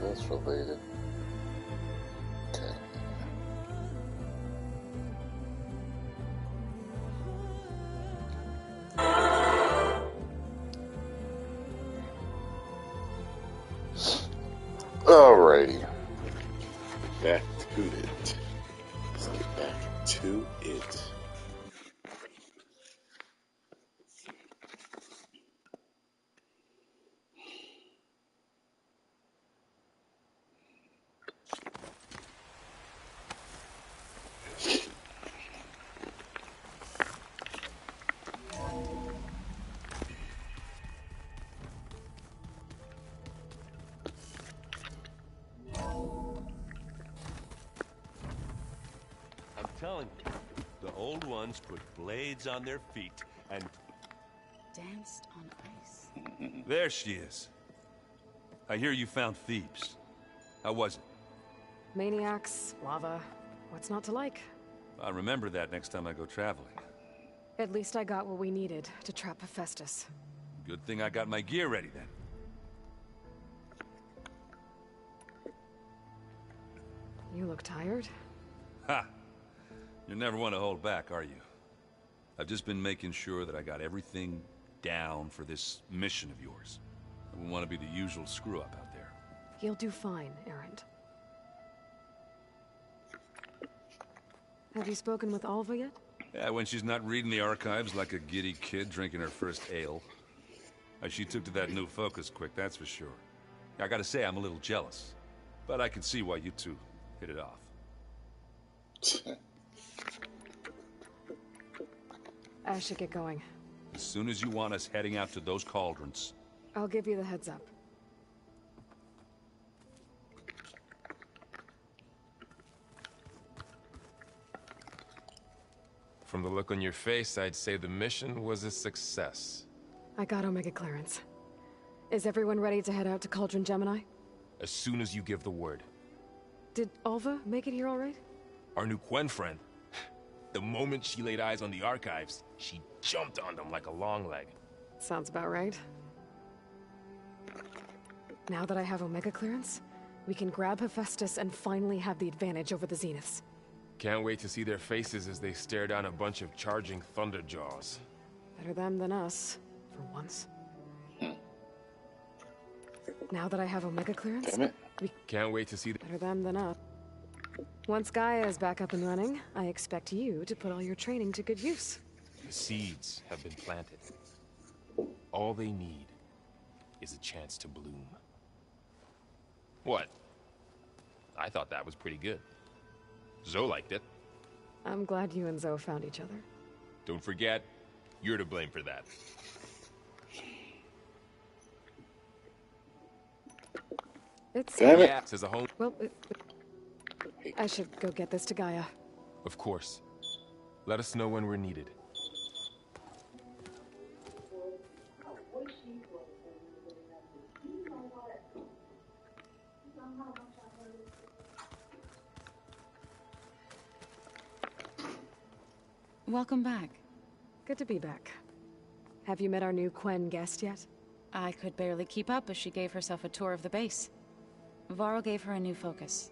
That's related. Okay. Alrighty. Back to it. Let's get back to it. Telling you, the old ones put blades on their feet and danced on ice. There she is. I hear you found Thebes. How was it? Maniacs, lava. What's not to like? I'll remember that next time I go traveling. At least I got what we needed to trap Hephaestus. Good thing I got my gear ready then. You look tired. Ha! You never want to hold back, are you? I've just been making sure that I got everything down for this mission of yours. I wouldn't want to be the usual screw-up out there. You'll do fine, Errant. Have you spoken with Alva yet? Yeah, when she's not reading the archives like a giddy kid drinking her first ale. She took to that new focus quick, that's for sure. I gotta say, I'm a little jealous. But I can see why you two hit it off. I should get going. As soon as you want us heading out to those cauldrons. I'll give you the heads up. From the look on your face, I'd say the mission was a success. I got Omega clearance. Is everyone ready to head out to Cauldron Gemini? As soon as you give the word. Did Alva make it here all right? Our new Quen friend. The moment she laid eyes on the archives, she jumped on them like a long leg. Sounds about right. Now that I have Omega clearance, we can grab Hephaestus and finally have the advantage over the Zeniths. Can't wait to see their faces as they stare down a bunch of charging thunderjaws. Better them than us, for once. Now that I have Omega clearance, we can't wait to see better them than us. Once Gaia is back up and running, I expect you to put all your training to good use. The seeds have been planted. All they need is a chance to bloom. What? I thought that was pretty good. Zoe liked it. I'm glad you and Zoe found each other. Don't forget, you're to blame for that. It's Damn it. Yeah, says a home. Well, I should go get this to Gaia. Of course. Let us know when we're needed. Welcome back. Good to be back. Have you met our new Quen guest yet? I could barely keep up as she gave herself a tour of the base. Varl gave her a new focus.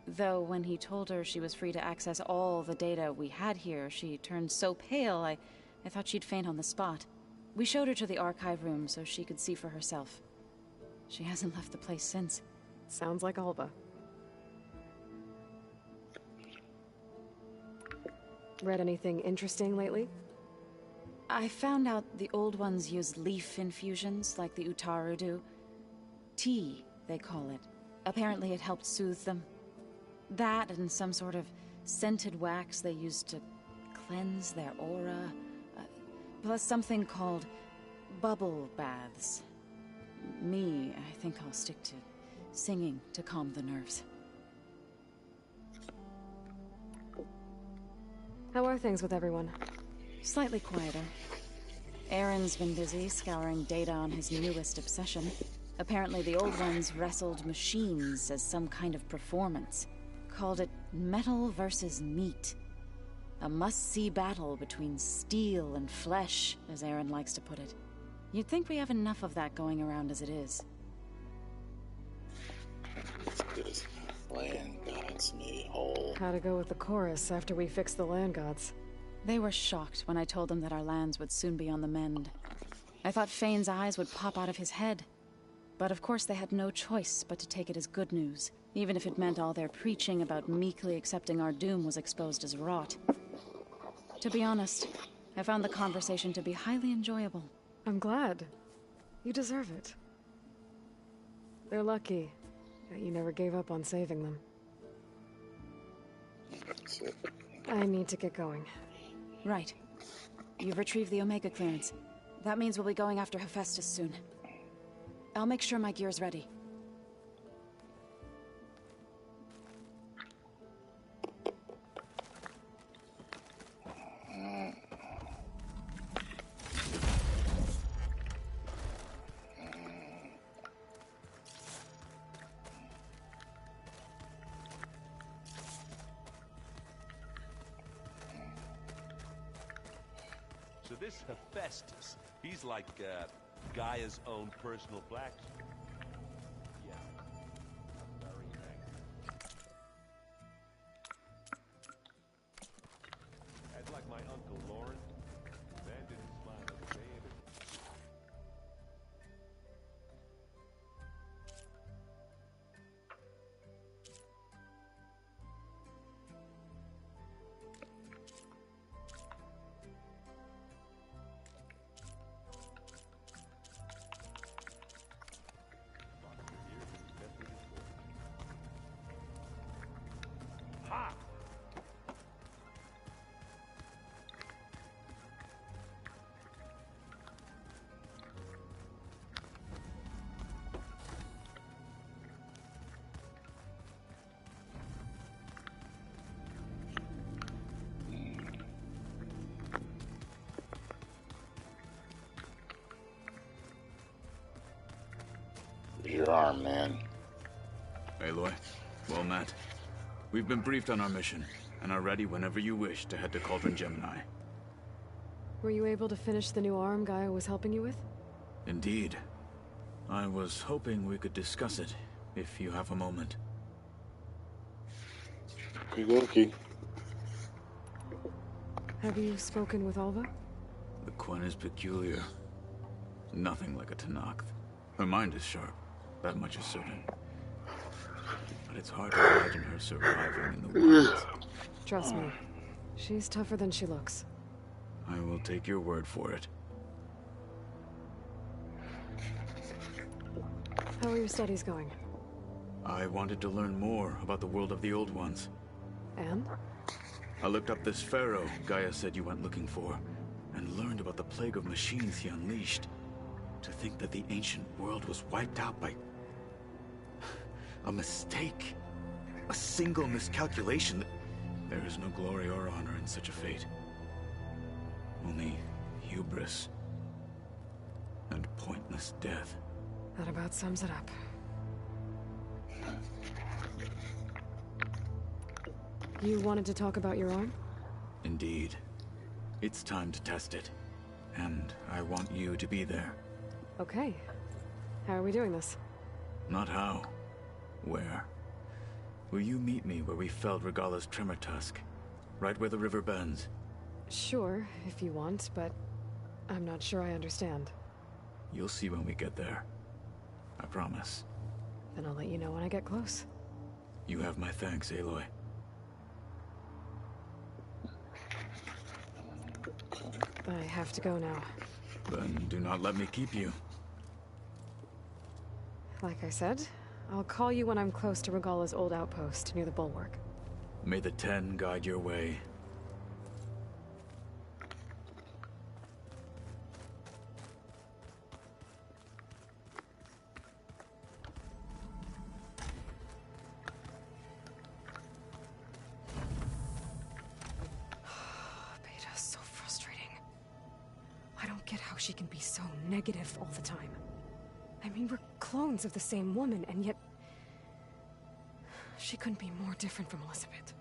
Though when he told her she was free to access all the data we had here, she turned so pale I thought she'd faint on the spot. We showed her to the archive room so she could see for herself. She hasn't left the place since. Sounds like Alva. Read anything interesting lately? I found out the old ones use leaf infusions like the Utaru do. Tea, they call it. Apparently it helped soothe them. That and some sort of scented wax they used to cleanse their aura. Plus something called bubble baths. Me, I think I'll stick to singing to calm the nerves. How are things with everyone? Slightly quieter. Aaron's been busy scouring data on his newest obsession. Apparently the old ones wrestled machines as some kind of performance. Called it metal versus meat. A must-see battle between steel and flesh, as Aaron likes to put it. You'd think we have enough of that going around as it is. How'd it go with the chorus after we fixed the land gods? They were shocked when I told them that our lands would soon be on the mend. I thought Fane's eyes would pop out of his head. But of course they had no choice but to take it as good news, even if it meant all their preaching about meekly accepting our doom was exposed as rot. To be honest, I found the conversation to be highly enjoyable. I'm glad. You deserve it. They're lucky that you never gave up on saving them. That's it. I need to get going. Right. You've retrieved the Omega clearance. That means we'll be going after Hephaestus soon. I'll make sure my gear's ready. So this Hephaestus, he's like Gaia's own personal blacksmith. Yeah. Very nice. That's like my Uncle Lawrence. Man didn't smile a day in his... Ha! Your arm, man. Aloy, well met. We've been briefed on our mission, and are ready whenever you wish to head to Cauldron Gemini. Were you able to finish the new arm Gaia was helping you with? Indeed. I was hoping we could discuss it, if you have a moment. Okey-dokey. Have you spoken with Alva? The Quen is peculiar. Nothing like a Tenakth. Her mind is sharp, that much is certain. But it's hard to imagine her surviving in the wilds. Trust me, she's tougher than she looks. I will take your word for it. How are your studies going? I wanted to learn more about the world of the Old Ones. And? I looked up this pharaoh Gaia said you went looking for, and learned about the plague of machines he unleashed. To think that the ancient world was wiped out by... a mistake. A single miscalculation. There is no glory or honor in such a fate. Only hubris. And pointless death. That about sums it up. You wanted to talk about your arm? Indeed. It's time to test it. And I want you to be there. Okay. How are we doing this? Not how. Where? Will you meet me where we felled Regala's tremor tusk? Right where the river bends? Sure, if you want, but I'm not sure I understand. You'll see when we get there. I promise. Then I'll let you know when I get close. You have my thanks, Aloy. I have to go now. Then do not let me keep you. Like I said, I'll call you when I'm close to Regala's old outpost near the bulwark. May the Ten guide your way. Beta's so frustrating. I don't get how she can be so negative all the time. I mean, we're clones of the same woman, and yet... she couldn't be more different from Elizabeth.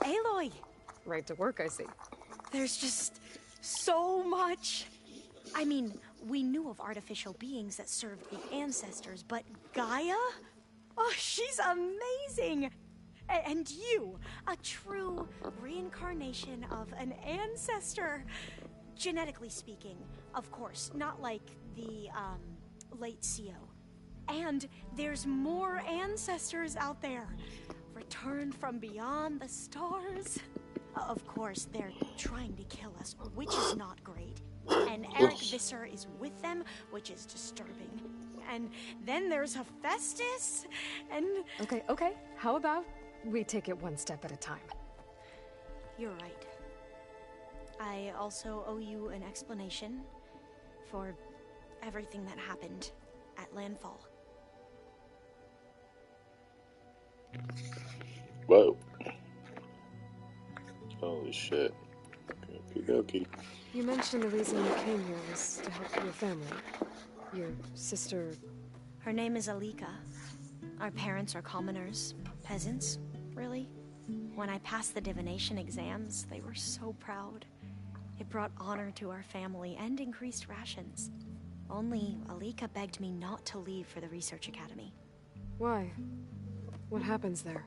Aloy! Right to work, I see. There's just so much. I mean, we knew of artificial beings that served the ancestors, but Gaia? Oh, she's amazing! And you, a true reincarnation of an ancestor. Genetically speaking, of course, not like the, late CO. And there's more ancestors out there, returned from beyond the stars. Of course, they're trying to kill us, which is not great. And Eric Visser is with them, which is disturbing. And then there's Hephaestus, and... Okay. How about we take it one step at a time? You're right. I also owe you an explanation for everything that happened at Landfall. Whoa. Holy shit. Okie dokie. You mentioned the reason you came here was to help your family. Your sister... Her name is Alika. Our parents are commoners. Peasants, really. When I passed the divination exams, they were so proud. It brought honor to our family and increased rations. Only Alika begged me not to leave for the research academy. Why? What happens there?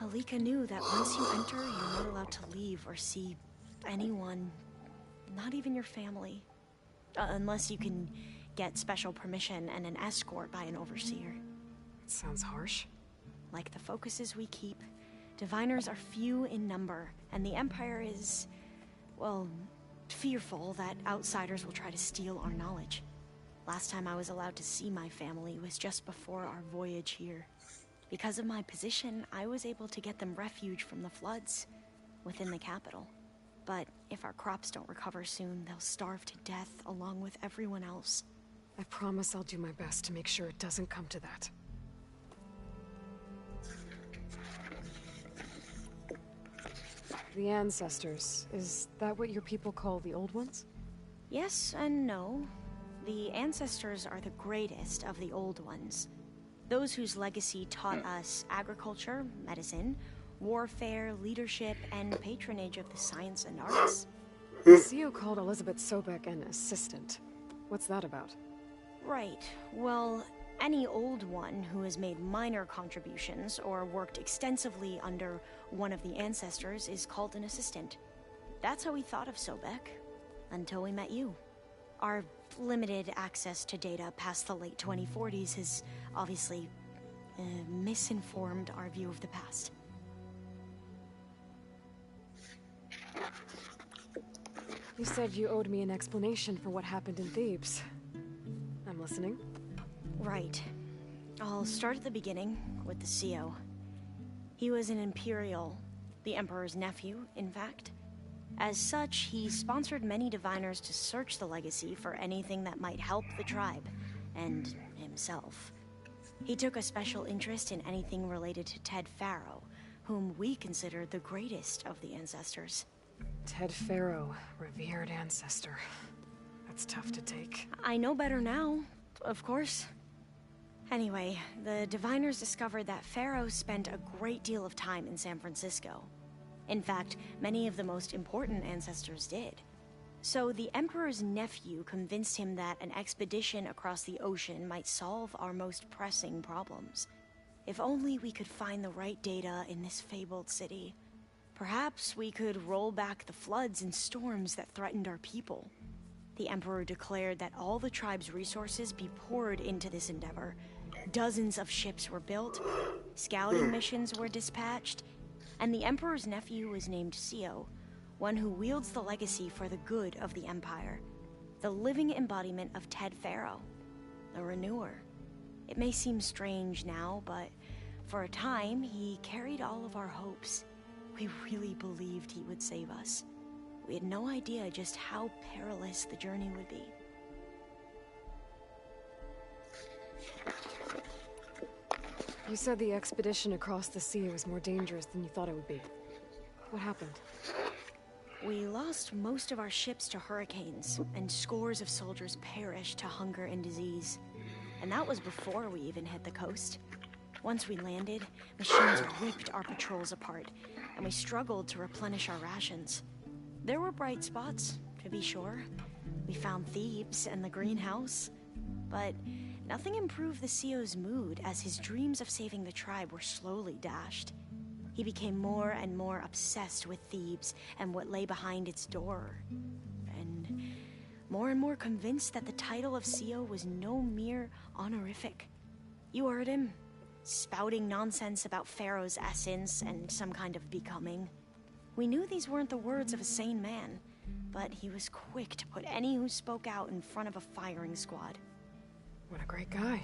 Alika knew that once you enter, you're not allowed to leave or see anyone, not even your family. Unless you can get special permission and an escort by an overseer. It sounds harsh. Like the focuses we keep, diviners are few in number, and the Empire is, well, fearful that outsiders will try to steal our knowledge. Last time I was allowed to see my family was just before our voyage here. Because of my position, I was able to get them refuge from the floods within the capital. But if our crops don't recover soon, they'll starve to death along with everyone else. I promise I'll do my best to make sure it doesn't come to that. The ancestors, is that what your people call the old ones? Yes and no. The ancestors are the greatest of the old ones. Those whose legacy taught us agriculture, medicine, warfare, leadership, and patronage of the science and arts. The CEO called Elizabeth Sobek an assistant. What's that about? Right. Well, any old one who has made minor contributions or worked extensively under one of the ancestors is called an assistant. That's how we thought of Sobek, until we met you. Our limited access to data past the late 2040s has obviously misinformed our view of the past. You said you owed me an explanation for what happened in Thebes. I'm listening. Right. I'll start at the beginning with the CEO. He was an Imperial, the Emperor's nephew, in fact. As such, he sponsored many diviners to search the legacy for anything that might help the tribe, and himself. He took a special interest in anything related to Ted Faro, whom we consider the greatest of the ancestors. Ted Faro, revered ancestor. That's tough to take. I know better now, of course. Anyway, the diviners discovered that Faro spent a great deal of time in San Francisco. In fact, many of the most important ancestors did. So the Emperor's nephew convinced him that an expedition across the ocean might solve our most pressing problems. If only we could find the right data in this fabled city. Perhaps we could roll back the floods and storms that threatened our people. The Emperor declared that all the tribe's resources be poured into this endeavor. Dozens of ships were built, scouting missions were dispatched, and the Emperor's nephew was named CEO, one who wields the legacy for the good of the Empire. The living embodiment of Ted Faro, the Renewer. It may seem strange now, but for a time, he carried all of our hopes. We really believed he would save us. We had no idea just how perilous the journey would be. You said the expedition across the sea was more dangerous than you thought it would be. What happened? We lost most of our ships to hurricanes, and scores of soldiers perished to hunger and disease. And that was before we even hit the coast. Once we landed, machines ripped our patrols apart, and we struggled to replenish our rations. There were bright spots, to be sure. We found Thebes and the greenhouse, but nothing improved the CEO's mood as his dreams of saving the tribe were slowly dashed. He became more and more obsessed with Thebes and what lay behind its door, and more convinced that the title of CEO was no mere honorific. You heard him, spouting nonsense about Pharaoh's essence and some kind of becoming. We knew these weren't the words of a sane man, but he was quick to put any who spoke out in front of a firing squad. What a great guy.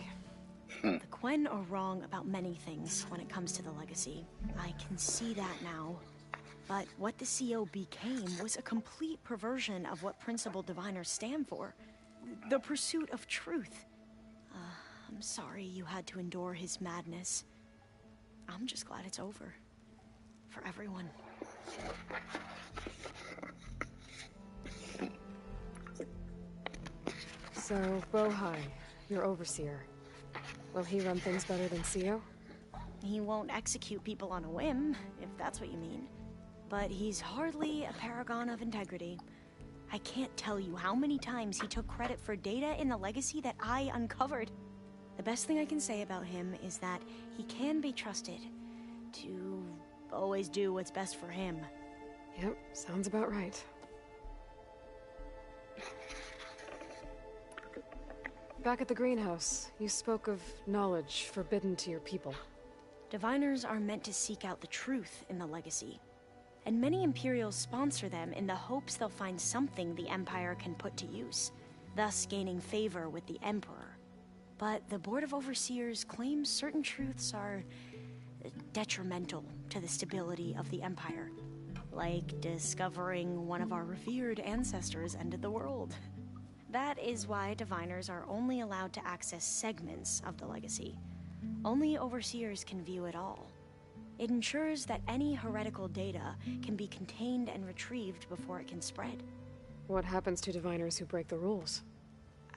The Quen are wrong about many things when it comes to the legacy. I can see that now. But what the CO became was a complete perversion of what principled diviners stand for. The pursuit of truth. I'm sorry you had to endure his madness. I'm just glad it's over. For everyone. So, Bohai, your overseer. Will he run things better than CEO? He won't execute people on a whim, if that's what you mean. But he's hardly a paragon of integrity. I can't tell you how many times he took credit for data in the legacy that I uncovered. The best thing I can say about him is that he can be trusted to always do what's best for him. Yep, sounds about right. Back at the greenhouse, you spoke of knowledge forbidden to your people. Diviners are meant to seek out the truth in the legacy, and many Imperials sponsor them in the hopes they'll find something the Empire can put to use, thus gaining favor with the Emperor. But the Board of Overseers claims certain truths are detrimental to the stability of the Empire, like discovering one of our revered ancestors ended the world. That is why diviners are only allowed to access segments of the legacy. Only overseers can view it all. It ensures that any heretical data can be contained and retrieved before it can spread. What happens to diviners who break the rules?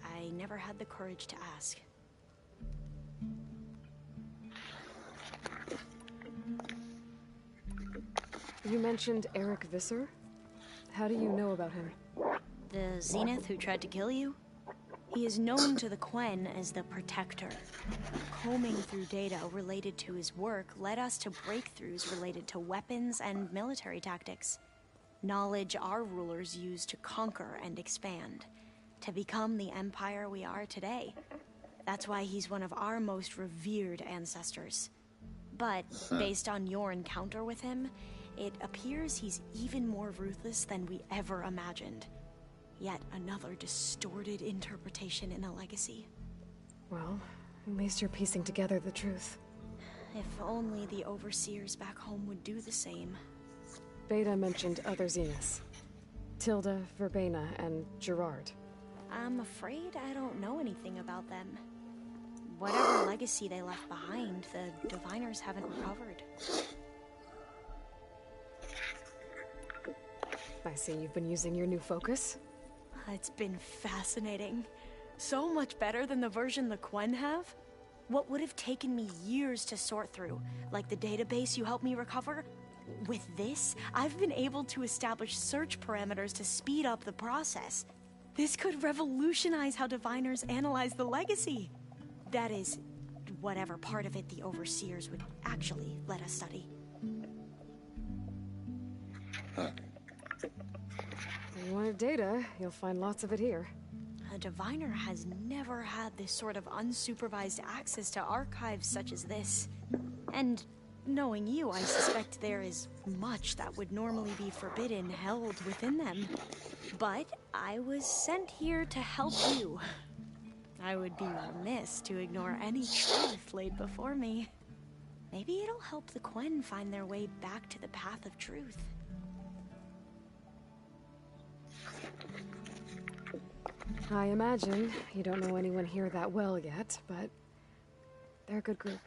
I never had the courage to ask. You mentioned Eric Visser? How do you know about him? The Zenith who tried to kill you? He is known to the Quen as the Protector. Combing through data related to his work led us to breakthroughs related to weapons and military tactics. Knowledge our rulers used to conquer and expand, to become the empire we are today. That's why he's one of our most revered ancestors. But, based on your encounter with him, it appears he's even more ruthless than we ever imagined. Yet another distorted interpretation in the legacy. Well, at least you're piecing together the truth. If only the overseers back home would do the same. Beta mentioned other Zeniths. Tilda, Verbena, and Gerard. I'm afraid I don't know anything about them. Whatever legacy they left behind, the diviners haven't recovered. I see you've been using your new focus. It's been fascinating. So much better than the version the Quen have. What would have taken me years to sort through, like the database you helped me recover, with this, I've been able to establish search parameters to speed up the process. This could revolutionize how diviners analyze the legacy. That is, whatever part of it the overseers would actually let us study. If you wanted data, you'll find lots of it here. A diviner has never had this sort of unsupervised access to archives such as this. And knowing you, I suspect there is much that would normally be forbidden held within them. But I was sent here to help you. I would be remiss to ignore any truth laid before me. Maybe it'll help the Quen find their way back to the path of truth. I imagine you don't know anyone here that well yet, but they're a good group.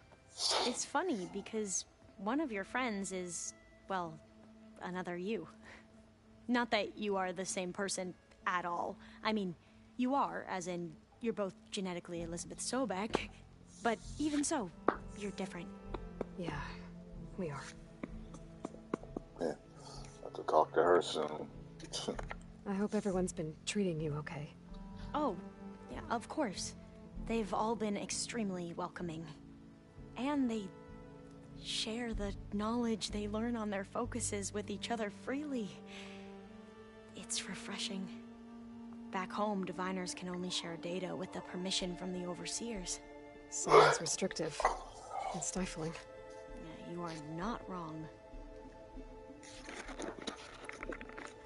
It's funny because one of your friends is, well, another you. Not that you are the same person at all. I mean, you are, as in, you're both genetically Elizabeth Sobek. But even so, You're different. Yeah, we are. Yeah. Have to talk to her soon. I hope everyone's been treating you okay. Oh, yeah, of course. They've all been extremely welcoming. And they share the knowledge they learn on their focuses with each other freely. It's refreshing. Back home, diviners can only share data with the permission from the overseers. Sounds restrictive and stifling. Yeah, you are not wrong.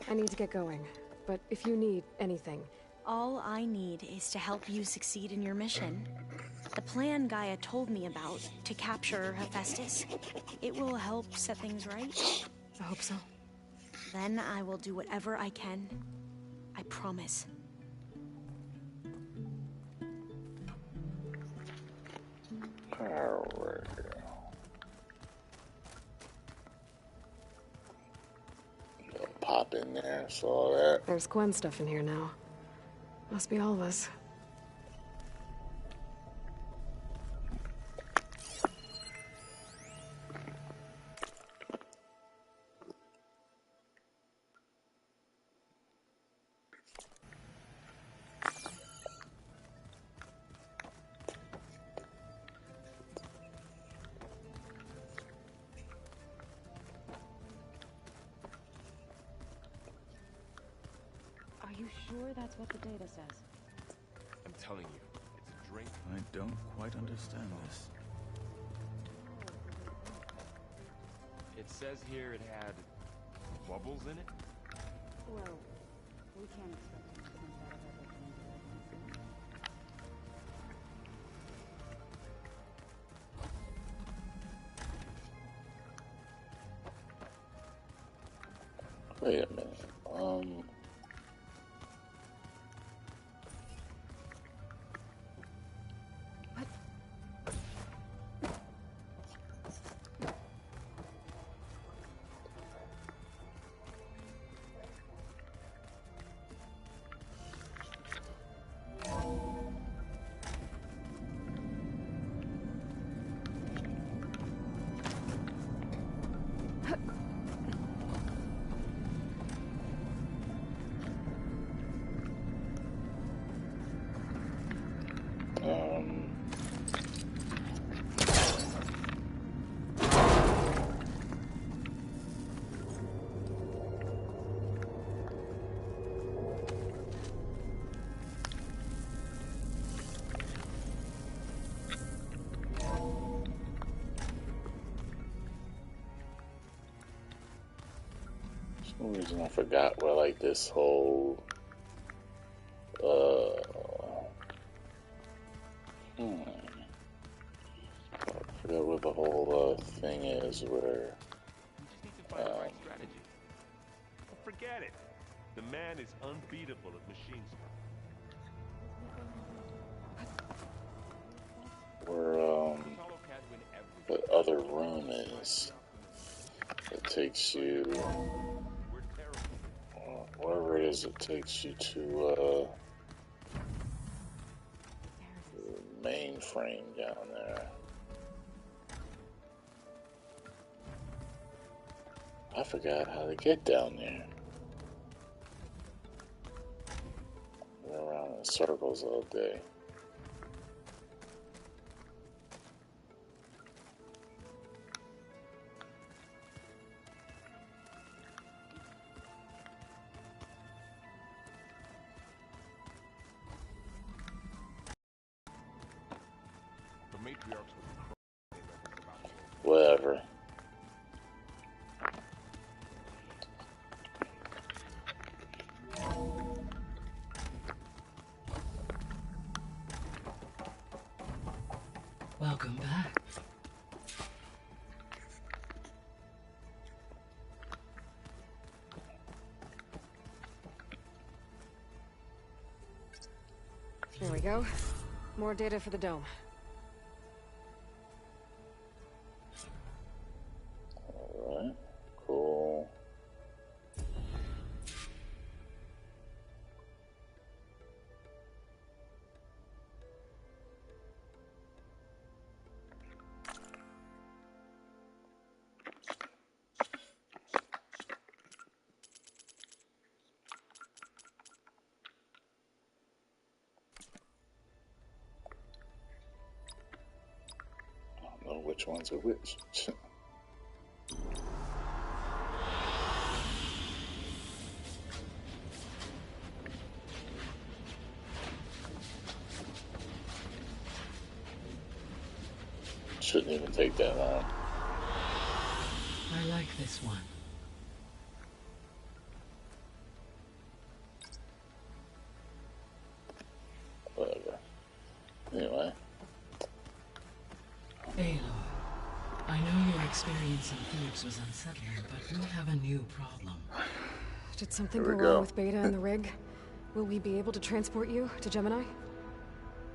I need to get going, but if you need anything... All I need is to help you succeed in your mission. The plan Gaia told me about, to capture Hephaestus, it will help set things right. I hope so. Then I will do whatever I can. I promise. Alright. Pop in there, saw that. There's Gwen stuff in here now. Must be Alva's. Are you sure that's what the data says? I'm telling you, it's a drink. I don't quite understand this. It says here it had bubbles in it. Well, we can't expect him to think that of everything that Wait a minute. For some reason I forgot where like this whole I forgot what the whole thing is where We just need to find the right strategy. Forget it. The man is unbeatable at machine stuff. where the other room is. It takes you wherever it is, it takes you to the mainframe down there. I forgot how to get down there. Went around in circles all day. Whatever. Welcome back. There we go. More data for the dome. Alright, cool. which ones are which. Shouldn't even take that long. I like this one. Whatever. Anyway. Aloy, I know your experience in Thebes was unsettling, but we have a new problem. Did something go wrong with Beta and the rig? Will we be able to transport you to Gemini?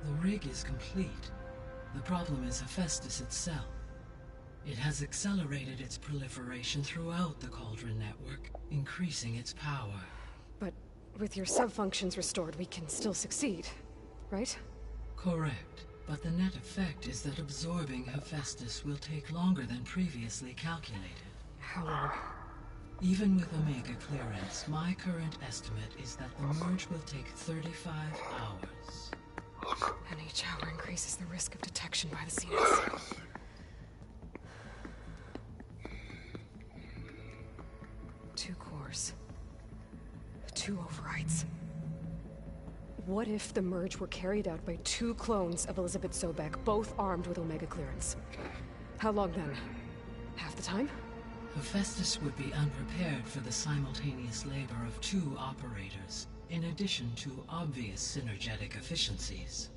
The rig is complete. The problem is Hephaestus itself. It has accelerated its proliferation throughout the Cauldron network, increasing its power. But with your sub-functions restored, we can still succeed, right? Correct. But the net effect is that absorbing Hephaestus will take longer than previously calculated. How long? Even with Omega clearance, my current estimate is that the merge will take 35 hours. And each hour increases the risk of detection by the Zeniths. 2 cores. 2 overrides. What if the merge were carried out by 2 clones of Elizabeth Sobek, both armed with Omega clearance? How long then? Half the time? Hephaestus would be unprepared for the simultaneous labor of 2 operators, in addition to obvious synergetic efficiencies.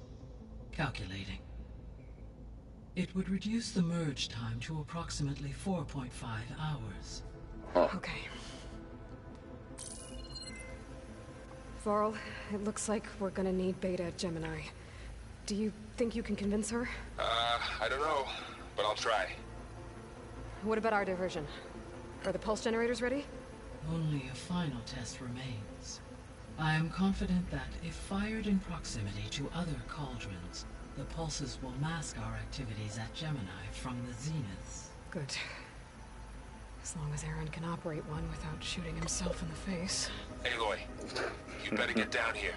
Calculating. It would reduce the merge time to approximately 4.5 hours. Okay. Varl, it looks like we're gonna need Beta at Gemini. Do you think you can convince her? I don't know, but I'll try. What about our diversion? Are the pulse generators ready? Only a final test remains. I am confident that if fired in proximity to other cauldrons, the pulses will mask our activities at Gemini from the Zeniths. Good. As long as Aaron can operate one without shooting himself in the face. Aloy, you better get down here.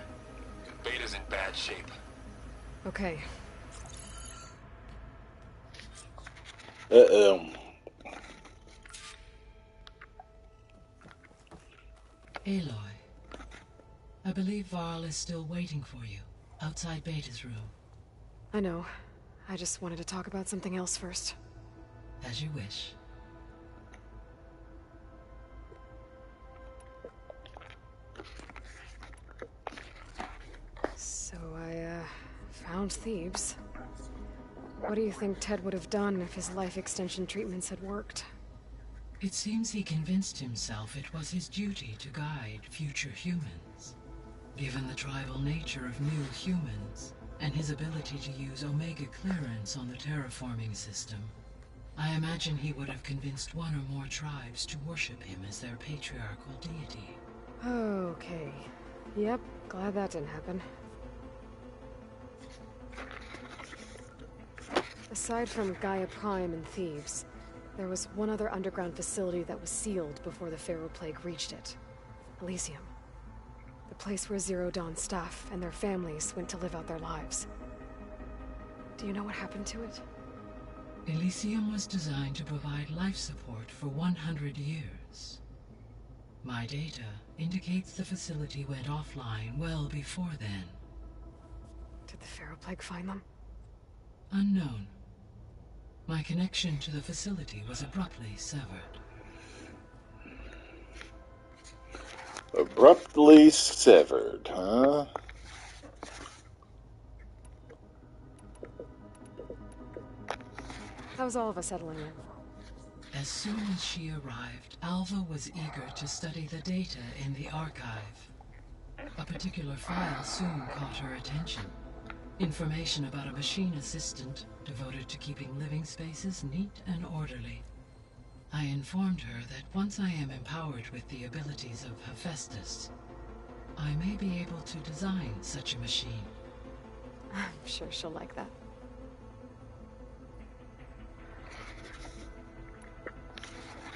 Beta's in bad shape. Okay. Aloy, I believe Varl is still waiting for you, outside Beta's room. I know. I just wanted to talk about something else first. As you wish. So I, found Thebes. What do you think Ted would have done if his life extension treatments had worked? It seems he convinced himself it was his duty to guide future humans. Given the tribal nature of new humans, and his ability to use Omega clearance on the terraforming system, I imagine he would have convinced one or more tribes to worship him as their patriarchal deity. Okay. Yep, glad that didn't happen. Aside from Gaia Prime and Thebes, there was one other underground facility that was sealed before the Pharaoh Plague reached it. Elysium. The place where Zero Dawn staff and their families went to live out their lives. Do you know what happened to it? Elysium was designed to provide life support for 100 years. My data indicates the facility went offline well before then. Did the Pharaoh Plague find them? Unknown. My connection to the facility was abruptly severed. Abruptly severed, huh? How's Alva settling in? As soon as she arrived, Alva was eager to study the data in the archive. A particular file soon caught her attention. Information about a machine assistant devoted to keeping living spaces neat and orderly. I informed her that once I am empowered with the abilities of Hephaestus, I may be able to design such a machine. I'm sure she'll like that.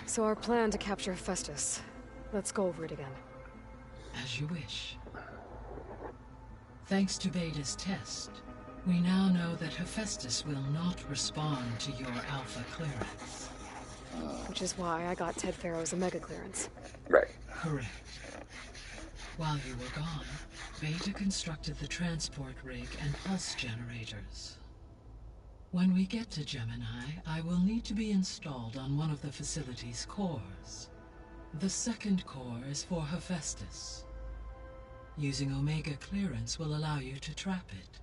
So our plan to capture Hephaestus. Let's go over it again. As you wish. Thanks to Beta's test, We now know that Hephaestus will not respond to your Alpha clearance. Which is why I got Ted Pharaoh's Omega clearance. Right. Correct. While you were gone, Beta constructed the transport rig and pulse generators. When we get to Gemini, I will need to be installed on one of the facility's cores. The second core is for Hephaestus. Using Omega clearance will allow you to trap it.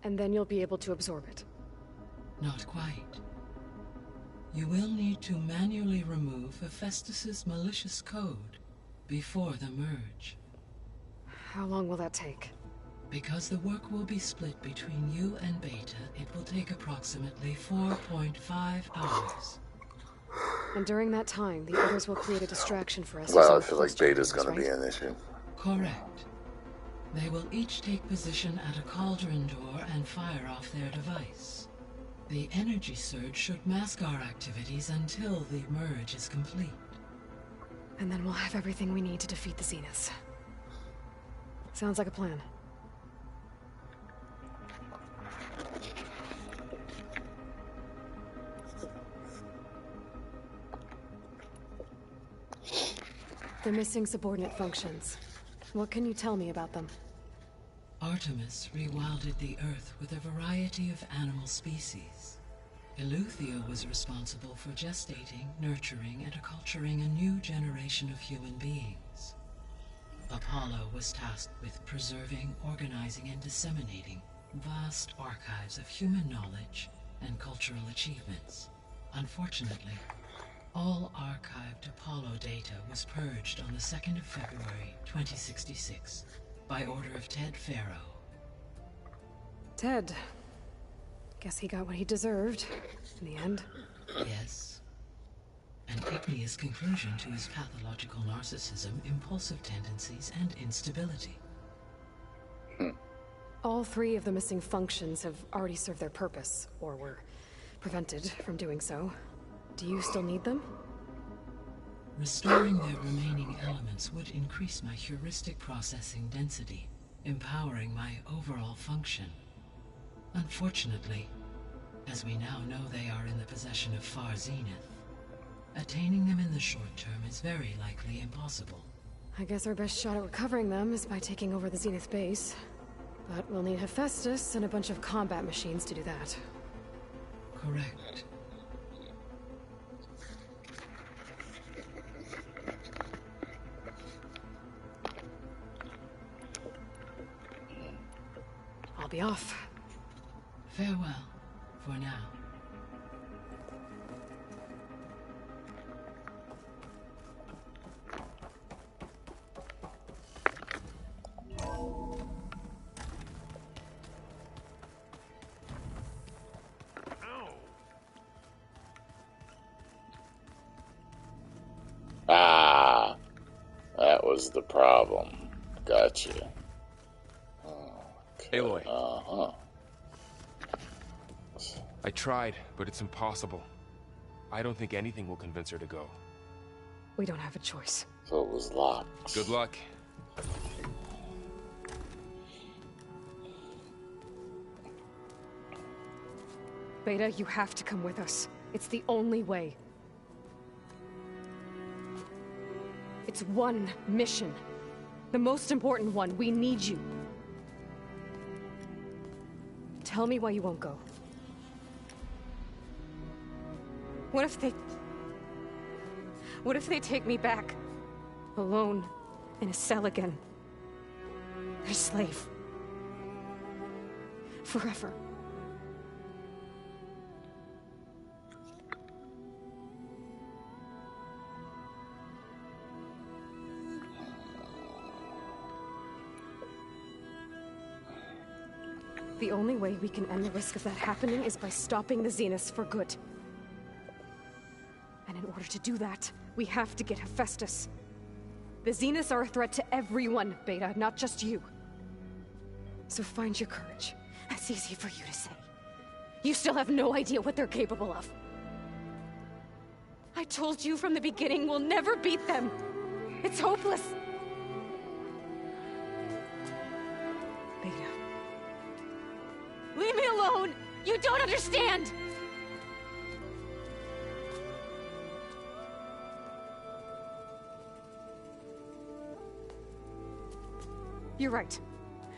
And then you'll be able to absorb it. Not quite. You will need to manually remove Hephaestus's malicious code before the merge. How long will that take? Because the work will be split between you and Beta, it will take approximately 4.5 hours. And during that time, the others will create a distraction for us. Well, I feel like Beta's gonna be an issue. Correct. They will each take position at a cauldron door and fire off their device. The energy surge should mask our activities until the merge is complete. And then we'll have everything we need to defeat the Zeniths. Sounds like a plan. The missing subordinate functions. What can you tell me about them? Artemis rewilded the Earth with a variety of animal species. Eleuthia was responsible for gestating, nurturing, and acculturating a new generation of human beings. Apollo was tasked with preserving, organizing, and disseminating vast archives of human knowledge and cultural achievements. Unfortunately, all archived Apollo data was purged on the 2nd of February, 2066, by order of Ted Pharaoh. Ted. Guess he got what he deserved, in the end. Yes. An igneous conclusion to his pathological narcissism, impulsive tendencies, and instability. All three of the missing functions have already served their purpose, or were prevented from doing so. Do you still need them? Restoring their remaining elements would increase my heuristic processing density, empowering my overall function. Unfortunately, as we now know they are in the possession of Far Zenith, attaining them in the short term is very likely impossible. I guess our best shot at recovering them is by taking over the Zenith base. But we'll need Hephaestus and a bunch of combat machines to do that. Correct. I'll be off. Farewell, for now. Ah, that was the problem. Gotcha. Okay. Aloy. Uh-huh. I tried, but it's impossible. I don't think anything will convince her to go. We don't have a choice. So it was locked. Good luck. Beta, you have to come with us. It's the only way. It's one mission. The most important one. We need you. Tell me why you won't go. What if they take me back? Alone, in a cell again. Their slave. Forever. The only way we can end the risk of that happening is by stopping the Zeniths for good. And in order to do that, we have to get Hephaestus. The Zeniths are a threat to everyone, Beta, not just you. So find your courage. That's easy for you to say. You still have no idea what they're capable of. I told you from the beginning we'll never beat them. It's hopeless. Leave me alone! You don't understand! You're right.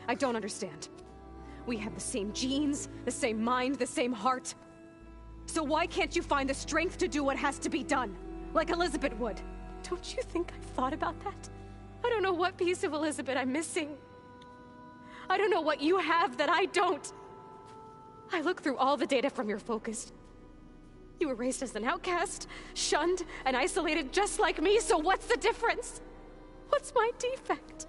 I don't understand. We have the same genes, the same mind, the same heart. So why can't you find the strength to do what has to be done? Like Elizabeth would. Don't you think I've thought about that? I don't know what piece of Elizabeth I'm missing. I don't know what you have that I don't. I look through all the data from your focus. You were raised as an outcast, shunned, and isolated just like me, so what's the difference? What's my defect?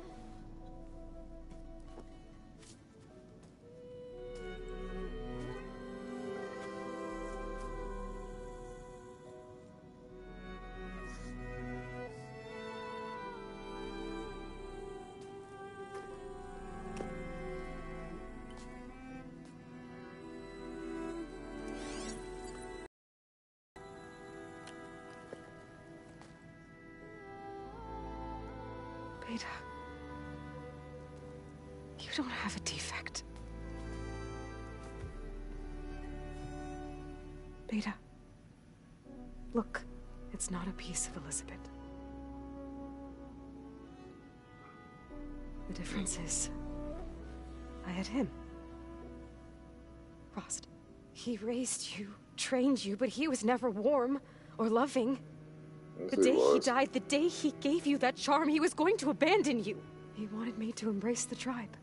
Beta, you don't have a defect. Beta, look, it's not a piece of Elizabeth. The difference is, I had him. Frost. He raised you, trained you, but he was never warm or loving. The day he died, the day he gave you that charm, he was going to abandon you. He wanted me to embrace the tribe.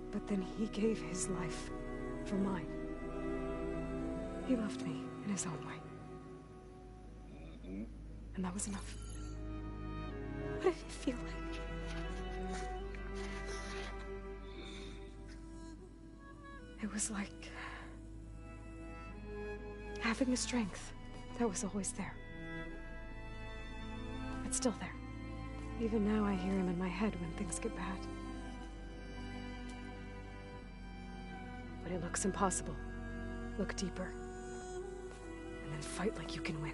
But then he gave his life for mine. He loved me in his own way. And that was enough. What did it feel like? It was like having a strength that was always there. It's still there. Even now I hear him in my head when things get bad. When it looks impossible, look deeper. And then fight like you can win.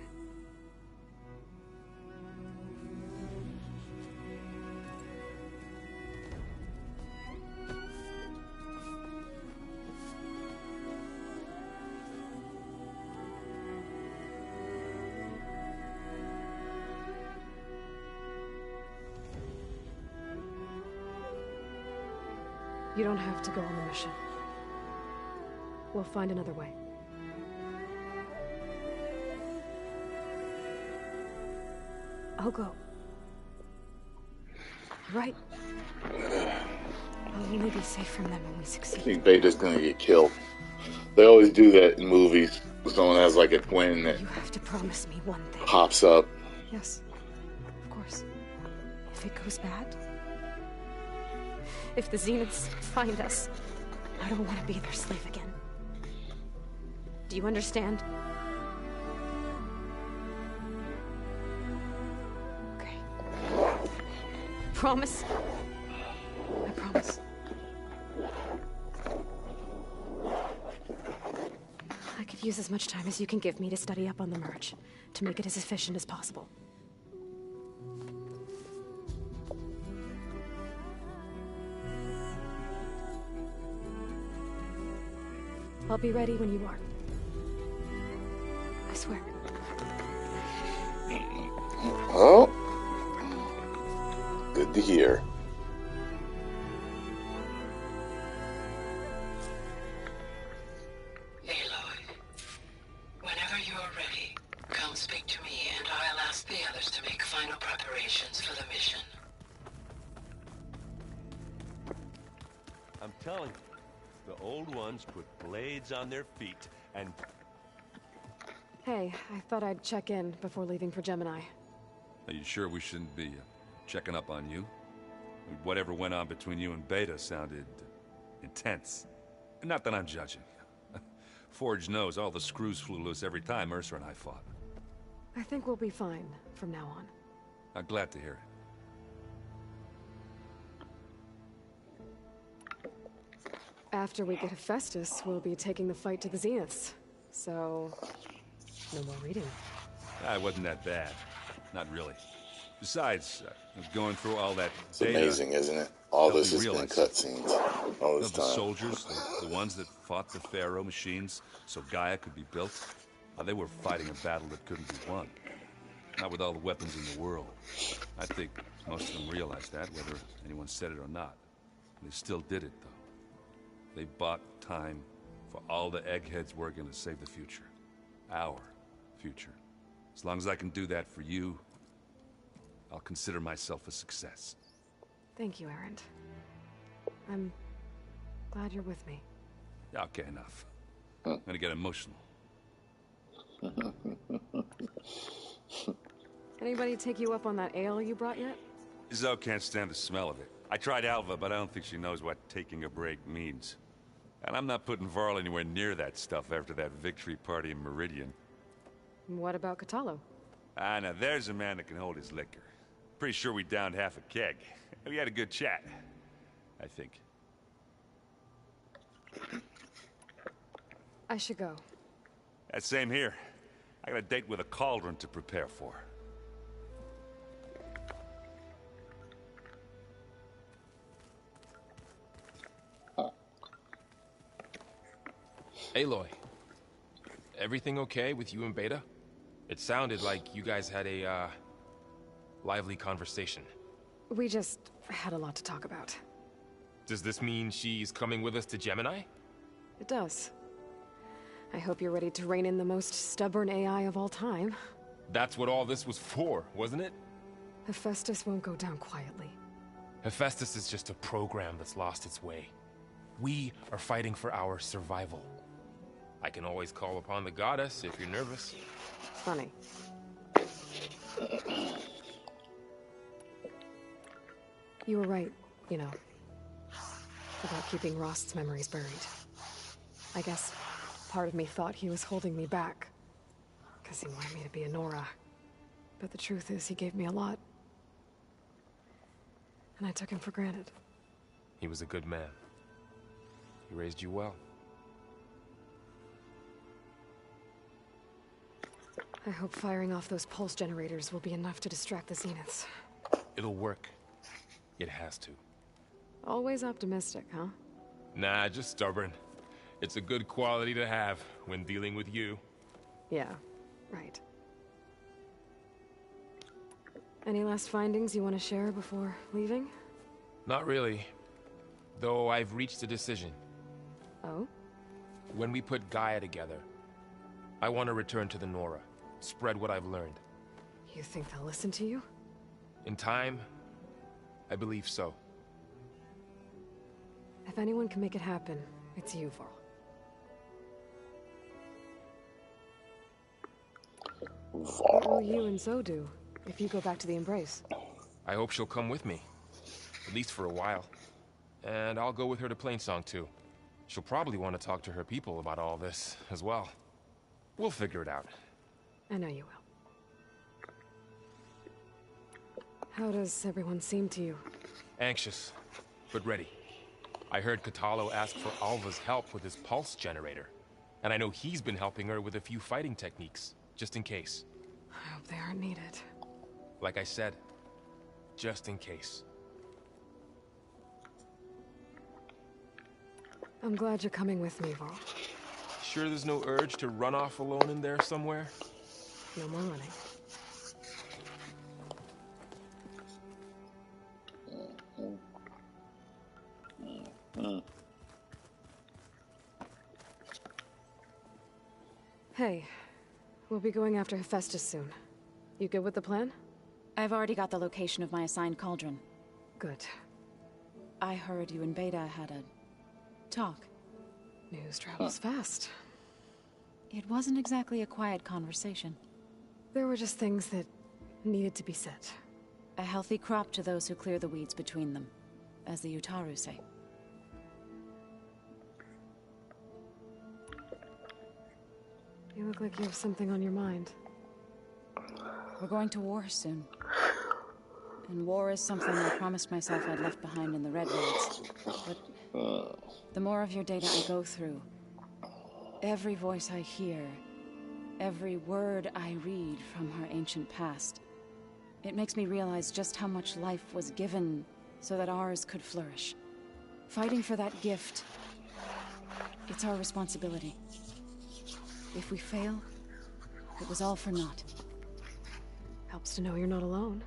You don't have to go on the mission. We'll find another way. I'll go. Right? I'll only be safe from them when we succeed. I think Beta's gonna get killed. They always do that in movies. Someone has like a twin that You have to promise me one thing. pops up. Yes, of course. If it goes bad, if the Zeniths find us, I don't want to be their slave again. Do you understand? Okay. Promise? I promise. I could use as much time as you can give me to study up on the merge, to make it as efficient as possible. I'll be ready when you are. I swear. Oh, good to hear. Aloy, whenever you're ready, come speak to me and I'll ask the others to make final preparations for the mission. I'm telling you. The old ones put blades on their feet, and... Hey, I thought I'd check in before leaving for Gemini. Are you sure we shouldn't be checking up on you? Whatever went on between you and Beta sounded intense. Not that I'm judging. Forge knows all the screws flew loose every time Mercer and I fought. I think we'll be fine from now on. I'm glad to hear it. After we get Hephaestus, we'll be taking the fight to the Zeniths. So, no more reading. It wasn't that bad. Not really. Besides, going through all that It's data... amazing, isn't it? All helped this me has been realize cutscenes all this the time. soldiers, the ones that fought the Pharaoh machines so Gaia could be built, they were fighting a battle that couldn't be won. Not with all the weapons in the world. I think most of them realized that, whether anyone said it or not. They still did it, though. They bought time for all the eggheads working to save the future. Our future. As long as I can do that for you, I'll consider myself a success. Thank you, Erend. I'm glad you're with me. Okay, enough. I'm gonna get emotional. Anybody take you up on that ale you brought yet? Zoe can't stand the smell of it. I tried Alva, but I don't think she knows what taking a break means. And I'm not putting Varl anywhere near that stuff after that victory party in Meridian. What about Catalo? Ah, now there's a man that can hold his liquor. Pretty sure we downed half a keg. We had a good chat, I think. I should go. Same here. I got a date with a cauldron to prepare for. Aloy, everything okay with you and Beta? It sounded like you guys had a, lively conversation. We just had a lot to talk about. Does this mean she's coming with us to Gemini? It does. I hope you're ready to rein in the most stubborn AI of all time. That's what all this was for, wasn't it? Hephaestus won't go down quietly. Hephaestus is just a program that's lost its way. We are fighting for our survival. I can always call upon the goddess if you're nervous. Funny. You were right, you know, about keeping Rost's memories buried. I guess part of me thought he was holding me back, because he wanted me to be a Nora. But the truth is, he gave me a lot. And I took him for granted. He was a good man. He raised you well. I hope firing off those pulse generators will be enough to distract the Zeniths. It'll work. It has to. Always optimistic, huh? Nah, just stubborn. It's a good quality to have when dealing with you. Yeah, right. Any last findings you want to share before leaving? Not really. Though I've reached a decision. Oh? When we put Gaia together, I want to return to the Nora. Spread what I've learned. You think they'll listen to you? In time, I believe so. If anyone can make it happen, it's you, Varl. What will you and Zoe do if you go back to the Embrace? I hope she'll come with me. At least for a while. And I'll go with her to Plainsong too. She'll probably want to talk to her people about all this as well. We'll figure it out. I know you will. How does everyone seem to you? Anxious, but ready. I heard Catalo ask for Alva's help with his pulse generator. And I know he's been helping her with a few fighting techniques, just in case. I hope they aren't needed. Like I said, just in case. I'm glad you're coming with me, Varl. Sure there's no urge to run off alone in there somewhere? No more running. Hey, we'll be going after Hephaestus soon. You good with the plan? I've already got the location of my assigned cauldron. Good. I heard you and Beta had a talk. News travels fast. It wasn't exactly a quiet conversation. There were just things that needed to be said. A healthy crop to those who clear the weeds between them, as the Utaru say. You look like you have something on your mind. We're going to war soon. And war is something I promised myself I'd left behind in the Redwoods. But the more of your data I go through, every voice I hear, every word I read from her ancient past, It makes me realize just how much life was given so that ours could flourish. Fighting for that gift, it's our responsibility. If we fail, it was all for naught. Helps to know you're not alone.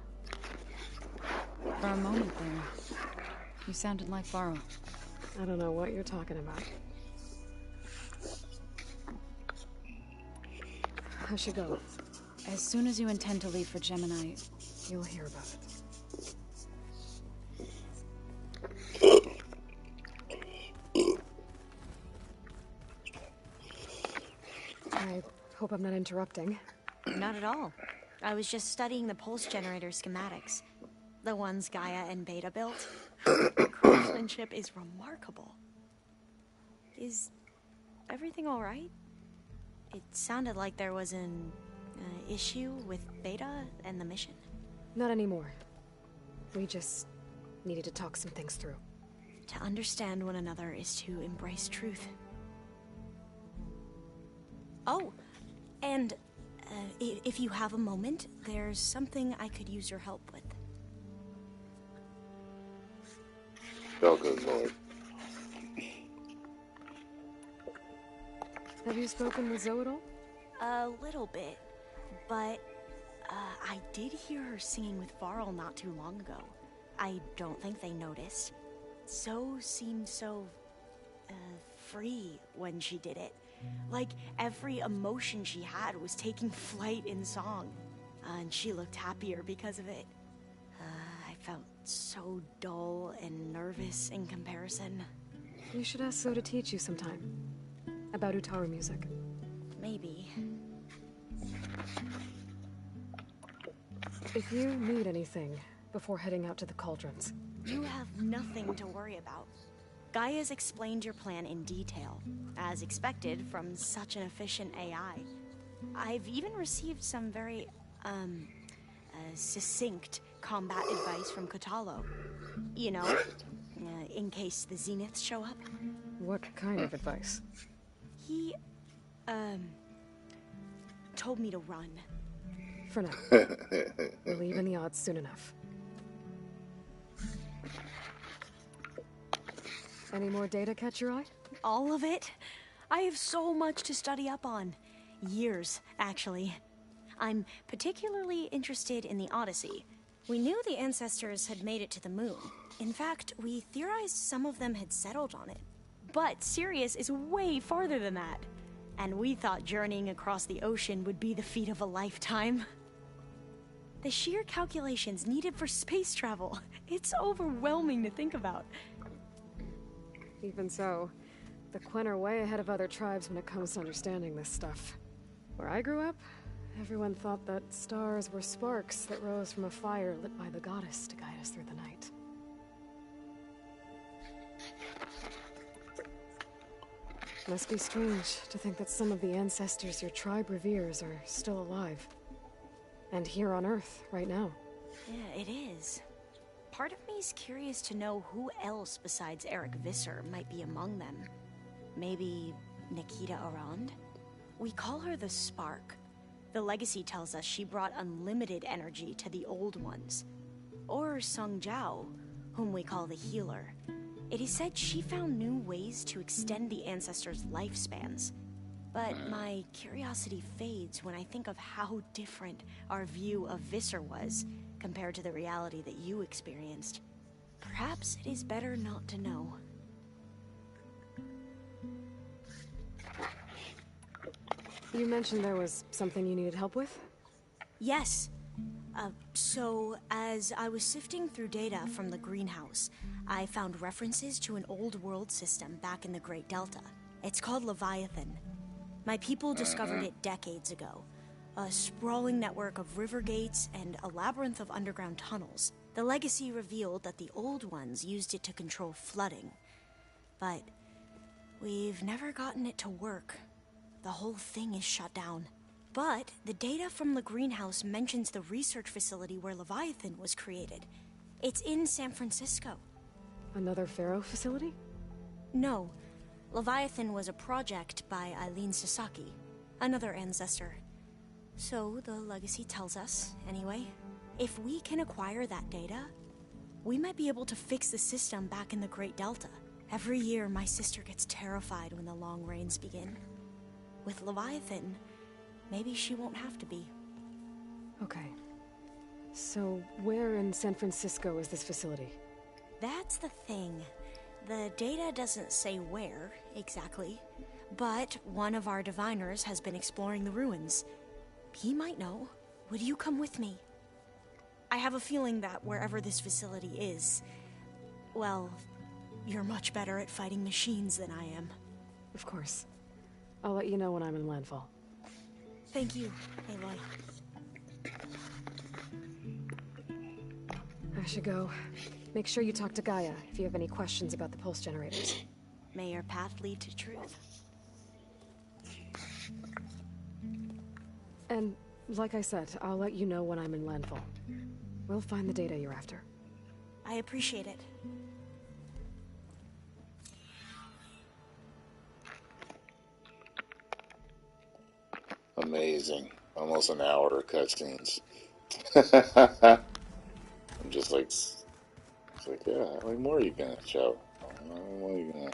For a moment there, you sounded like Varl. I don't know what you're talking about. I should go. As soon as you intend to leave for Gemini, you'll hear about it. I hope I'm not interrupting. Not at all. I was just studying the pulse generator schematics. The ones Gaia and Beta built. The craftsmanship is remarkable. Is everything all right? It sounded like there was an issue with Beta and the mission. Not anymore. We just needed to talk some things through. To understand one another is to embrace truth. Oh, and if you have a moment, there's something I could use your help with. Oh, good lord. Have you spoken with Zoe at all? A little bit, but I did hear her singing with Varl not too long ago. I don't think they noticed. Zoe seemed so free when she did it. Like every emotion she had was taking flight in song. And she looked happier because of it. I felt so dull and nervous in comparison. You should ask Zoe to teach you sometime. About Utaru music. Maybe. If you need anything before heading out to the cauldrons. You have nothing to worry about. Gaia's explained your plan in detail, as expected from such an efficient AI. I've even received some very, succinct combat advice from Kotalo. You know, in case the Zeniths show up. What kind of advice? He, told me to run. For now. We'll even the odds soon enough. Any more data catch your eye? All of it? I have so much to study up on. Years, actually. I'm particularly interested in the Odyssey. We knew the ancestors had made it to the moon. In fact, we theorized some of them had settled on it. But Sirius is way farther than that. And we thought journeying across the ocean would be the feat of a lifetime. The sheer calculations needed for space travel. It's overwhelming to think about. Even so, the Quen are way ahead of other tribes when it comes to understanding this stuff. Where I grew up, everyone thought that stars were sparks that rose from a fire lit by the goddess to guide us through the night. Must be strange to think that some of the ancestors your tribe reveres are still alive. And here on Earth, right now. Yeah, it is. Part of me's curious to know who else besides Eric Visser might be among them. Maybe Nikita Arand? We call her the Spark. The legacy tells us she brought unlimited energy to the Old Ones. Or Sung Jiao, whom we call the Healer. It is said she found new ways to extend the ancestors' lifespans. But my curiosity fades when I think of how different our view of Visser was compared to the reality that you experienced. Perhaps it is better not to know. You mentioned there was something you needed help with? Yes. So, as I was sifting through data from the greenhouse, I found references to an old world system back in the Great Delta. It's called Leviathan. My people discovered it decades ago. A sprawling network of river gates and a labyrinth of underground tunnels. The legacy revealed that the Old Ones used it to control flooding. But we've never gotten it to work. The whole thing is shut down. But the data from the greenhouse mentions the research facility where Leviathan was created. It's in San Francisco. Another Pharaoh facility? No. Leviathan was a project by Eileen Sasaki, another ancestor. So the legacy tells us, anyway. If we can acquire that data, we might be able to fix the system back in the Great Delta. Every year, my sister gets terrified when the long rains begin. With Leviathan, maybe she won't have to be. Okay. So, where in San Francisco is this facility? That's the thing. The data doesn't say where, exactly. But one of our diviners has been exploring the ruins. He might know. Would you come with me? I have a feeling that wherever this facility is, well, you're much better at fighting machines than I am. Of course. I'll let you know when I'm in landfall. Thank you, Aloy. I should go. Make sure you talk to Gaia if you have any questions about the pulse generators. May your path lead to truth. And, like I said, I'll let you know when I'm in landfall. We'll find the data you're after. I appreciate it. Amazing. Almost an hour of cutscenes. I'm just like, it's like, yeah, how many more are you gonna show? How many more are you gonna?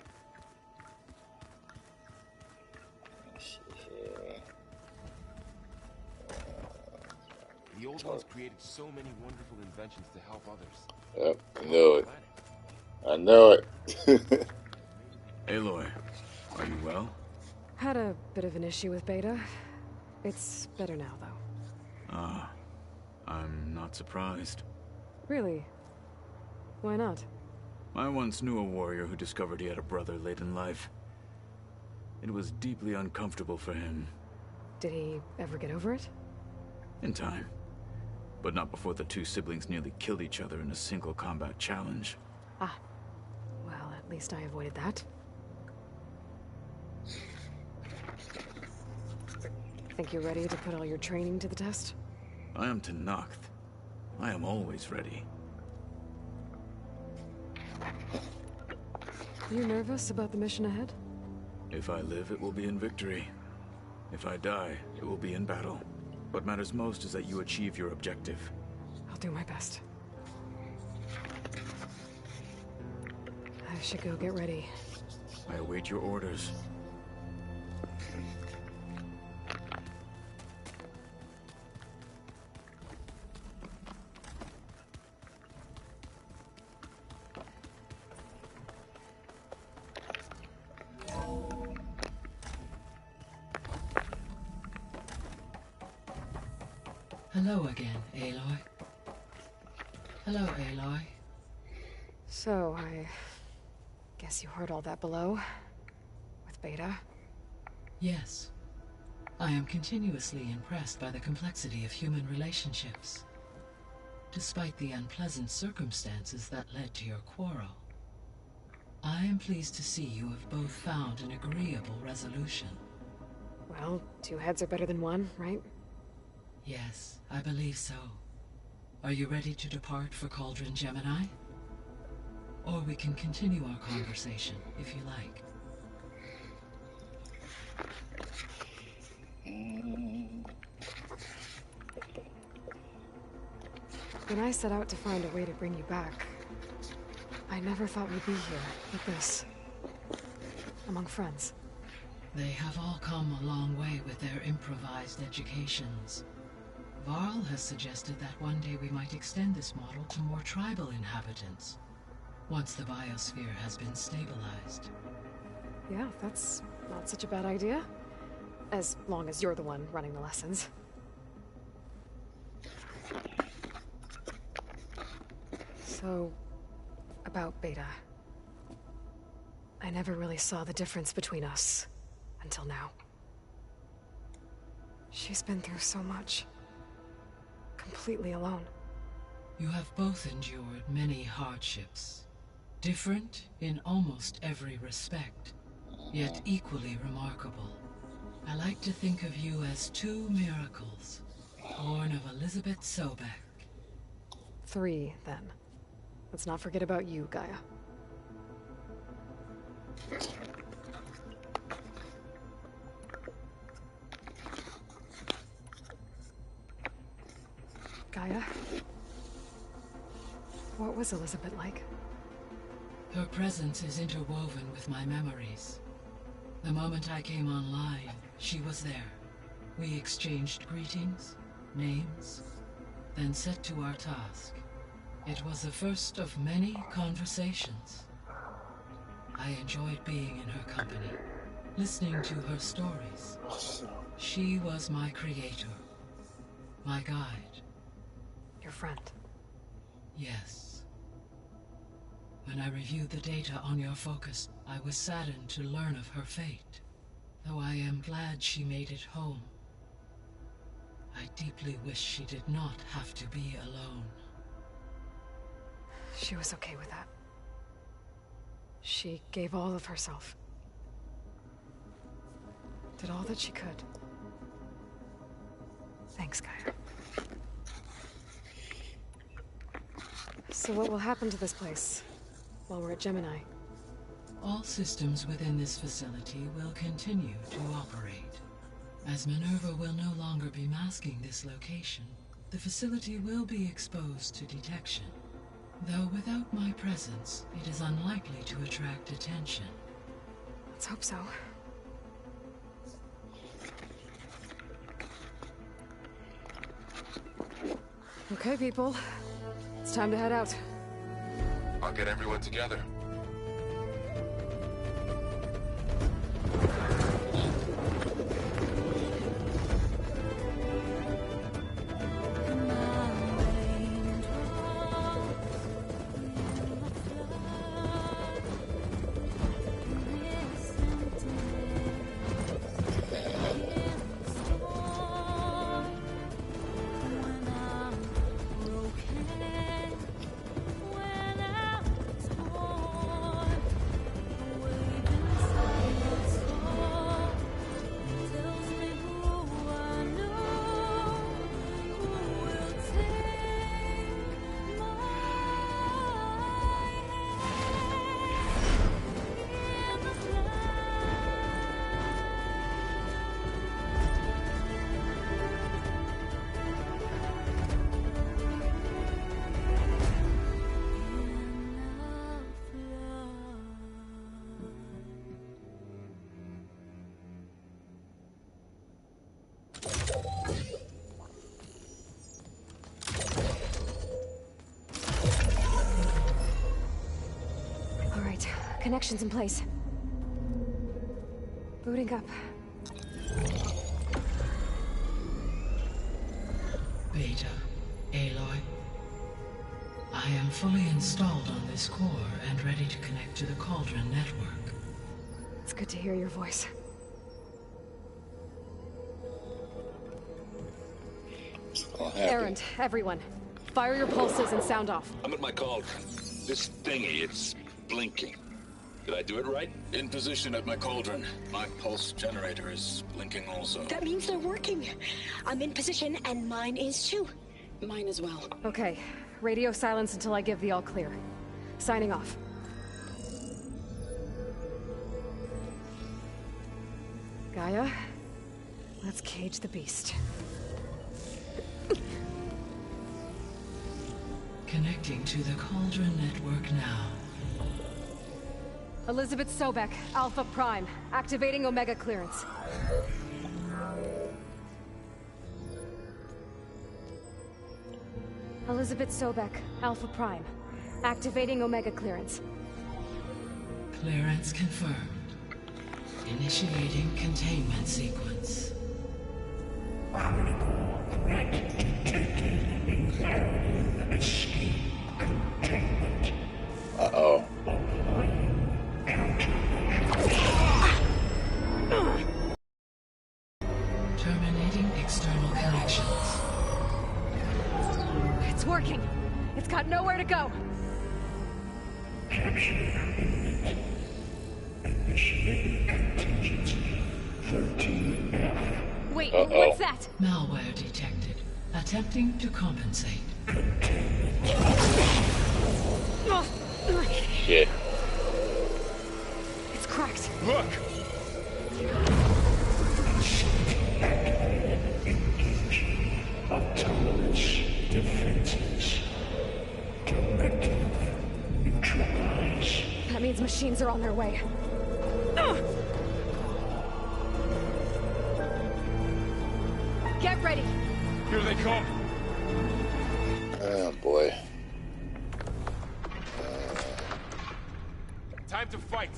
The old ones created so many wonderful inventions to help others. Yep, I know it. I know it. Aloy, are you well? Had a bit of an issue with Beta. It's better now, though. Ah, I'm not surprised. Really? Why not? I once knew a warrior who discovered he had a brother late in life. It was deeply uncomfortable for him. Did he ever get over it? In time. But not before the two siblings nearly killed each other in a single combat challenge. Ah. Well, at least I avoided that. Think you're ready to put all your training to the test? I am Tenakth. I am always ready. You nervous about the mission ahead? If I live, it will be in victory. If I die, it will be in battle. What matters most is that you achieve your objective. I'll do my best. I should go get ready. I await your orders. Hello again, Aloy. Hello, Aloy. So, I guess you heard all that below? With Beta? Yes. I am continuously impressed by the complexity of human relationships. Despite the unpleasant circumstances that led to your quarrel, I am pleased to see you have both found an agreeable resolution. Well, two heads are better than one, right? Yes, I believe so. Are you ready to depart for Cauldron Gemini? Or we can continue our conversation, if you like. When I set out to find a way to bring you back, I never thought we'd be here, like this. Among friends. They have all come a long way with their improvised educations. Varl has suggested that one day we might extend this model to more tribal inhabitants, once the biosphere has been stabilized. Yeah, that's not such a bad idea. As long as you're the one running the lessons. So, about Beta. I never really saw the difference between us, until now. She's been through so much. Completely alone. You have both endured many hardships. Different in almost every respect, yet equally remarkable. I like to think of you as two miracles, born of Elizabeth Sobek. 3, then. Let's not forget about you, Gaia. Gaia, What was Elizabeth like? Her presence is interwoven with my memories. The moment I came online, she was there. We exchanged greetings, names, then set to our task. It was the first of many conversations. I enjoyed being in her company, listening to her stories. She was my creator, my guide. Your friend. Yes. When I reviewed the data on your focus, I was saddened to learn of her fate. Though I am glad she made it home. I deeply wish she did not have to be alone. She was okay with that. She gave all of herself. Did all that she could. Thanks, Gaia. So what will happen to this place while we're at Gemini? All systems within this facility will continue to operate. As Minerva will no longer be masking this location, the facility will be exposed to detection. Though without my presence, it is unlikely to attract attention. Let's hope so. Okay, people. It's time to head out. I'll get everyone together. Connections in place. Booting up. Beta, Aloy. I am fully installed on this core and ready to connect to the Cauldron network. It's good to hear your voice. Errand, everyone. Fire your pulses and sound off. I'm at my cauldron. This thingy, it's blinking. Did I do it right? In position at my cauldron. My pulse generator is blinking also. That means they're working. I'm in position, and mine is too. Mine as well. Okay. Radio silence until I give the all clear. Signing off. Gaia, let's cage the beast. Connecting to the Cauldron network now. Elizabeth Sobek, Alpha Prime, activating Omega clearance. Elizabeth Sobek, Alpha Prime, activating Omega clearance. Clearance confirmed. Initiating containment sequence. Critical threat detected. Including escape containment. Uh-oh. Terminating external connections. It's working. It's got nowhere to go. Capture imminent. Initiating contingency 13F. Wait, what's that? Malware detected. Attempting to compensate. Shit. It's cracked. Look! Engage autonomous defenses. Direct Titan's machines are on their way. Get ready. Here they come. Oh boy. Time to fight.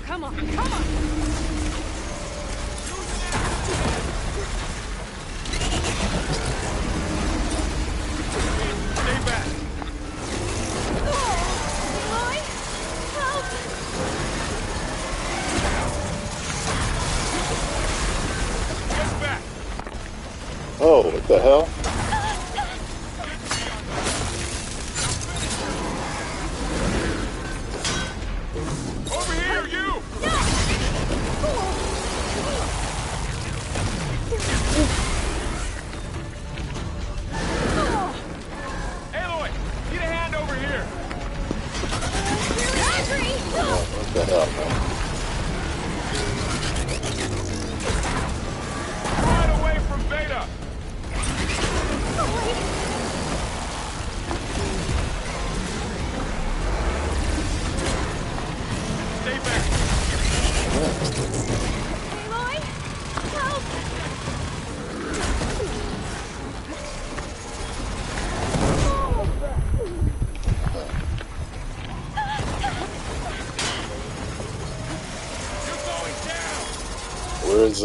Come on, come on! Stay back. Aloy! Help! Get back. Oh, what the hell? Over here, you. Aloy, need a hand over here. What the hell, man? Right away from Beta. Stay back. Aloy! Help! You're going down. Where's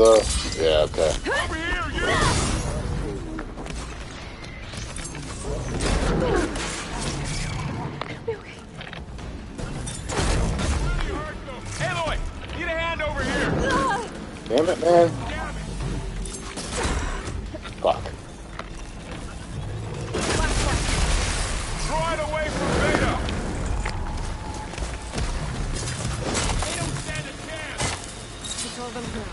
yeah, okay. Over here, you. Aloy, need a hand over here. Damn it, man. Fuck. Right away from Beta. They don't stand a chance. Control them now.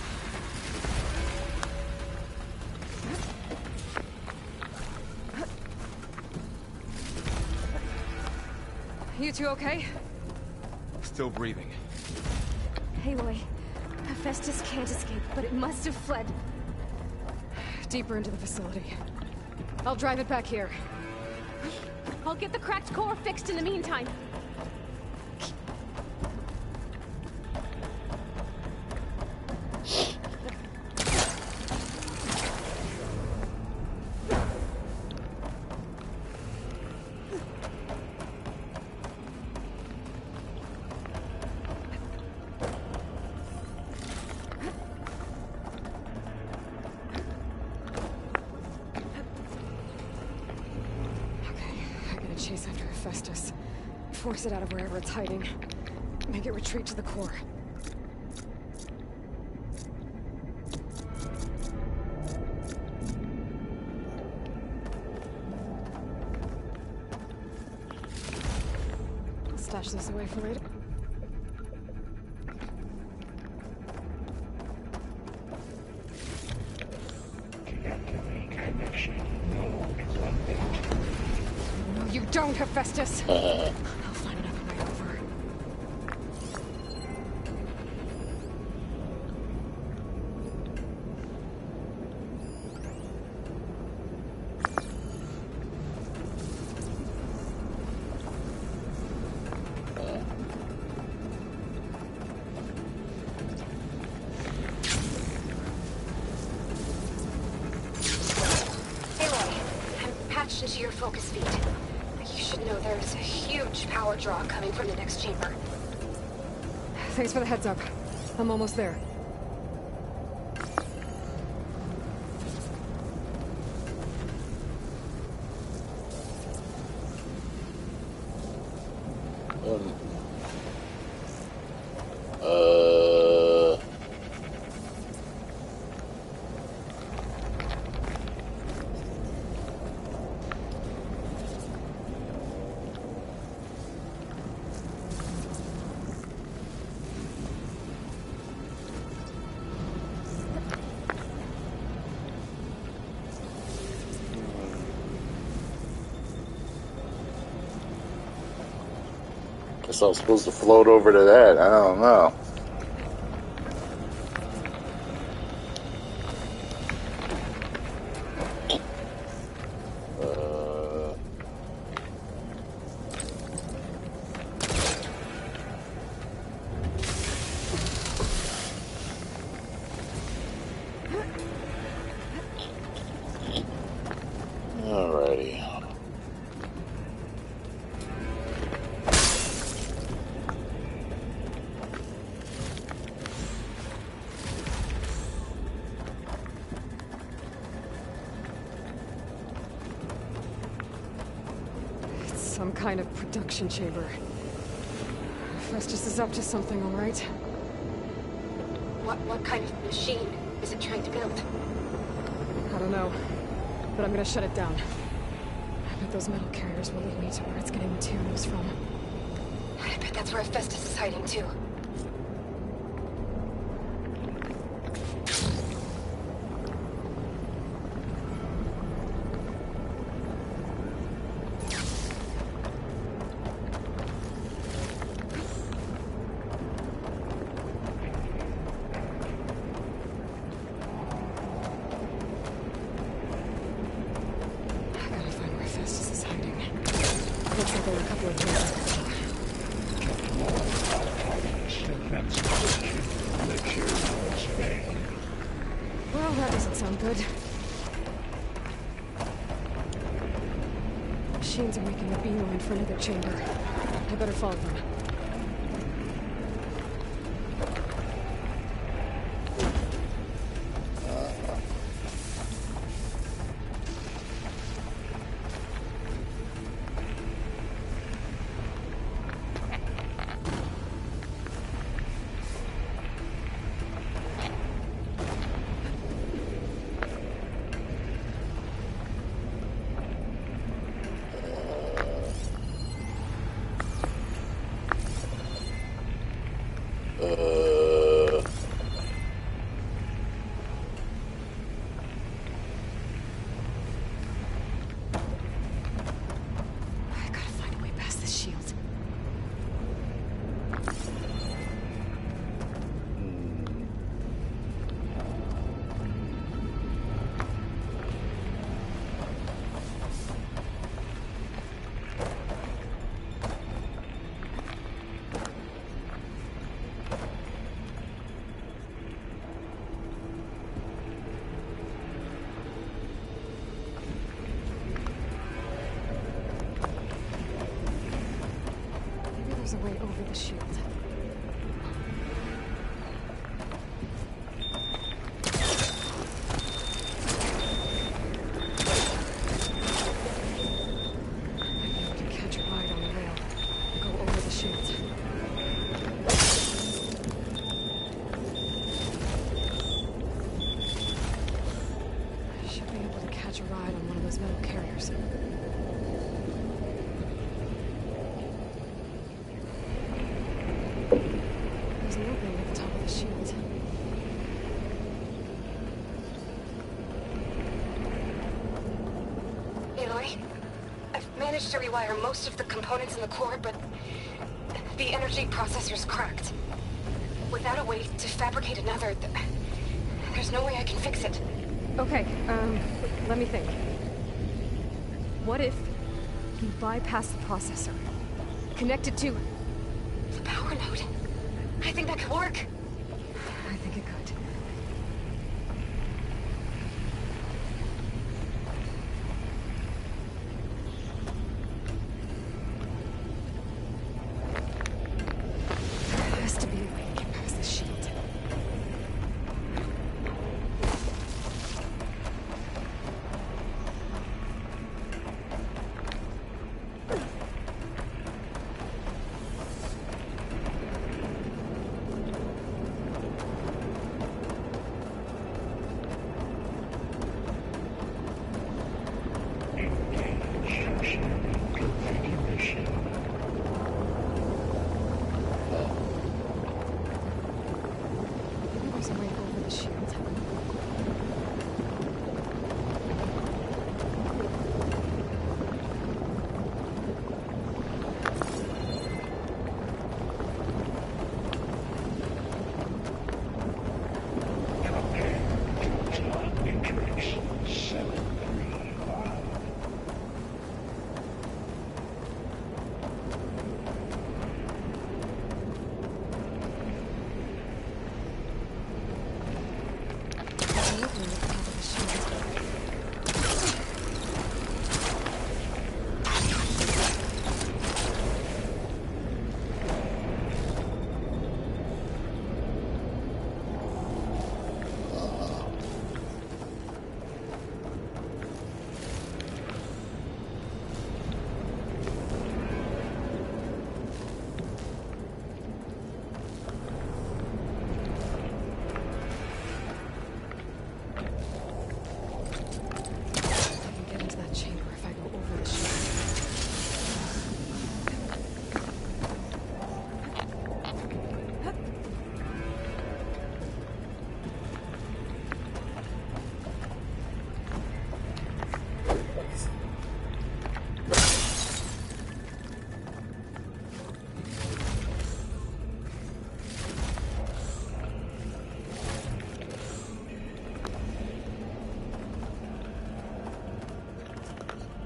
You two okay? Still breathing. Aloy, Hephaestus can't escape, but it must have fled. Deeper into the facility. I'll drive it back here. I'll get the cracked core fixed in the meantime. Chase after Hephaestus. Force it out of wherever it's hiding. Make it retreat to the core. I'll stash this away for later. You don't, Hephaestus! I'll find another way over. Aloy, I'm patched into your focus feed. You should know there's a huge power draw coming from the next chamber. Thanks for the heads up. I'm almost there. Guess I was supposed to float over to that. I don't know. Some kind of production chamber. Hephaestus is up to something, all right? What kind of machine is it trying to build? I don't know, but I'm gonna shut it down. I bet those metal carriers will lead me to where it's getting materials from. I bet that's where Hephaestus is hiding too. Well, that doesn't sound good. Machines are making a beeline for another chamber. I better follow them. There's a way over the shield. I can catch a ride on the rail and go over the shield. I should be able to catch a ride on one of those metal carriers. There's an opening at the top of the shield. Aloy, I've managed to rewire most of the components in the core, but the energy processor's cracked. Without a way to fabricate another, there's no way I can fix it. Okay, let me think. What if you bypass the processor? Connect it to the power node. I think that could work. I think it could. There has to be a way to get past the shield. There's a way over the shield. There's an opening at the top of the shield.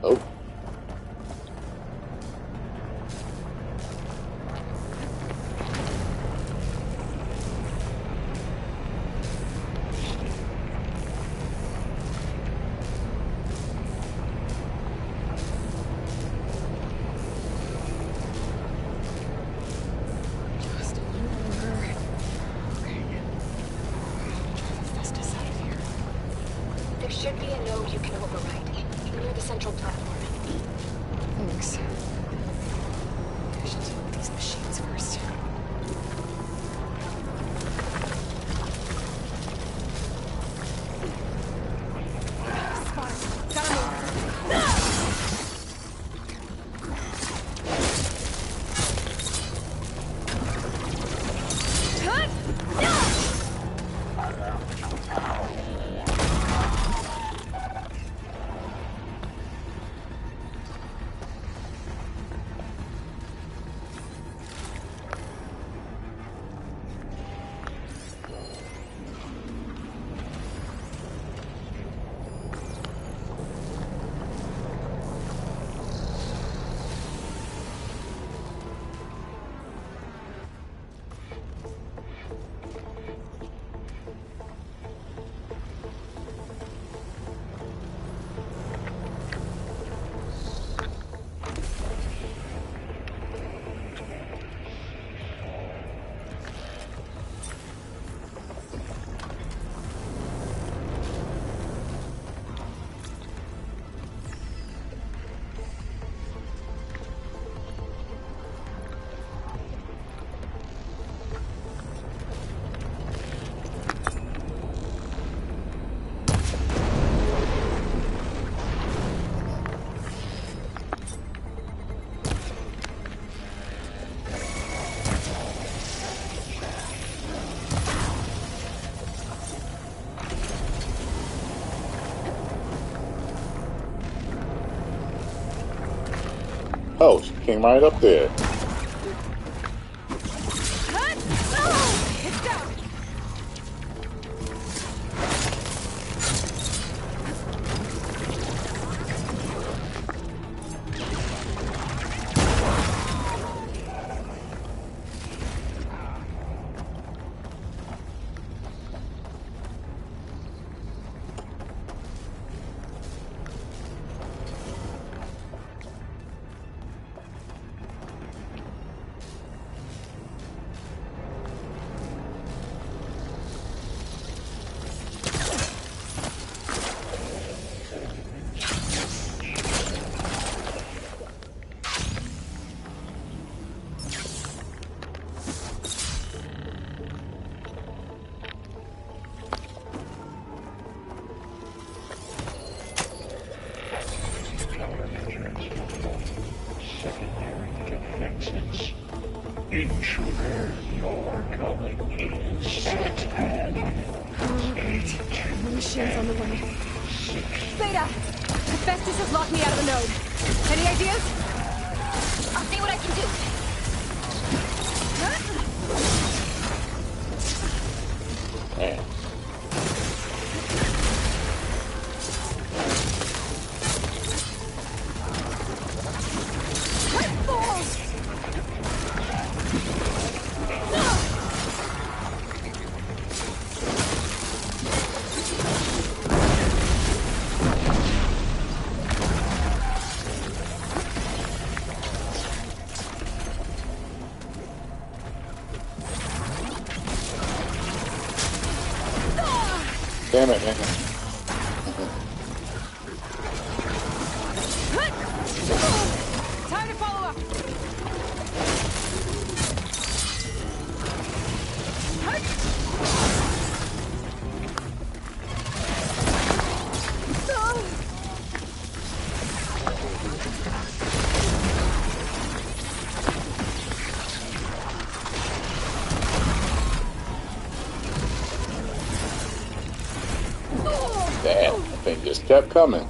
Oh. Just a little longer. Okay. Drive Hephaestus out of here. There should be a node you can override near the central platform. Thanks. I should deal with these machines first. Oh, she came right up there. Intruder, your coming is at hand. Oh, great. More machines on the way. Beta! Hephaestus has locked me out of the node. Any ideas? I'll see what I can do. Man. Damn it, man. Time to follow up. Damn, that thing just kept coming.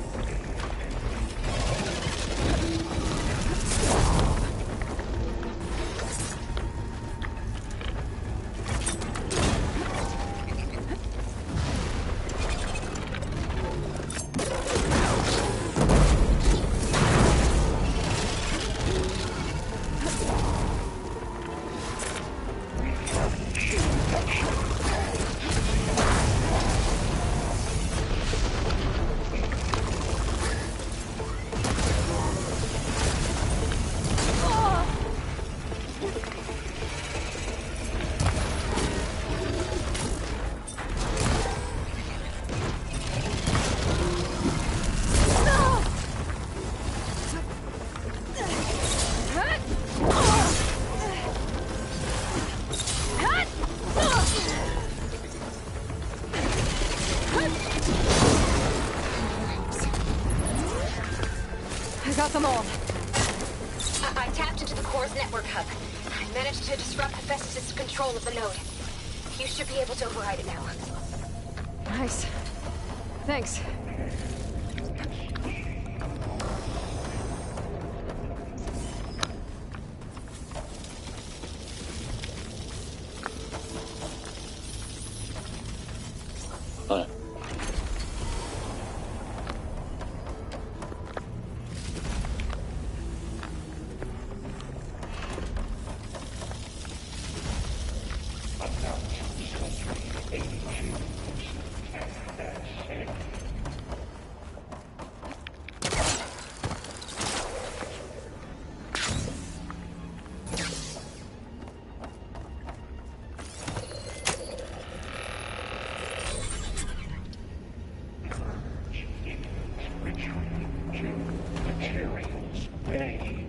got them all. I tapped into the core's network hub. I managed to disrupt Hephaestus' control of the node. You should be able to override it now. Nice. Thanks. Alright.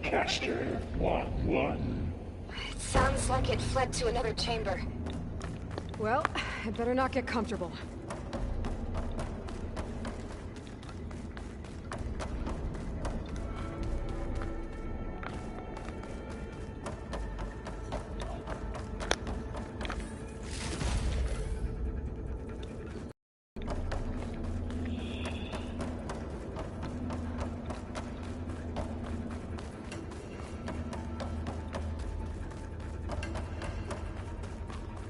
Caster 1-1. It sounds like it fled to another chamber. Well, I'd better not get comfortable.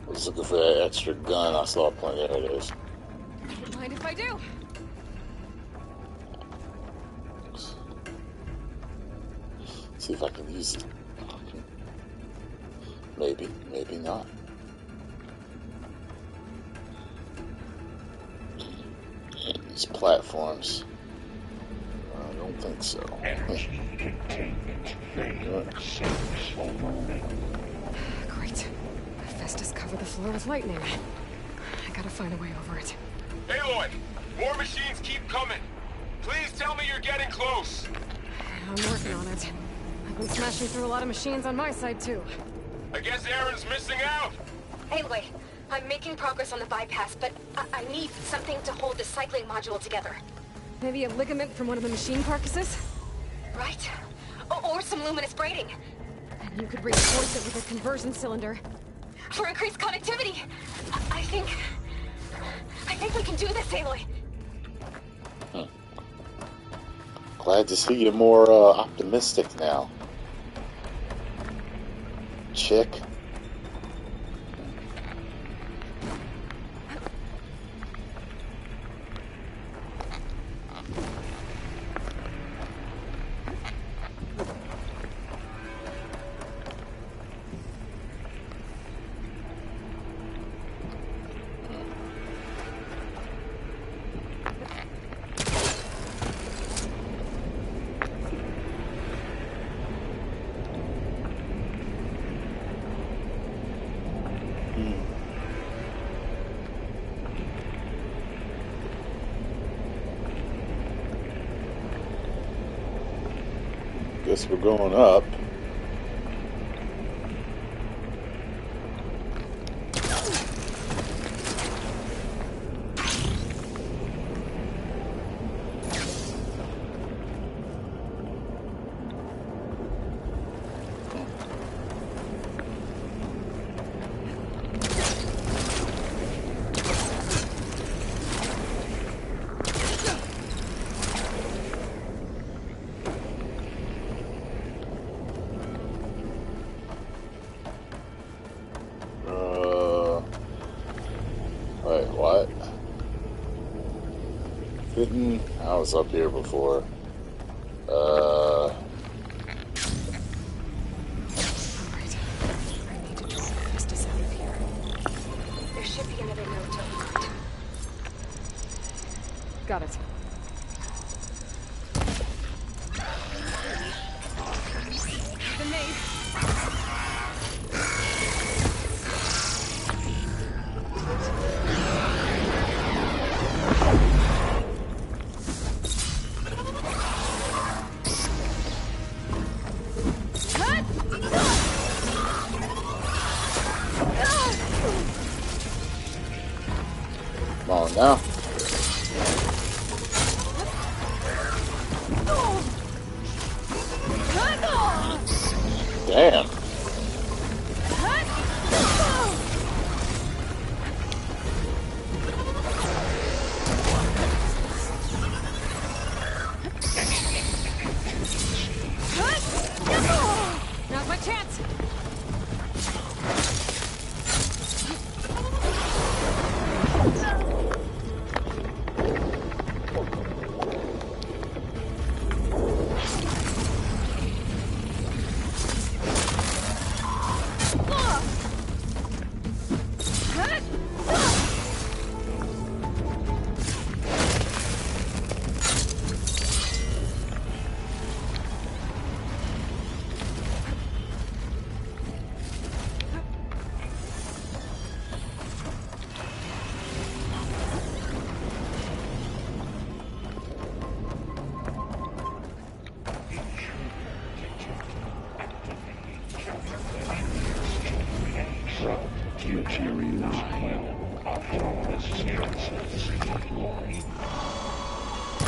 I was looking for that extra gun. I saw plenty. There it is. Don't mind if I do. See if I can use it. Maybe, maybe not. These platforms. I don't think so. Energy containment failed. Successful moment. Great. Hephaestus covered the floor with lightning. I gotta find a way over it. Aloy! More machines keep coming! Please tell me you're getting close! I'm working on it. I've been smashing through a lot of machines on my side, too. I guess Aaron's missing out! Anyway, I'm making progress on the bypass, but I need something to hold the cycling module together. Maybe a ligament from one of the machine carcasses? Right. Or some luminous braiding. And you could reinforce it with a conversion cylinder. For increased connectivity! I think we can do this, Aloy. Glad to see you're more optimistic now. Chick. Guess we're going up. Wait, what? I was up here before. Alright. I need to draw Hephaestus out of here. There should be another node to override. Got it. Grenade. Come on now.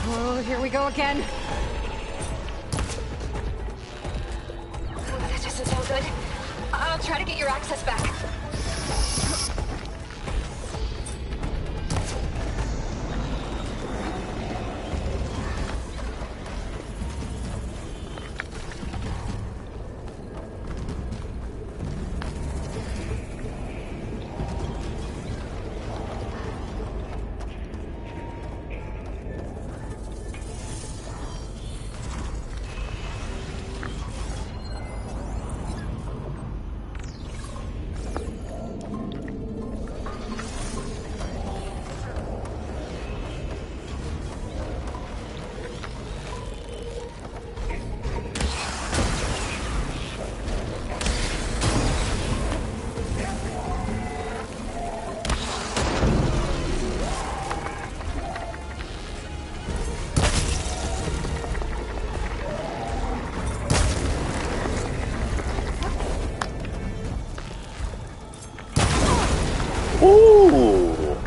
Oh, here we go again. Oh, that doesn't sound good. I'll try to get your access back. Ooh,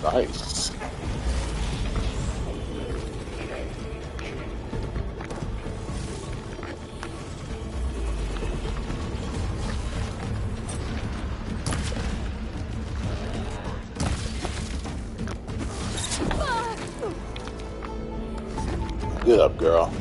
nice. Get up, girl.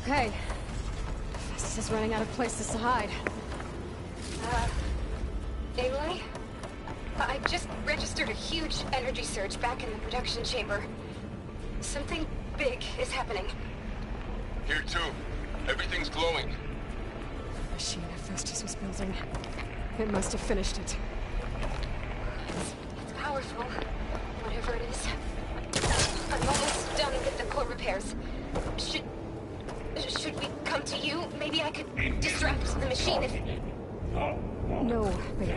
Okay. Hephaestus is running out of places to hide. Aloy? I just registered a huge energy surge back in the production chamber. Something big is happening. Here too. Everything's glowing. The machine Hephaestus was building. It must have finished it. It's powerful, whatever it is. I'm almost done with the core repairs. Should we come to you? Maybe I could distract the machine if... No, babe.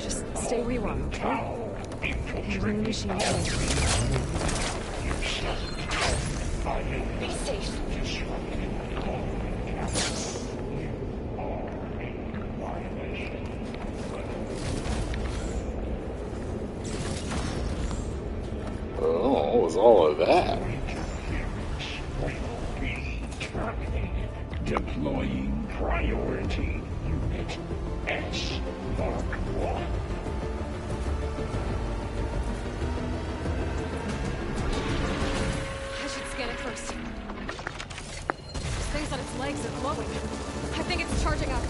Just stay where you are, okay? Handling the machine. Be safe. Oh, what was all of that? Deploying priority unit S Mark 1. I should scan it first. Those things on its legs are glowing. I think it's charging up.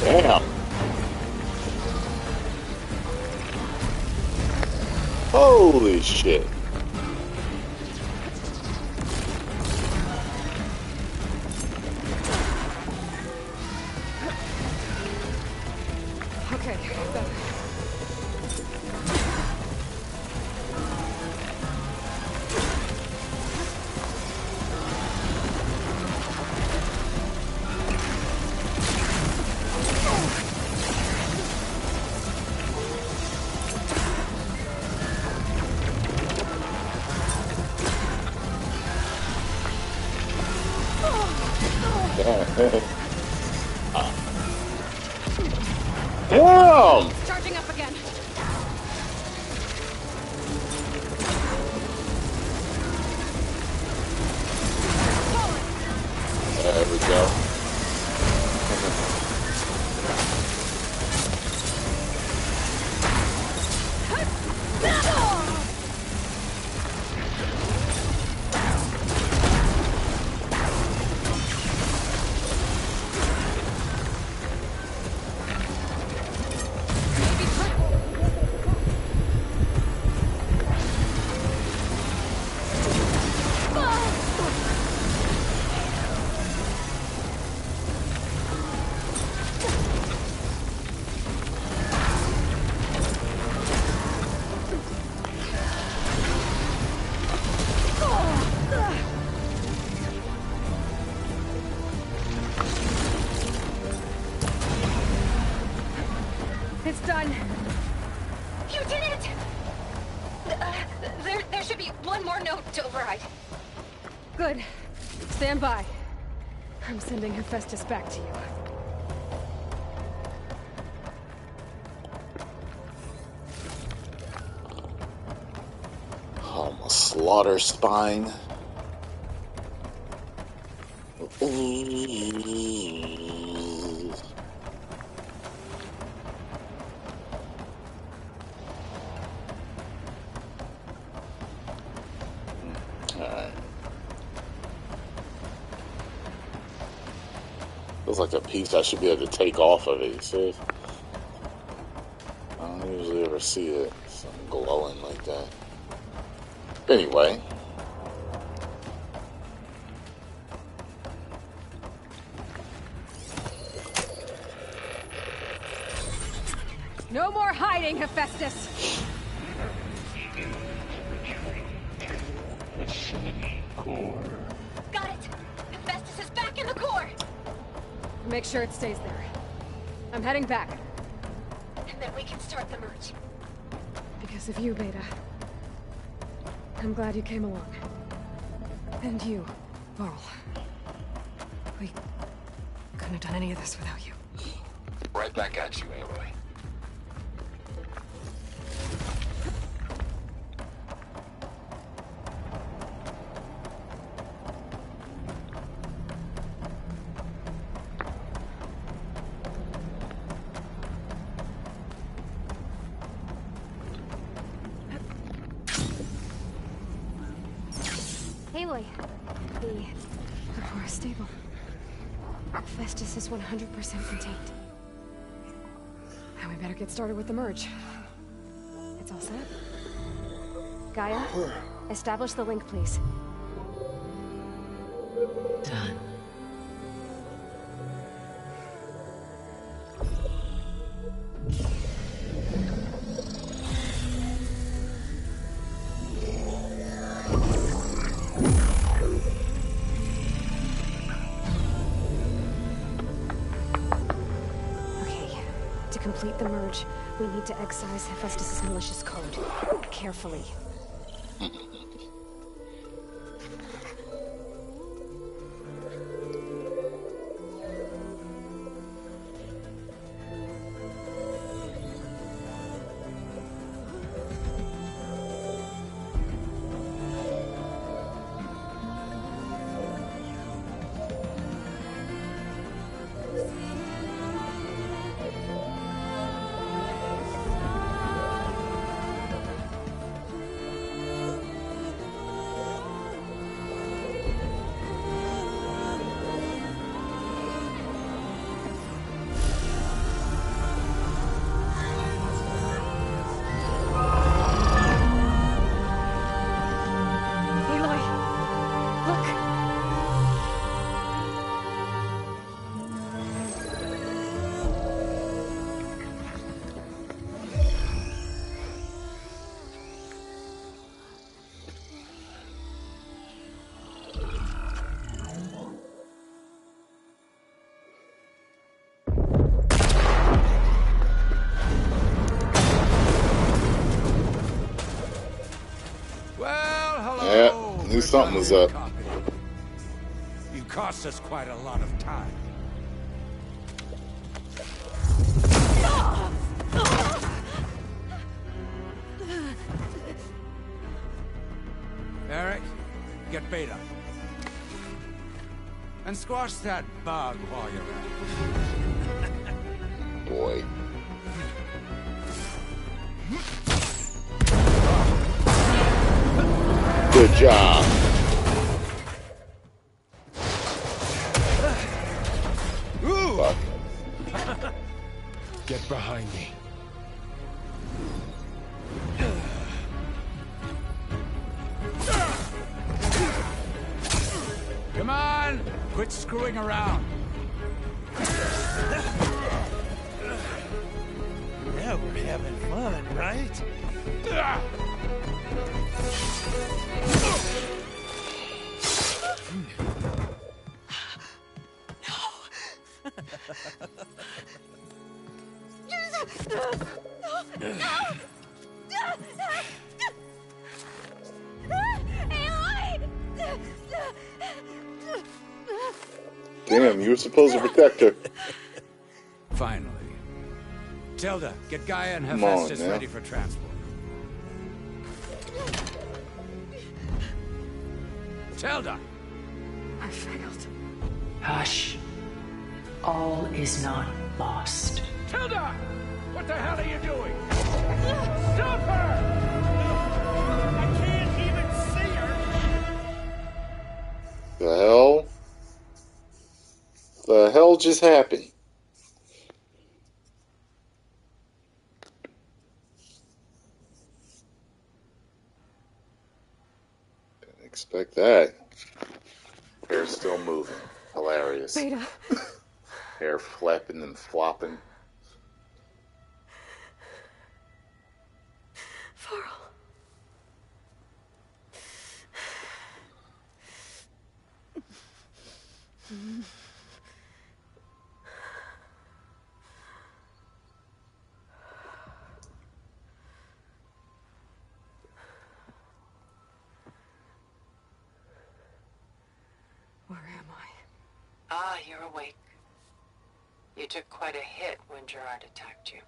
Damn. Holy shit. Okay, better. Damn! Charging up again. There we go. It's done. You did it! There should be one more note to override. Good. Stand by. I'm sending Hephaestus back to you. I'm a slaughter spine. Looks like a piece I should be able to take off of it, you see? I don't usually ever see it. Something glowing like that. Anyway. No more hiding, Hephaestus! Got it! Hephaestus is back in the core! Make sure it stays there. I'm heading back. And then we can start the merge. Because of you, Beta. I'm glad you came along. And you, Varl. We couldn't have done any of this without you. Right back at you, Aloy. Aloy, the core is stable. Hephaestus is 100% contained. Now we better get started with the merge. It's all set. Gaia, establish the link, please. Done. To complete the merge, we need to excise Hephaestus' malicious code. Carefully. Knew something was up. You cost us quite a lot of time. Eric, get Beta. And squash that bug while you're at it. Boy. Good job. Ooh. Get behind me. Come on! Quit screwing around. Now we're having fun, right? Damn, you were supposed to protect her. Finally. Tilda, get Gaia and Come on, Hephaestus now. ready for transport. Tilda! I failed. Hush. All is not lost. Tilda! What the hell are you doing? Stop her! I can't even see her! The hell? The hell just happened? Didn't expect that. Hair still moving. Hilarious. Beta. Hair flapping and flopping. Farrell. Where am I? Ah, you're awake. You took quite a hit when Gerard attacked you.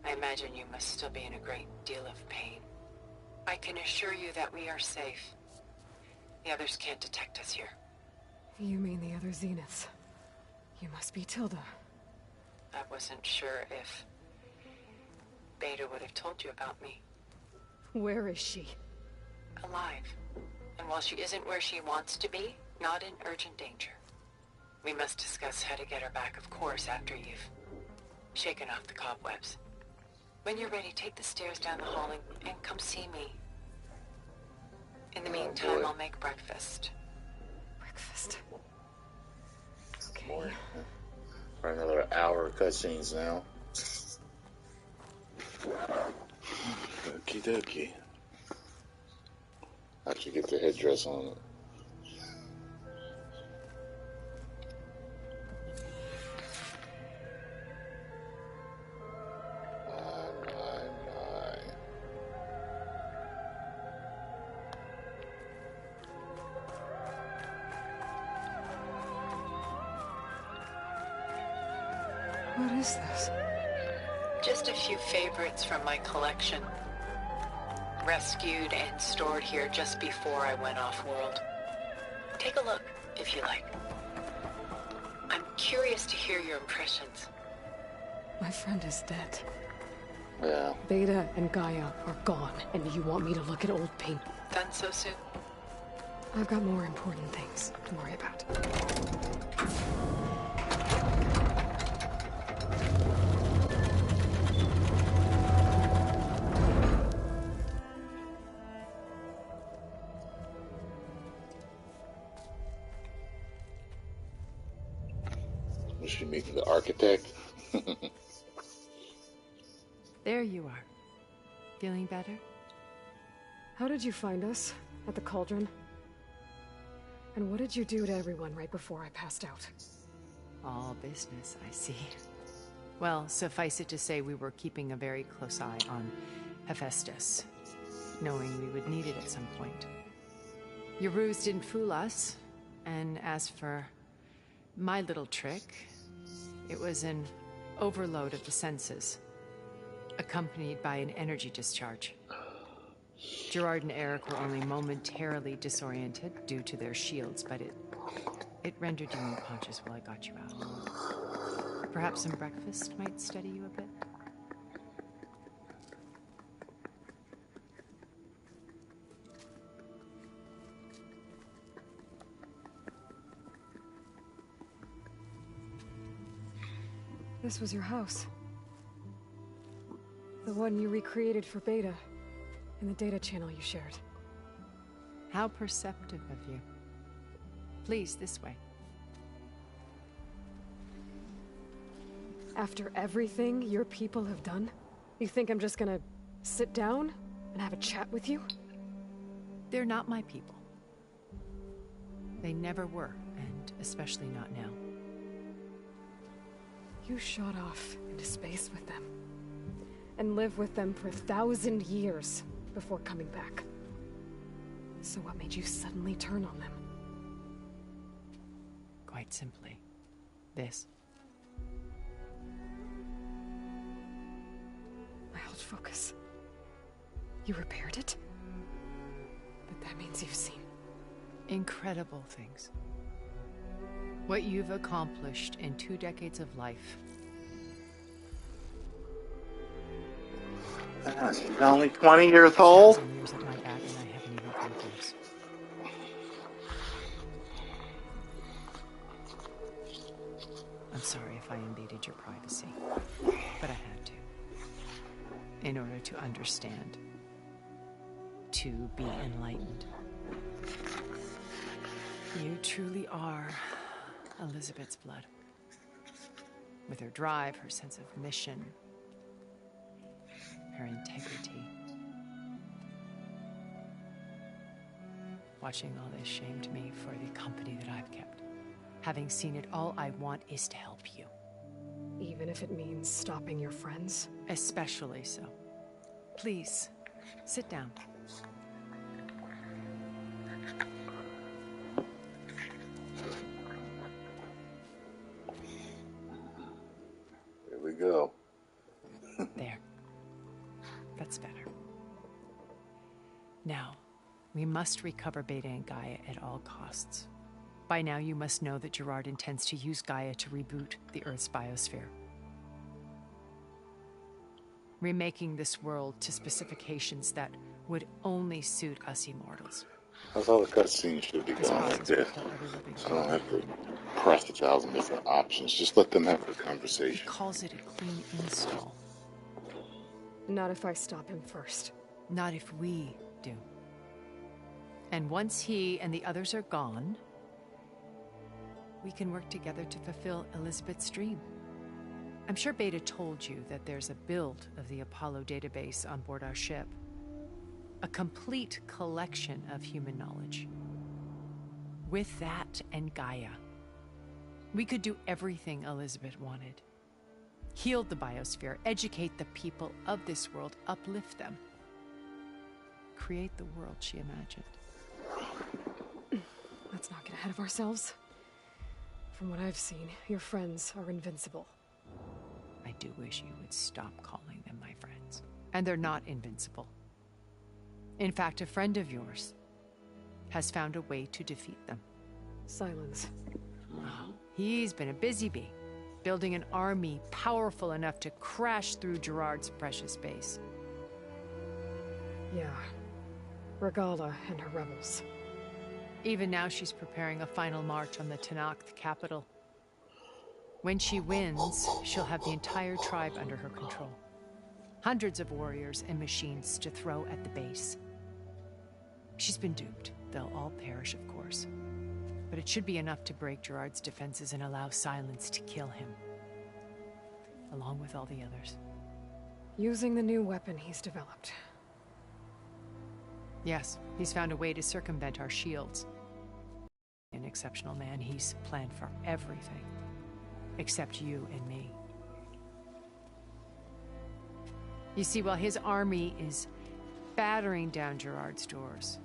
I imagine you must still be in a great deal of pain. I can assure you that we are safe. The others can't detect us here. You mean the other Zeniths? You must be Tilda. I wasn't sure if Beta would have told you about me. Where is she? Alive. And while she isn't where she wants to be, not in urgent danger. We must discuss how to get her back, of course, after you've shaken off the cobwebs. When you're ready, take the stairs down the hall and come see me. In the meantime, I'll make breakfast. Breakfast? Okay. More. For another hour of cutscenes now. Okie dokie. How'd you get the headdress on it? What is this? Just a few favorites from my collection. Rescued and stored here just before I went off-world. Take a look, if you like. I'm curious to hear your impressions. My friend is dead. Yeah. Beta and Gaia are gone, and you want me to look at old paint? Done so soon? I've got more important things to worry about. Was she meeting the architect? There you are. Feeling better? How did you find us? At the cauldron? And what did you do to everyone right before I passed out? All business, I see. Well, suffice it to say we were keeping a very close eye on Hephaestus, knowing we would need it at some point. Your ruse didn't fool us. And as for my little trick, it was an overload of the senses, accompanied by an energy discharge. Gerard and Eric were only momentarily disoriented due to their shields, but it rendered you unconscious while I got you out. Perhaps some breakfast might steady you a bit? This was your house. The one you recreated for Beta, in the data channel you shared. How perceptive of you. Please, this way. After everything your people have done, you think I'm just gonna sit down and have a chat with you? They're not my people. They never were, and especially not now. You shot off into space with them, and lived with them for 1,000 years before coming back. So what made you suddenly turn on them? Quite simply, this. I held focus. You repaired it? But that means you've seen incredible things. What you've accomplished in 2 decades of life. She's only 20 years old? Years at my back and I haven't even come close. I'm sorry if I invaded your privacy, but I had to. In order to understand. To be enlightened. You truly are Elizabeth's blood. With her drive, her sense of mission, her integrity. Watching all this shamed me for the company that I've kept. Having seen it, all I want is to help you. Even if it means stopping your friends? Especially so. Please, sit down. Here we go. There. That's better. Now, we must recover Beta and Gaia at all costs. By now, you must know that Gerard intends to use Gaia to reboot the Earth's biosphere. Remaking this world to specifications that would only suit us immortals. That's how the cutscene should be going like this. So I don't have to press 1,000 different options. Just let them have the conversation. He calls it a clean install. Not if I stop him first. Not if we do. And once he and the others are gone, we can work together to fulfill Elizabeth's dream. I'm sure Beta told you that there's a build of the Apollo database on board our ship. A complete collection of human knowledge. With that and Gaia, we could do everything Elizabeth wanted. Heal the biosphere, educate the people of this world, uplift them. Create the world she imagined. Let's not get ahead of ourselves. From what I've seen, your friends are invincible. I do wish you would stop calling them my friends. And they're not invincible. In fact, a friend of yours has found a way to defeat them. Silence. Oh, he's been a busy bee, building an army powerful enough to crash through Gerard's precious base. Yeah. Regala and her rebels. Even now, she's preparing a final march on the Tenakth capital. When she wins, she'll have the entire tribe under her control. Hundreds of warriors and machines to throw at the base. She's been duped. They'll all perish, of course. But it should be enough to break Gerard's defenses and allow Silence to kill him. Along with all the others. Using the new weapon he's developed. Yes, he's found a way to circumvent our shields. An exceptional man, he's planned for everything. Except you and me. You see, while his army is battering down Gerard's doors,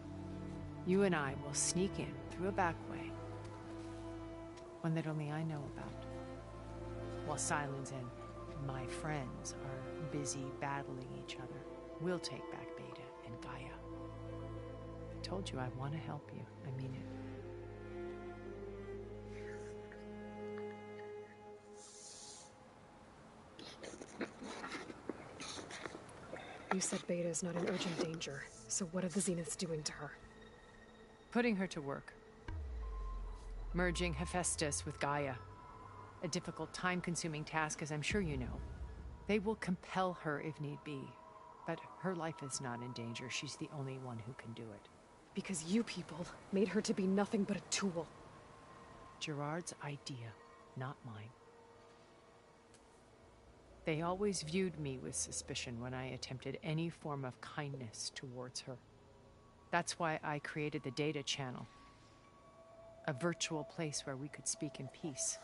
you and I will sneak in through a back way One that only I know about. While Silence and my friends are busy battling each other, we'll take back Beta and Gaia. I told you I want to help you. I mean it. You said Beta is not in urgent danger, so what are the Zeniths doing to her? Putting her to work. Merging Hephaestus with Gaia. A difficult, time-consuming task, as I'm sure you know. They will compel her if need be, but her life is not in danger. She's the only one who can do it. Because you people made her to be nothing but a tool. Gerard's idea, not mine. They always viewed me with suspicion when I attempted any form of kindness towards her. That's why I created the data channel. A virtual place where we could speak in peace.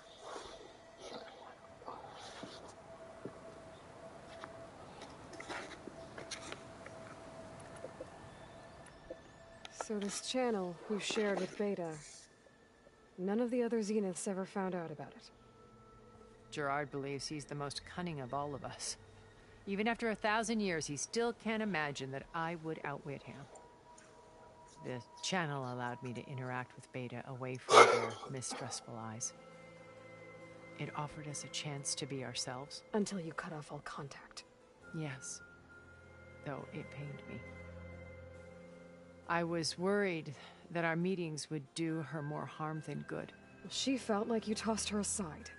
So this channel you shared with Beta, none of the other Zeniths ever found out about it? Gerard believes he's the most cunning of all of us. Even after 1,000 years, he still can't imagine that I would outwit him. The channel allowed me to interact with Beta away from their mistrustful eyes. It offered us a chance to be ourselves. Until you cut off all contact. Yes. Though it pained me. I was worried that our meetings would do her more harm than good. She felt like you tossed her aside.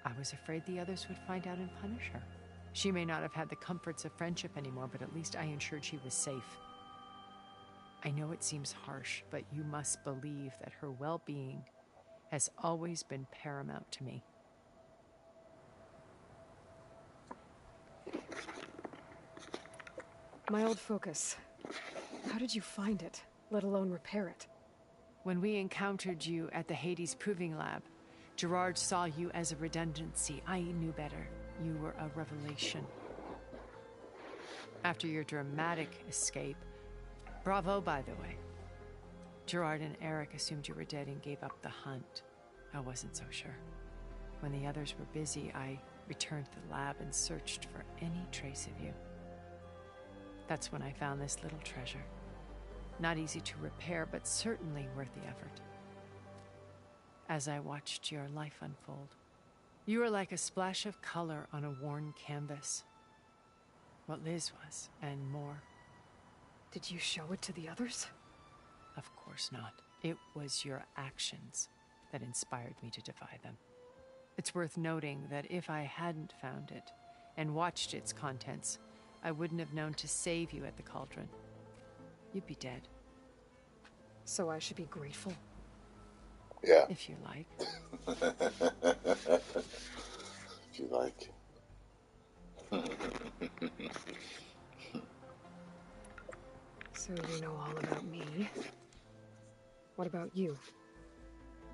I was afraid the others would find out and punish her. She may not have had the comforts of friendship anymore, but at least I ensured she was safe. I know it seems harsh, but you must believe that her well-being has always been paramount to me. My old focus. How did you find it, let alone repair it? When we encountered you at the Hades Proving Lab, Gerard saw you as a redundancy. I knew better. You were a revelation. After your dramatic escape, bravo, by the way. Gerard and Eric assumed you were dead and gave up the hunt. I wasn't so sure. When the others were busy, I returned to the lab and searched for any trace of you. That's when I found this little treasure. Not easy to repair, but certainly worth the effort. As I watched your life unfold, you were like a splash of color on a worn canvas. What Liz was, and more. Did you show it to the others? Of course not. It was your actions that inspired me to defy them. It's worth noting that if I hadn't found it and watched its contents, I wouldn't have known to save you at the cauldron. You'd be dead. So I should be grateful? Yeah. If you like. If you like. So you know all about me. What about you?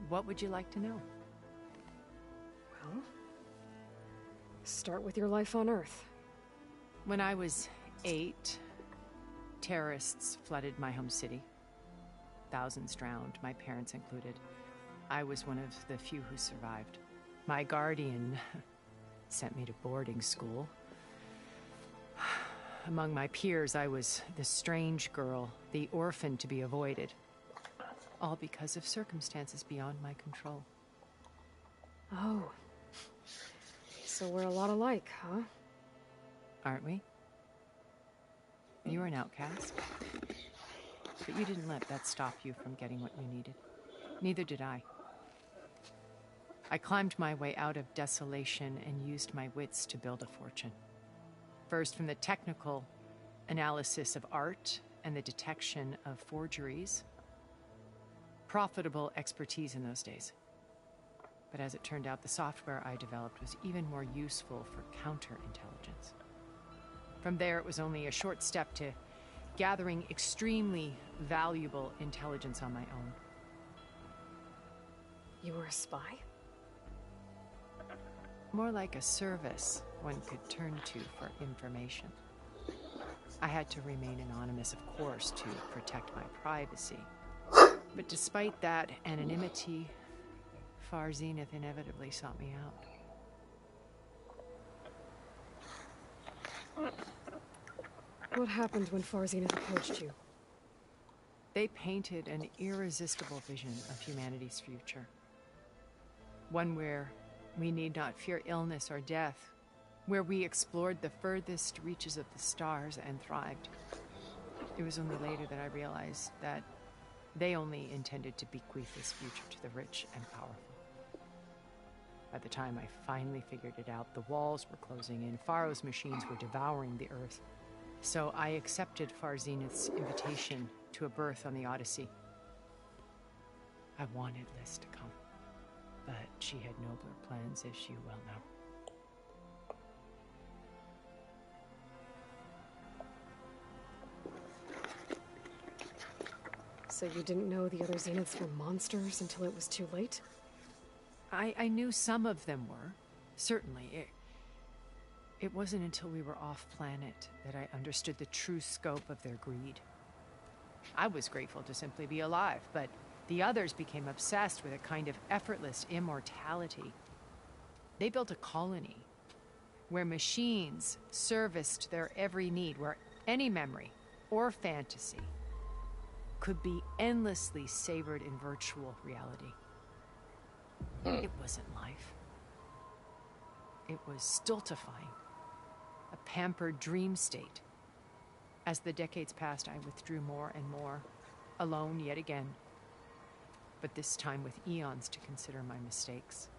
What would you like to know? Well, start with your life on Earth. When I was 8, terrorists flooded my home city. Thousands drowned, my parents included. I was one of the few who survived. My guardian sent me to boarding school. Among my peers, I was the strange girl, the orphan to be avoided. All because of circumstances beyond my control. Oh. So we're a lot alike, huh? Aren't we? You were an outcast. But you didn't let that stop you from getting what you needed. Neither did I. I climbed my way out of desolation and used my wits to build a fortune. First, from the technical analysis of art and the detection of forgeries. Profitable expertise in those days. But as it turned out, the software I developed was even more useful for counterintelligence. From there, it was only a short step to gathering extremely valuable intelligence on my own. You were a spy? More like a service one could turn to for information. I had to remain anonymous, of course, to protect my privacy. But despite that anonymity, Far Zenith inevitably sought me out. What happened when Far Zenith approached you? They painted an irresistible vision of humanity's future. One where we need not fear illness or death, where we explored the furthest reaches of the stars and thrived. It was only later that I realized that they only intended to bequeath this future to the rich and powerful. By the time I finally figured it out, the walls were closing in, Pharaoh's machines were devouring the Earth. So I accepted Far Zenith's invitation to a berth on the Odyssey. I wanted Liz to come, but she had nobler plans, as you well know. So you didn't know the other Zeniths were monsters until it was too late? I knew some of them were, certainly. It wasn't until we were off-planet that I understood the true scope of their greed. I was grateful to simply be alive, but the others became obsessed with a kind of effortless immortality. They built a colony where machines serviced their every need, where any memory or fantasy could be endlessly savored in virtual reality. It wasn't life. It was stultifying, a pampered dream state. As the decades passed, I withdrew more and more, alone yet again, but this time with eons to consider my mistakes.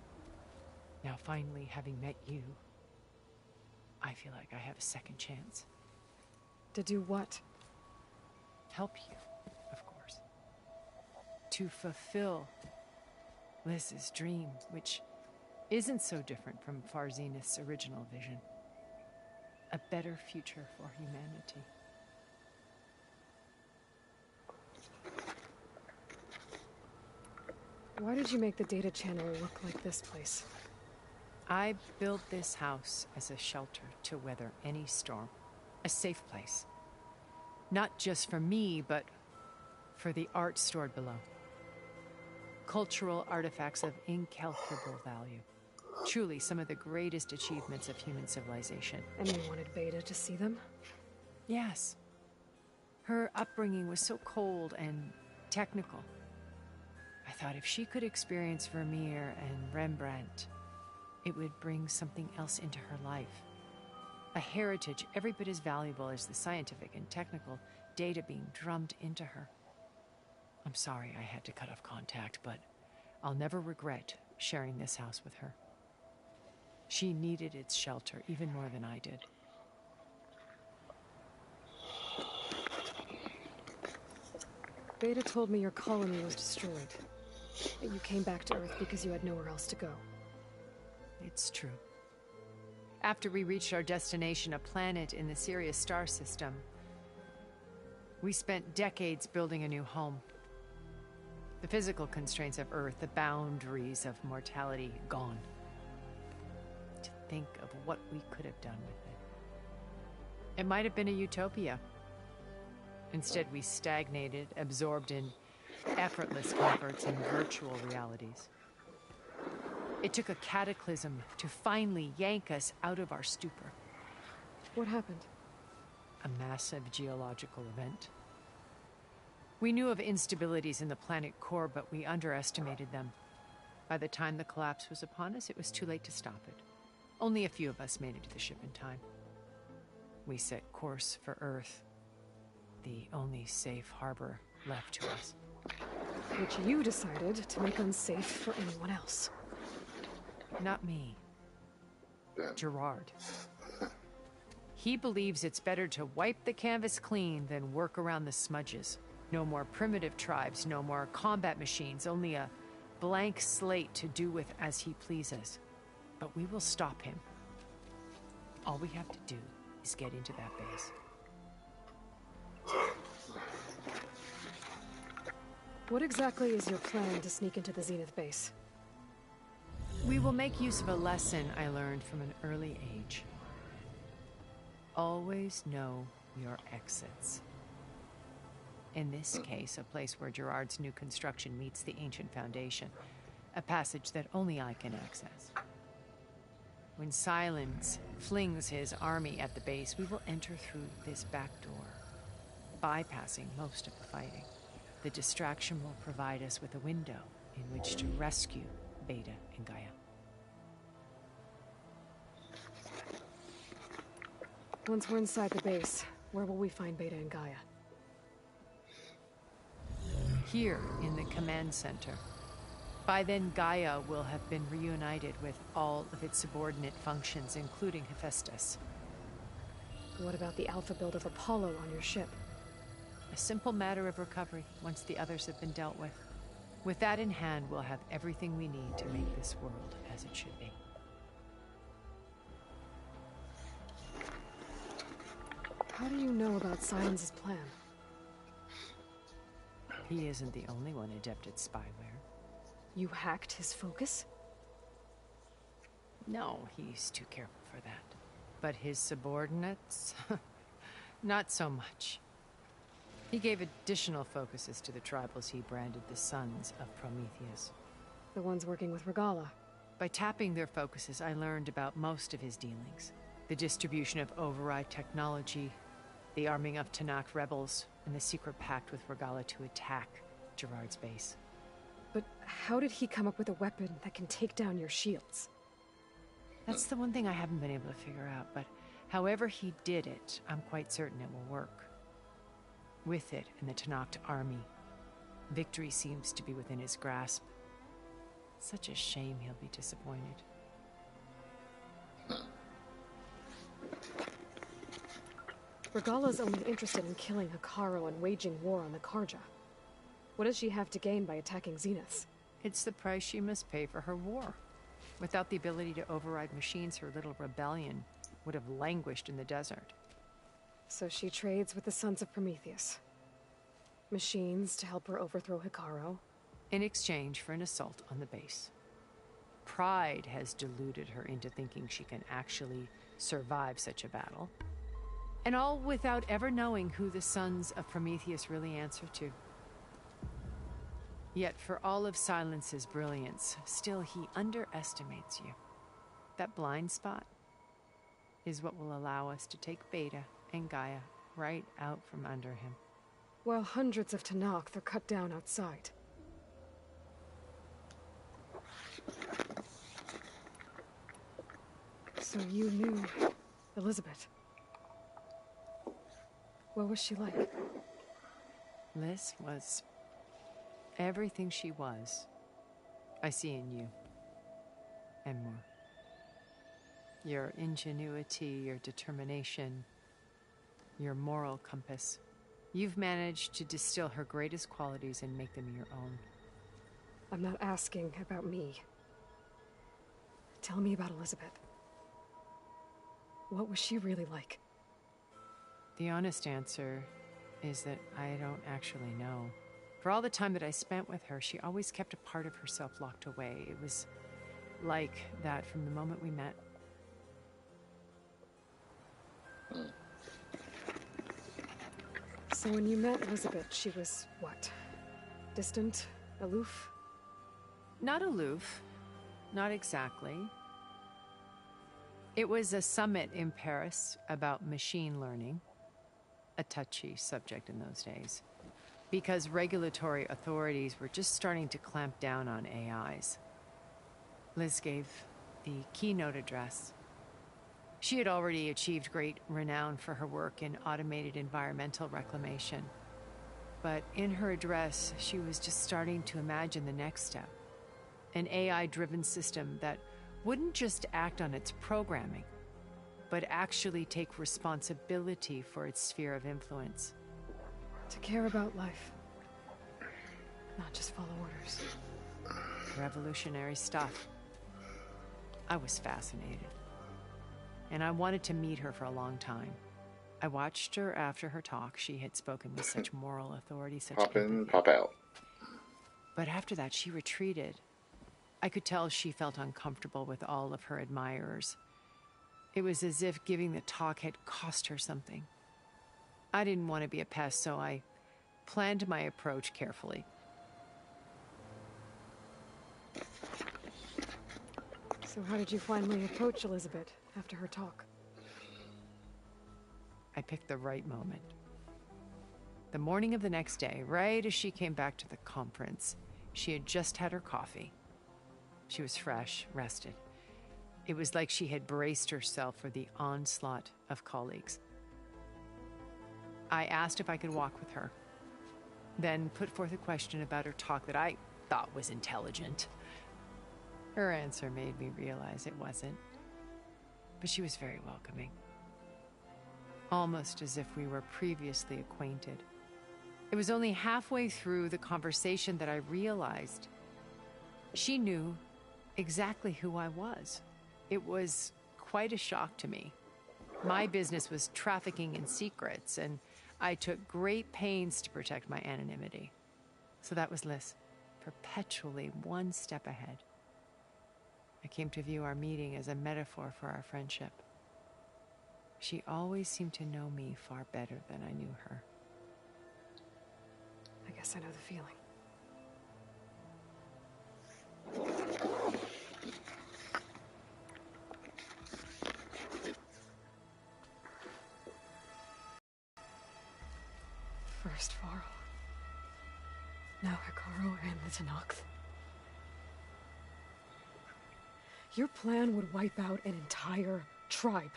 Now finally, having met you, I feel like I have a second chance. To do what? Help you, of course. To fulfill Liz's dream, which isn't so different from Far Zenith's original vision. A better future for humanity. Why did you make the data channel look like this place? I built this house as a shelter to weather any storm. A safe place. Not just for me, but for the art stored below. Cultural artifacts of incalculable value. Truly some of the greatest achievements of human civilization. And you wanted Beta to see them? Yes. Her upbringing was so cold and technical. I thought if she could experience Vermeer and Rembrandt, it would bring something else into her life. A heritage every bit as valuable as the scientific and technical data being drummed into her. I'm sorry I had to cut off contact, but I'll never regret sharing this house with her. She needed its shelter even more than I did. Beta told me your colony was destroyed. That you came back to Earth because you had nowhere else to go. It's true. After we reached our destination, a planet in the Sirius star system, we spent decades building a new home. The physical constraints of Earth, the boundaries of mortality, gone. To think of what we could have done with it. It might have been a utopia. Instead, we stagnated, absorbed in effortless comforts and virtual realities. It took a cataclysm to finally yank us out of our stupor. What happened? A massive geological event. We knew of instabilities in the planet core, but we underestimated them. By the time the collapse was upon us, it was too late to stop it. Only a few of us made it to the ship in time. We set course for Earth, the only safe harbor left to us. Which you decided to make unsafe for anyone else. Not me. Gerard. He believes it's better to wipe the canvas clean than work around the smudges. No more primitive tribes, no more combat machines, only a blank slate to do with as he pleases. But we will stop him. All we have to do is get into that base. What exactly is your plan to sneak into the Zenith base? We will make use of a lesson I learned from an early age. Always know your exits. In this case, a place where Gerard's new construction meets the ancient foundation. a passage that only I can access. When Silence flings his army at the base, we will enter through this back door, bypassing most of the fighting. The distraction will provide us with a window in which to rescue Beta and Gaia. Once we're inside the base, where will we find Beta and Gaia? Here in the command center. By then, Gaia will have been reunited with all of its subordinate functions, including Hephaestus. What about the Alpha build of Apollo on your ship? A simple matter of recovery once the others have been dealt with. With that in hand, we'll have everything we need to make this world as it should be. How do you know about Silence's plan? He isn't the only one adept at spyware. You hacked his focus? No, he's too careful for that. But his subordinates? Not so much. He gave additional focuses to the tribals he branded the Sons of Prometheus. The ones working with Regala. By tapping their focuses, I learned about most of his dealings. The distribution of override technology, the arming of Tanakh rebels, and the secret pact with Regala to attack Gerard's base. But how did he come up with a weapon that can take down your shields? That's the one thing I haven't been able to figure out, but however he did it, I'm quite certain it will work. With it and the Tanakh army, victory seems to be within his grasp. Such a shame he'll be disappointed. Regala's only interested in killing Hekarro and waging war on the Karja. What does she have to gain by attacking Zeniths? It's the price she must pay for her war. Without the ability to override machines, her little rebellion would have languished in the desert. So she trades with the Sons of Prometheus. Machines to help her overthrow Hekarro. In exchange for an assault on the base. Pride has deluded her into thinking she can actually survive such a battle. And all without ever knowing who the Sons of Prometheus really answer to. Yet for all of Silence's brilliance, still he underestimates you. That blind spot is what will allow us to take Beta and Gaia right out from under him. While hundreds of Tanakh are cut down outside. So you knew Elizabeth. What was she like? Liz was everything she was. I see in you. And more. Your ingenuity, your determination, your moral compass. You've managed to distill her greatest qualities and make them your own. I'm not asking about me. Tell me about Elizabeth. What was she really like? The honest answer is that I don't actually know. For all the time that I spent with her, she always kept a part of herself locked away. It was like that from the moment we met. So when you met Elizabeth, she was what? Distant? Aloof? Not aloof. Not exactly. It was a summit in Paris about machine learning. A touchy subject in those days. Because regulatory authorities were just starting to clamp down on AIs. Liz gave the keynote address. She had already achieved great renown for her work in automated environmental reclamation. But in her address, she was just starting to imagine the next step. An AI-driven system that wouldn't just act on its programming, but actually take responsibility for its sphere of influence. To care about life. Not just follow orders. Revolutionary stuff. I was fascinated. And I wanted to meet her for a long time. I watched her after her talk. She had spoken with such moral authority, such pop in, empathy. pop out. But after that, she retreated. I could tell she felt uncomfortable with all of her admirers. It was as if giving the talk had cost her something. I didn't want to be a pest, so I planned my approach carefully. So how did you finally approach Elizabeth after her talk? I picked the right moment. The morning of the next day, right as she came back to the conference, she had just had her coffee. She was fresh, rested. It was like she had braced herself for the onslaught of colleagues. I asked if I could walk with her, then put forth a question about her talk that I thought was intelligent. Her answer made me realize it wasn't, but she was very welcoming. Almost as if we were previously acquainted. It was only halfway through the conversation that I realized she knew exactly who I was. It was quite a shock to me. My business was trafficking in secrets, and I took great pains to protect my anonymity. So that was Liz, perpetually one step ahead. I came to view our meeting as a metaphor for our friendship. She always seemed to know me far better than I knew her. I guess I know the feeling. First Varl. Now Hikaru and the Tenakth. Your plan would wipe out an entire tribe.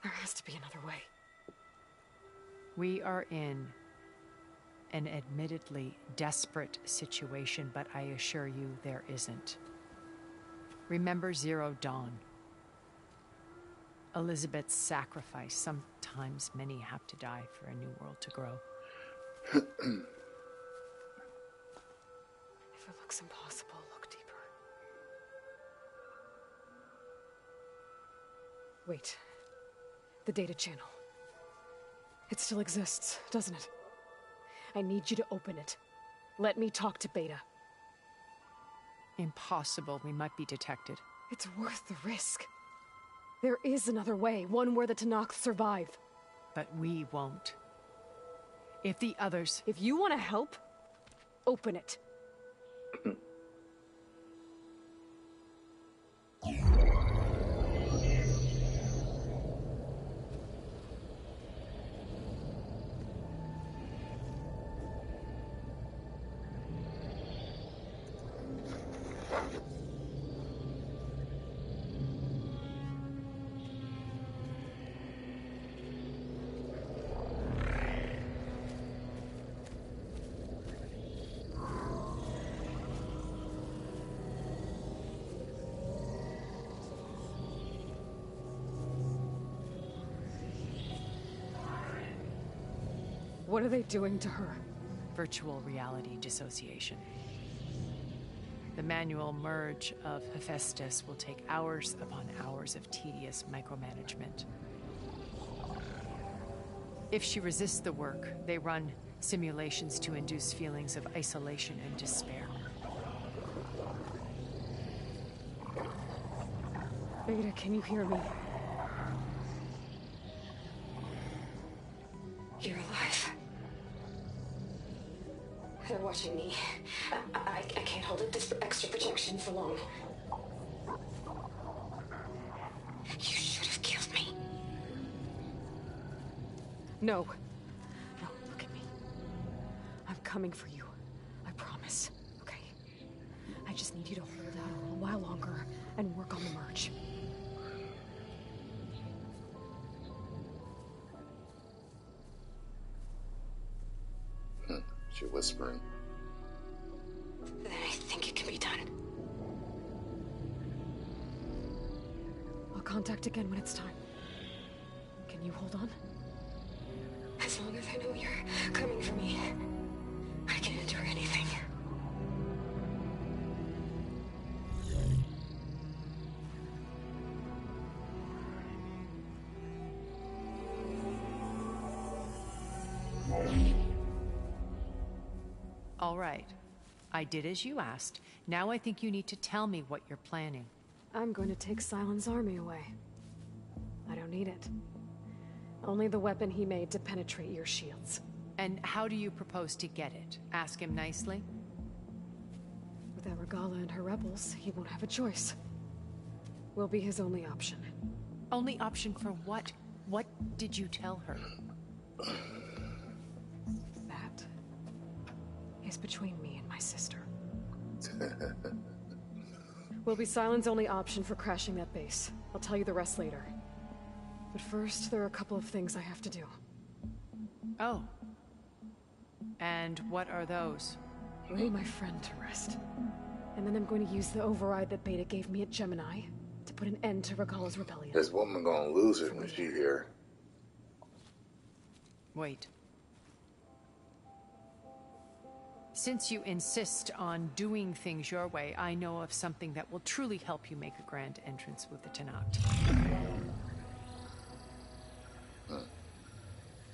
There has to be another way. We are in an admittedly desperate situation, but I assure you there isn't. Remember Zero Dawn. Elizabeth's sacrifice. Sometimes many have to die for a new world to grow. If it looks impossible, look deeper. Wait. The data channel. It still exists, doesn't it? I need you to open it. Let me talk to Beta. Impossible. We might be detected. It's worth the risk. There is another way, one where the Tenakth survive. But we won't. If the others... If you want to help, open it. What are they doing to her? Virtual reality dissociation. The manual merge of Hephaestus will take hours upon hours of tedious micromanagement. If she resists the work, they run simulations to induce feelings of isolation and despair. Beta, can you hear me? You're alive. They're watching me. I can't hold up this extra projection for long. You should have killed me. No. No, look at me. I'm coming for you. I promise. Okay? I just need you to hold out a little while longer and work on the merge. You're whispering. Then I think it can be done. I'll contact again when it's time. Can you hold on? As long as I know you're coming for me, I can endure anything. All right. I did as you asked. Now I think you need to tell me what you're planning. I'm going to take Sylens' army away. I don't need it. Only the weapon he made to penetrate your shields. And how do you propose to get it? Ask him nicely? With Without Regala and her rebels, he won't have a choice. We'll be his only option. Only option for what? What did you tell her? That is between me and my sister. Will be Sylens' only option for crashing that base. I'll tell you the rest later. But first, there are a couple of things I have to do. Oh. And what are those? Lay my friend to rest. And then I'm going to use the override that Beta gave me at Gemini to put an end to Regala's rebellion. This woman gonna lose it when she here. Wait. Since you insist on doing things your way, I know of something that will truly help you make a grand entrance with the Tenakth.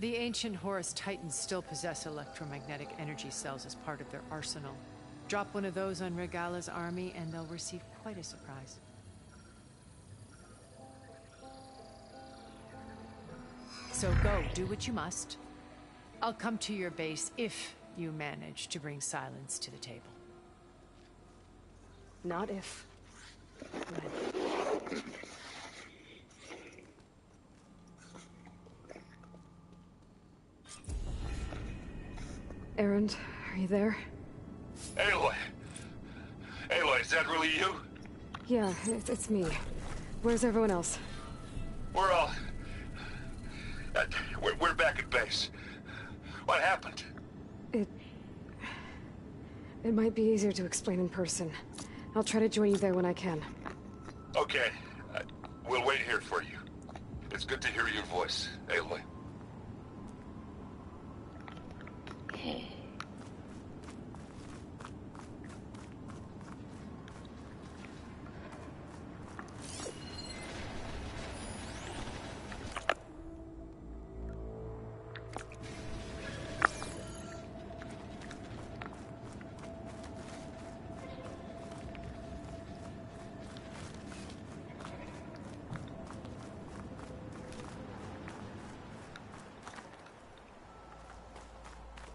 The ancient Horus Titans still possess electromagnetic energy cells as part of their arsenal. Drop one of those on Regala's army and they'll receive quite a surprise. So go, do what you must. I'll come to your base if you manage to bring Sylens to the table. Not if. When. Erend, are you there? Aloy! Aloy, is that really you? Yeah, it's me. Where's everyone else? We're all... we're back at base. What happened? It might be easier to explain in person. I'll try to join you there when I can. Okay. We'll wait here for you. It's good to hear your voice, Aloy.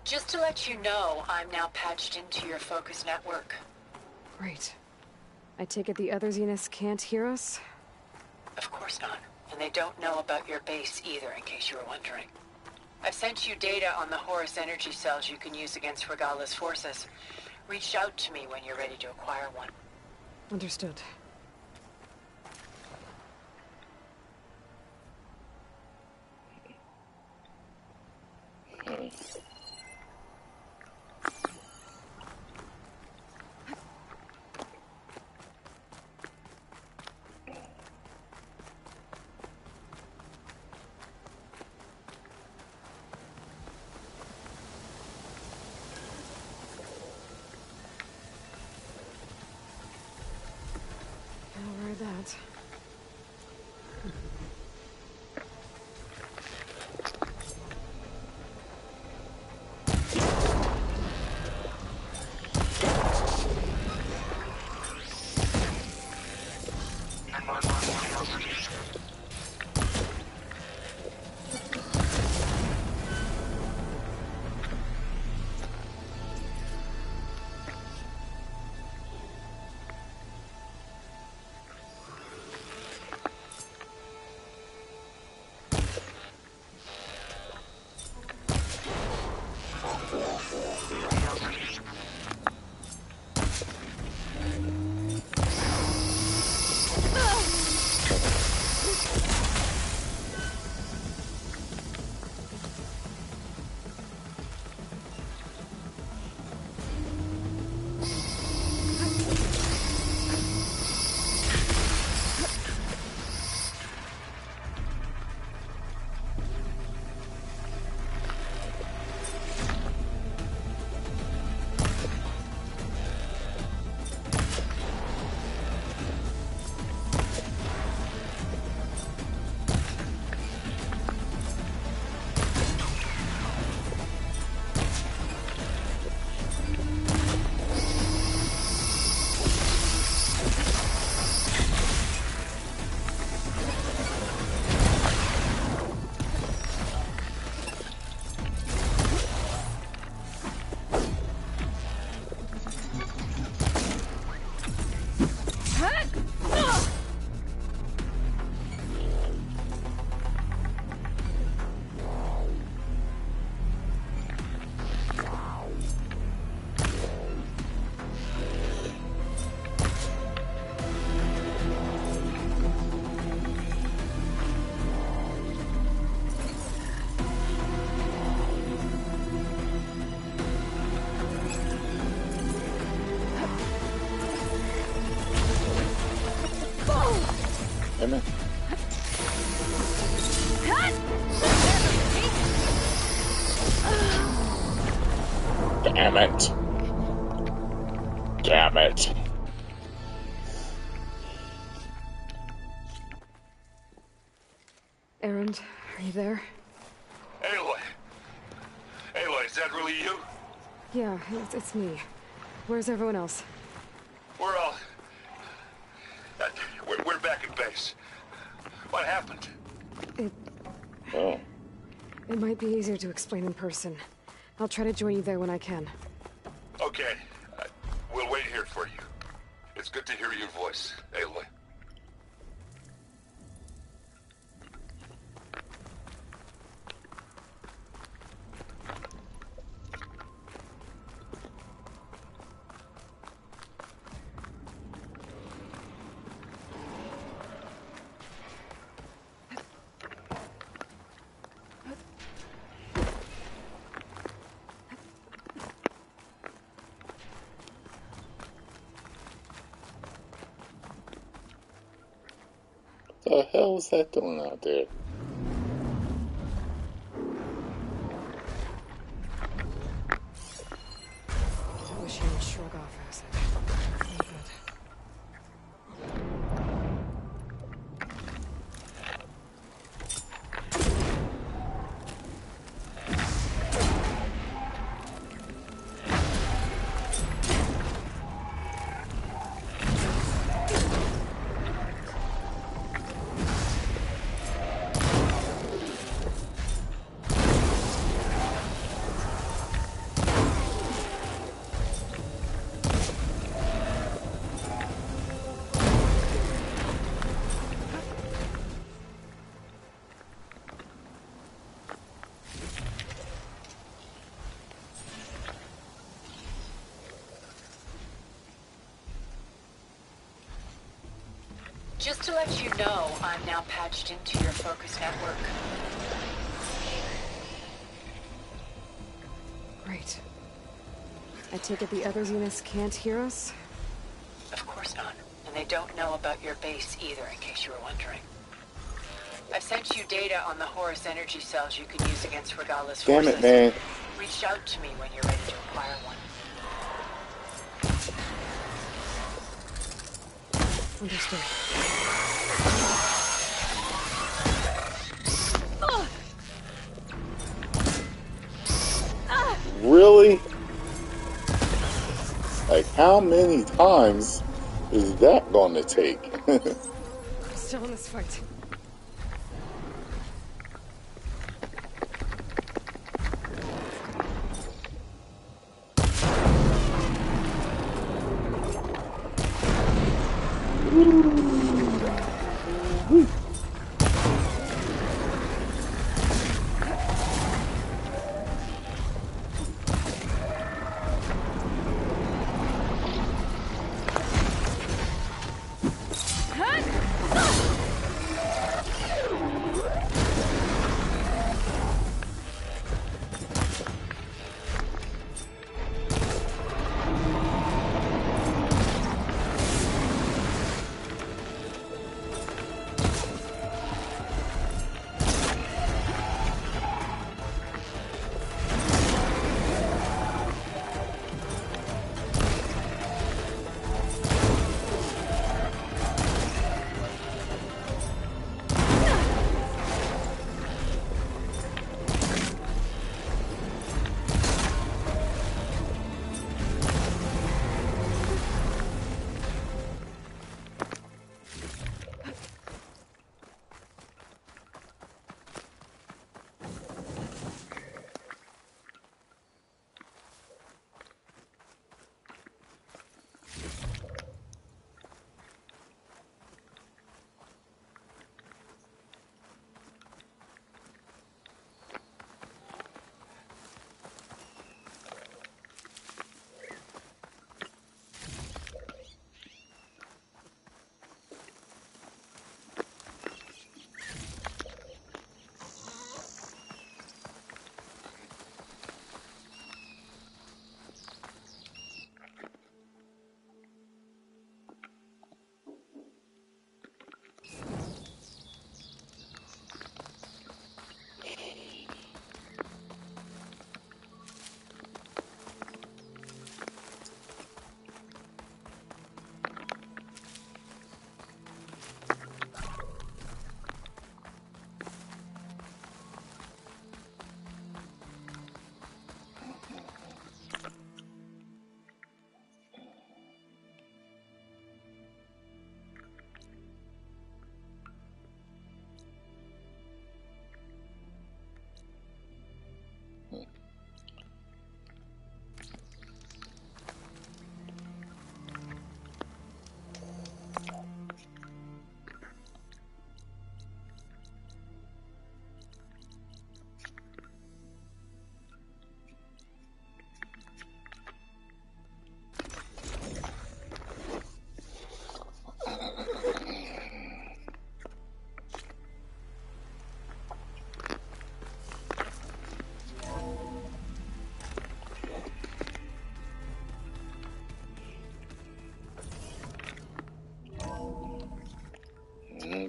Just to let you know, I'm now patched into your focus network. Great. I take it the other Zeniths can't hear us? Of course not. And they don't know about your base either, in case you were wondering. I've sent you data on the Horus energy cells you can use against Regala's forces. Reach out to me when you're ready to acquire one. Understood. I'll wear that. Damn it. Damn it. Erend, are you there? Aloy! Aloy, is that really you? Yeah, it's me. Where's everyone else? We're all... We're back at base. What happened? Oh. It might be easier to explain in person. I'll try to join you there when I can. Okay. We'll wait here for you. It's good to hear your voice, Aloy. What the hell is that doing out there? I wish he would shrug off acid. No good. Just to let you know, I'm now patched into your focus network. Great. I take it the other Zeniths can't hear us? Of course not. And they don't know about your base either, in case you were wondering. I've sent you data on the Horus energy cells you can use against Regala's Damn forces. it, man. Reach out to me when you're ready to acquire one. Understood. Really? Like, how many times is that going to take? Still in this fight.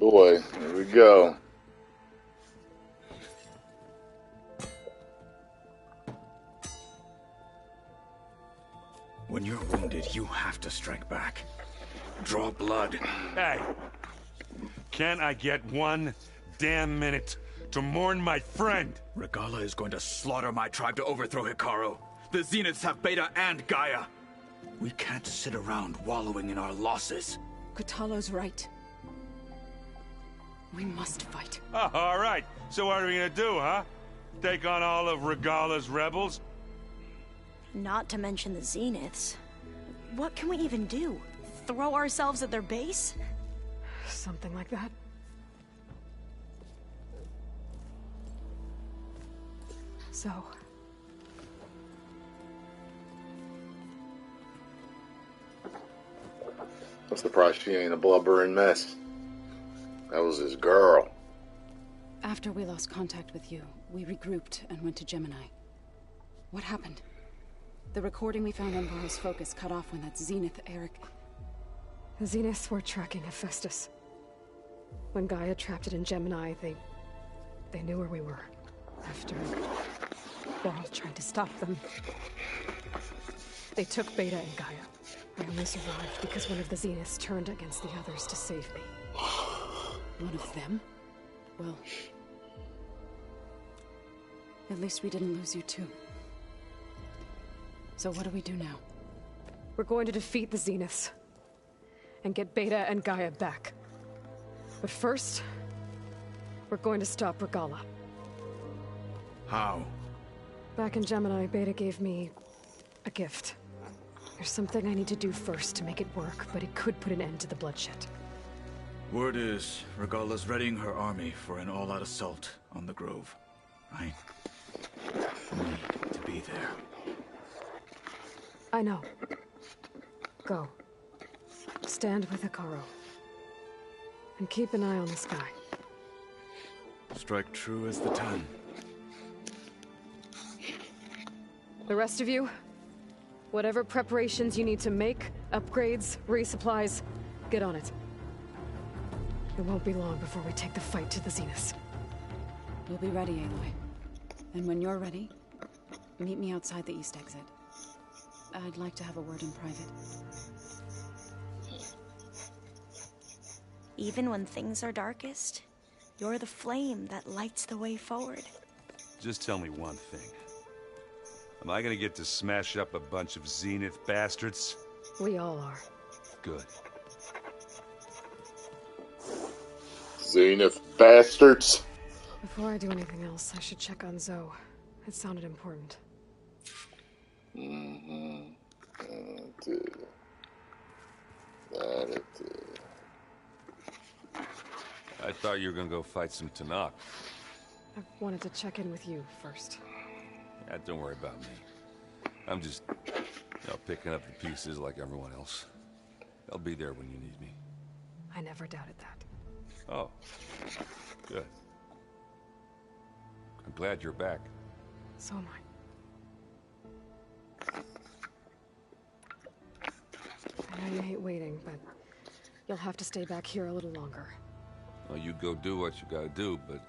boy, here we go. When you're wounded, you have to strike back. Draw blood. Hey, can I get one damn minute to mourn my friend? Regala is going to slaughter my tribe to overthrow Hikaru. The Zeniths have Beta and Gaia. We can't sit around wallowing in our losses. Kotallo's right. We must fight. Oh, all right. So what are we gonna do, huh? Take on all of Regala's rebels? Not to mention the Zeniths. What can we even do? Throw ourselves at their base? Something like that. So... I'm surprised she ain't a blubbering mess. That was his girl. After we lost contact with you, we regrouped and went to Gemini. What happened? The recording we found on Varro's focus cut off when that Zenith, Eric... The Zeniths were tracking Hephaestus. When Gaia trapped it in Gemini, they knew where we were. After Varro tried to stop them, they took Beta and Gaia. I only survived because one of the Zeniths turned against the others to save me. One of them? Well... at least we didn't lose you too. So what do we do now? We're going to defeat the Zeniths. And get Beta and Gaia back. But first... we're going to stop Regala. How? Back in Gemini, Beta gave me... a gift. There's something I need to do first to make it work, but it could put an end to the bloodshed. Word is, Regala's readying her army for an all-out assault on the Grove. I need to be there. I know. Go. Stand with Hikaru. And keep an eye on the sky. Strike true as the 10. The rest of you, whatever preparations you need to make, upgrades, resupplies, get on it. It won't be long before we take the fight to the Zeniths. We'll be ready, Aloy. And when you're ready, meet me outside the east exit. I'd like to have a word in private. Even when things are darkest, you're the flame that lights the way forward. Just tell me one thing. Am I gonna get to smash up a bunch of Zenith bastards? We all are. Good. Zenith bastards. Before I do anything else, I should check on Zoe. It sounded important. Mm-hmm. That it did. I thought you were gonna go fight some Tanakh. I wanted to check in with you first. Yeah, don't worry about me. I'm just, picking up the pieces like everyone else. I'll be there when you need me. I never doubted that. Oh, good. I'm glad you're back. So am I. I know you hate waiting, but you'll have to stay back here a little longer. Well, you go do what you gotta do, but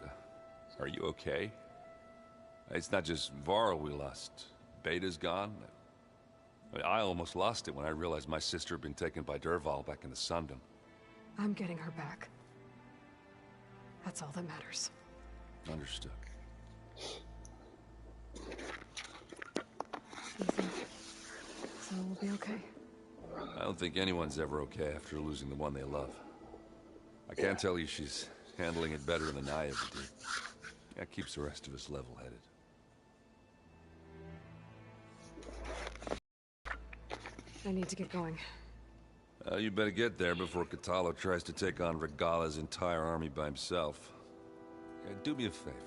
are you okay? It's not just Varro we lost. Beta's gone. I almost lost it when I realized my sister had been taken by Dervahl back in the Sundom. I'm getting her back. That's all that matters. Understood. You think so we'll be okay? I don't think anyone's ever okay after losing the one they love. I can't tell you she's handling it better than I ever did. That keeps the rest of us level-headed. I need to get going. You better get there before Kotallo tries to take on Regala's entire army by himself. Yeah, do me a favor.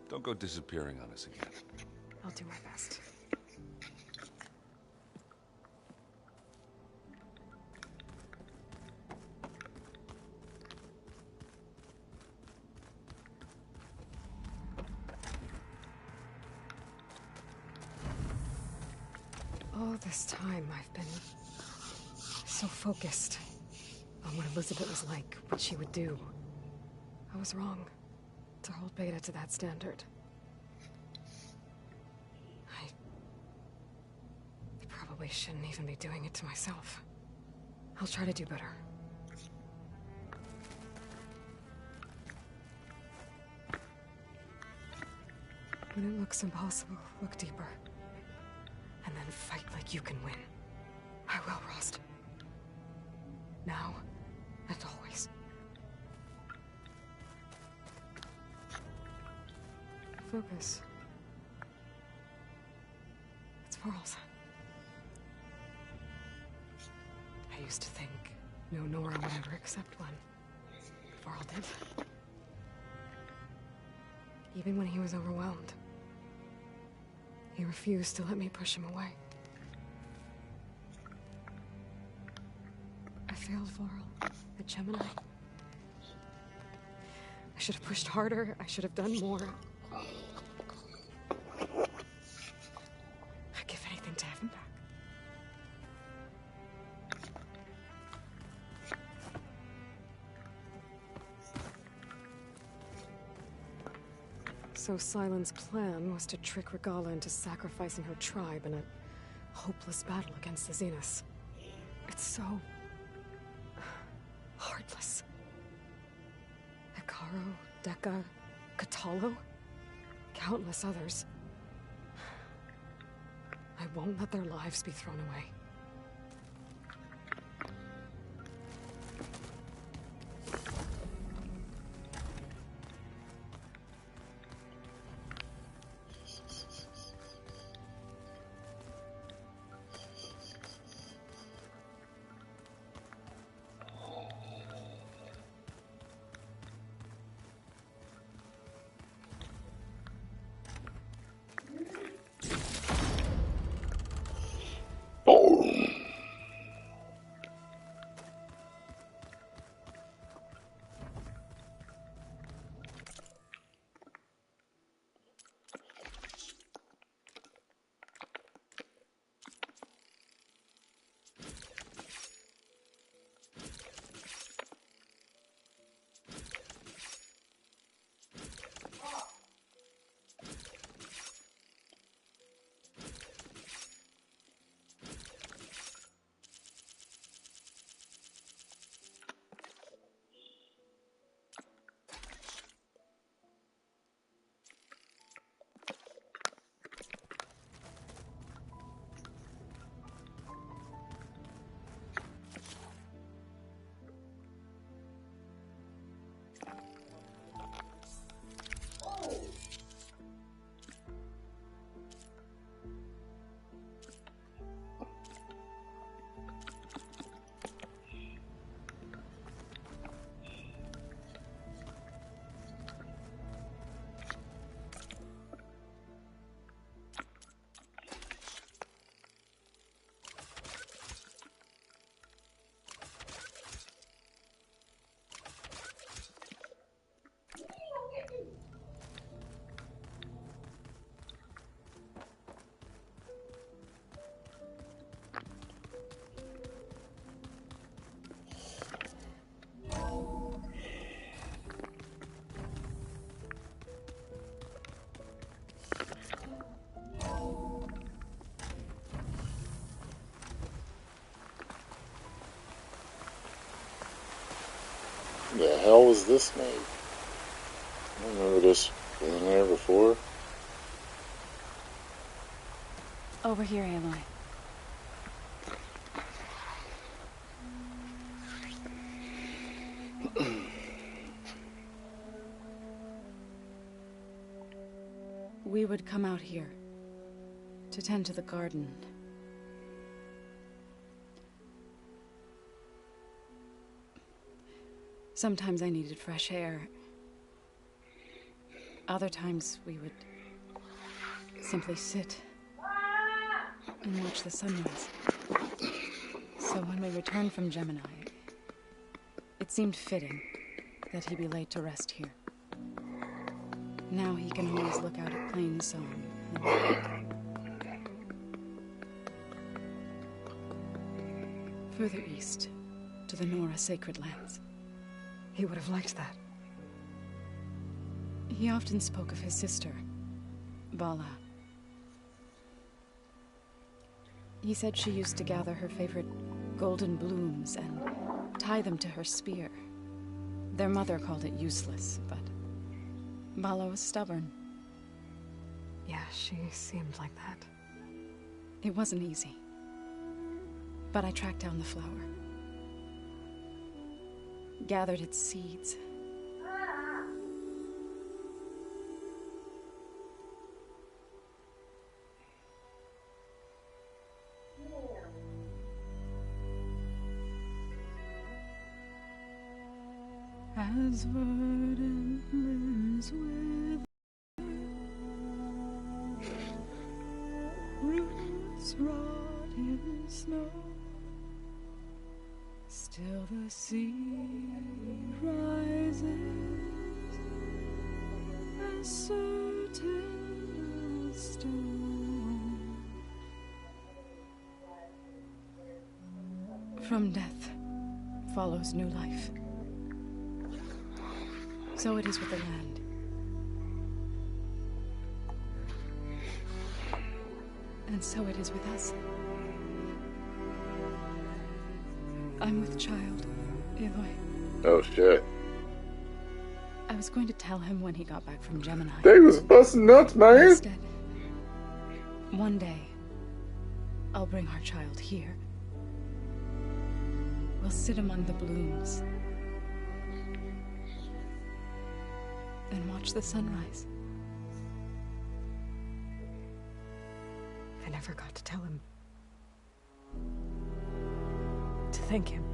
Don't go disappearing on us again. I'll do my best. All this time, I've been so focused. on what Elizabeth was like, what she would do. I was wrong to hold Beta to that standard. I probably shouldn't even be doing it to myself. I'll try to do better. When it looks impossible, look deeper. And then fight like you can win. I will, Rost. Now and always. Focus. It's Varl's. I used to think no Nora would ever accept one. Varl did. Even when he was overwhelmed. He refused to let me push him away. I failed Varl at Gemini. I should have pushed harder. I should have done more. I'd give anything to have him back. So Sylens' plan was to trick Regala into sacrificing her tribe in a hopeless battle against the Zeniths. It's so... heartless. Hekaro, Deka, Katalo, countless others. I won't let their lives be thrown away. The hell was this made? I don't remember this being there before. Over here, Aloy. We would come out here to tend to the garden. Sometimes I needed fresh air. Other times we would simply sit and watch the sunrise. So when we returned from Gemini, it seemed fitting that he be laid to rest here. Now he can always look out at Plain Song. Further east, to the Nora sacred lands. He would have liked that. He often spoke of his sister, Bala. He said she used to gather her favorite golden blooms and tie them to her spear. Their mother called it useless, but Bala was stubborn. Yeah, she seemed like that. It wasn't easy. But I tracked down the flower. Gathered its seeds. As verdant limbs with roots rot in snow, still the seed rises as certain as stone. From death follows new life. So it is with the land. And so it is with us. I'm with child, Aloy. Oh shit. I was going to tell him when he got back from Gemini. They was busting nuts, man. Instead, one day, I'll bring our child here. We'll sit among the blooms. And watch the sunrise. I never got to tell him. To thank him.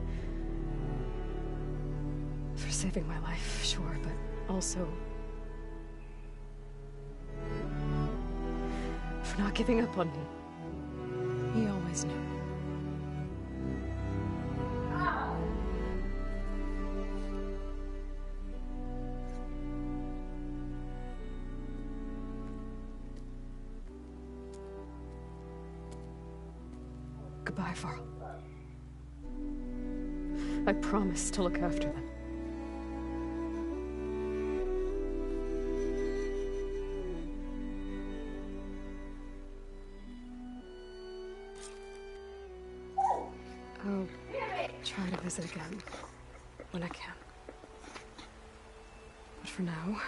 For saving my life, sure, but also for not giving up on me. He always knew. Goodbye, Varl. I promise to look after them. I'll try to visit again when I can. But for now,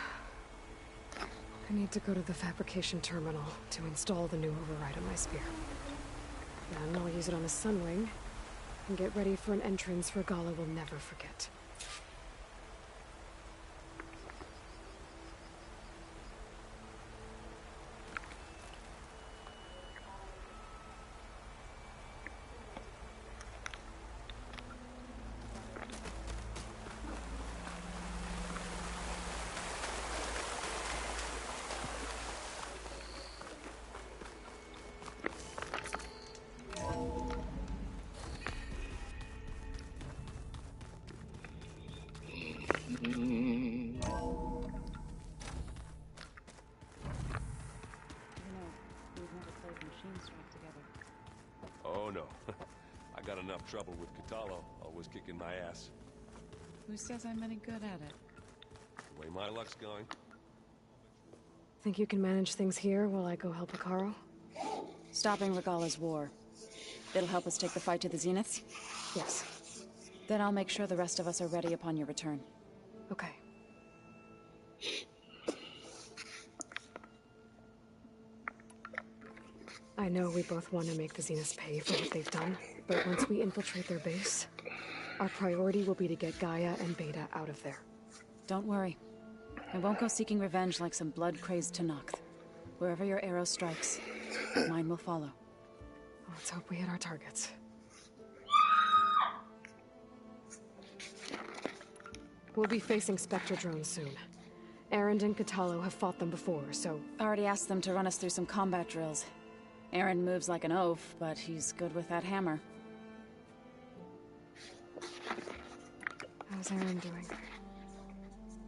I need to go to the fabrication terminal to install the new override on my spear. Then I'll use it on a sun ring and get ready for an entrance Regala will never forget. Oh no. I got enough trouble with Catallo, always kicking my ass. Who says I'm any good at it? The way my luck's going. Think you can manage things here while I go help Hekarro? Stopping Regala's war. It'll help us take the fight to the Zeniths? Yes. Then I'll make sure the rest of us are ready upon your return. Okay. I know we both want to make the Zeniths pay for what they've done, but once we infiltrate their base, our priority will be to get Gaia and Beta out of there. Don't worry. I won't go seeking revenge like some blood-crazed Tenakth. Wherever your arrow strikes, mine will follow. Let's hope we hit our targets. We'll be facing Spectre drones soon. Erend and Catallo have fought them before, so... Already asked them to run us through some combat drills. Erend moves like an oaf, but he's good with that hammer. How's Erend doing?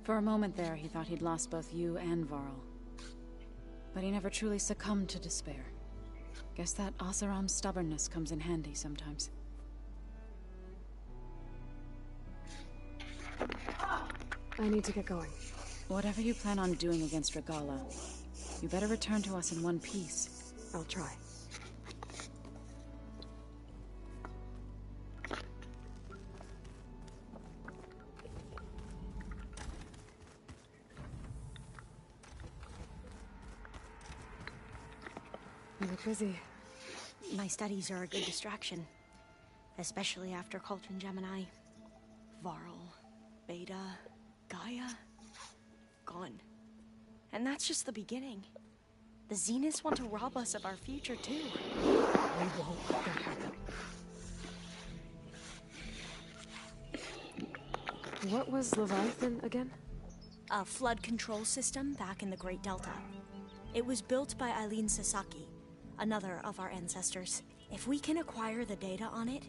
For a moment there, he thought he'd lost both you and Varl. But he never truly succumbed to despair. Guess that Oseram's stubbornness comes in handy sometimes. I need to get going. Whatever you plan on doing against Regala, you better return to us in one piece. I'll try. You look busy. My studies are a good distraction. Especially after Cauldron Gemini. Varl, Beta, Gaia, gone. And that's just the beginning. The Zeniths want to rob us of our future, too. We won't let that happen. What was Leviathan again? A flood control system back in the Great Delta. It was built by Eileen Sasaki, another of our ancestors. If we can acquire the data on it,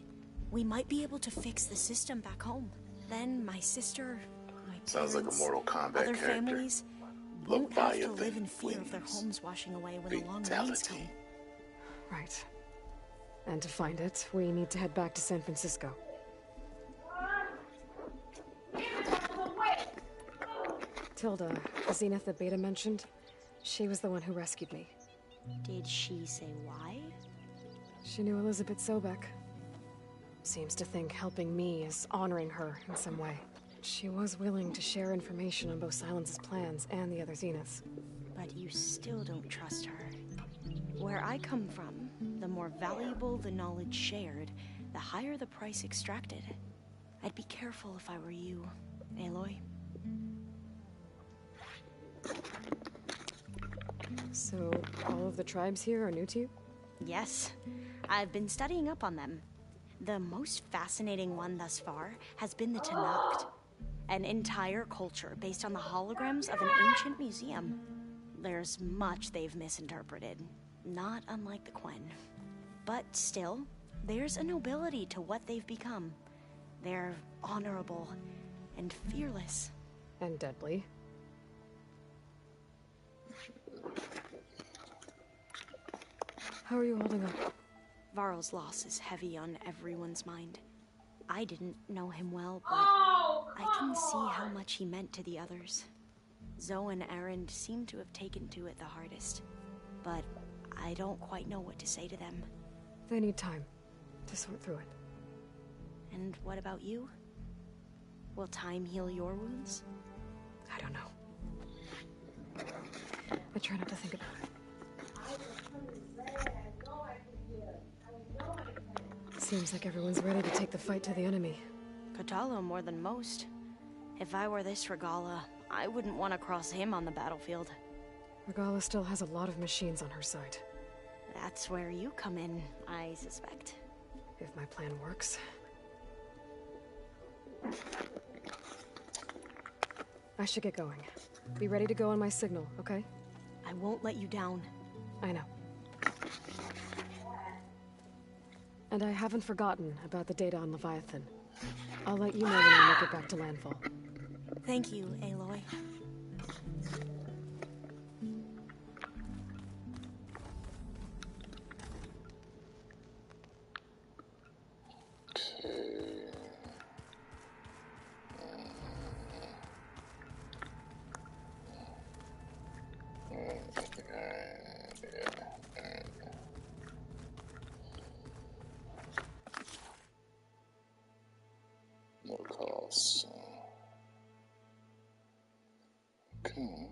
we might be able to fix the system back home. Then my sister, my Sounds like a parents, Mortal Kombat other character. families won't have to live in Leviathan fear of their wins. homes washing away when the long rains come. Right. And to find it, we need to head back to San Francisco. Tilda, the Zenith that Beta mentioned, she was the one who rescued me. Did she say why? She knew Elizabeth Sobek. Seems to think helping me is honoring her in some way. She was willing to share information on both Silence's plans and the other Zeniths. But you still don't trust her. Where I come from, the more valuable the knowledge shared, the higher the price extracted. I'd be careful if I were you, Aloy. So, all of the tribes here are new to you? Yes, I've been studying up on them. The most fascinating one thus far has been the Tenakth, an entire culture based on the holograms of an ancient museum. There's much they've misinterpreted, not unlike the Quen. But still, there's a nobility to what they've become. They're honorable and fearless. And deadly. How are you holding up? Varl's loss is heavy on everyone's mind. I didn't know him well, but I can see how much he meant to the others. Zoe and Erend seem to have taken to it the hardest, but I don't quite know what to say to them. They need time to sort through it. And what about you? Will time heal your wounds? I don't know. I try not to think about it. Seems like everyone's ready to take the fight to the enemy. Kotallo more than most. If I were this Regala, I wouldn't want to cross him on the battlefield. Regala still has a lot of machines on her side. That's where you come in, I suspect. If my plan works. I should get going. Be ready to go on my signal, okay? I won't let you down. I know. And I haven't forgotten about the data on Leviathan. I'll let you know when I make it back to landfall. Thank you, Aloy. No costs. Okay.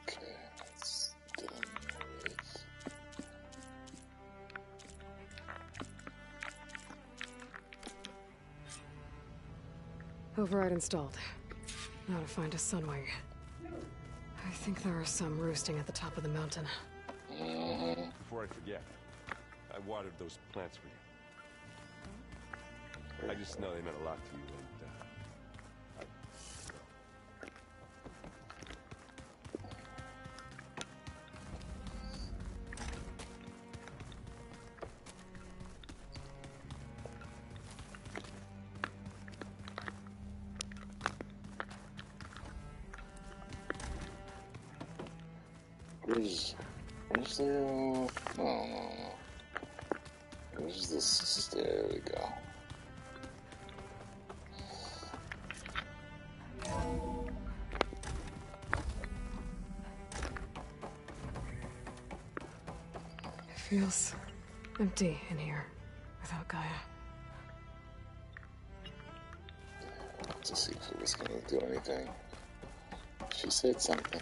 Okay, that's done with. Override installed. Now to find a sunwing. I think there are some roosting at the top of the mountain. Before I forget, I watered those plants for you. I just know they meant a lot to you, and Where's Where's the, no. Where's this? There we go. It feels empty in here without Gaia. To see if it was going to do anything. She said something.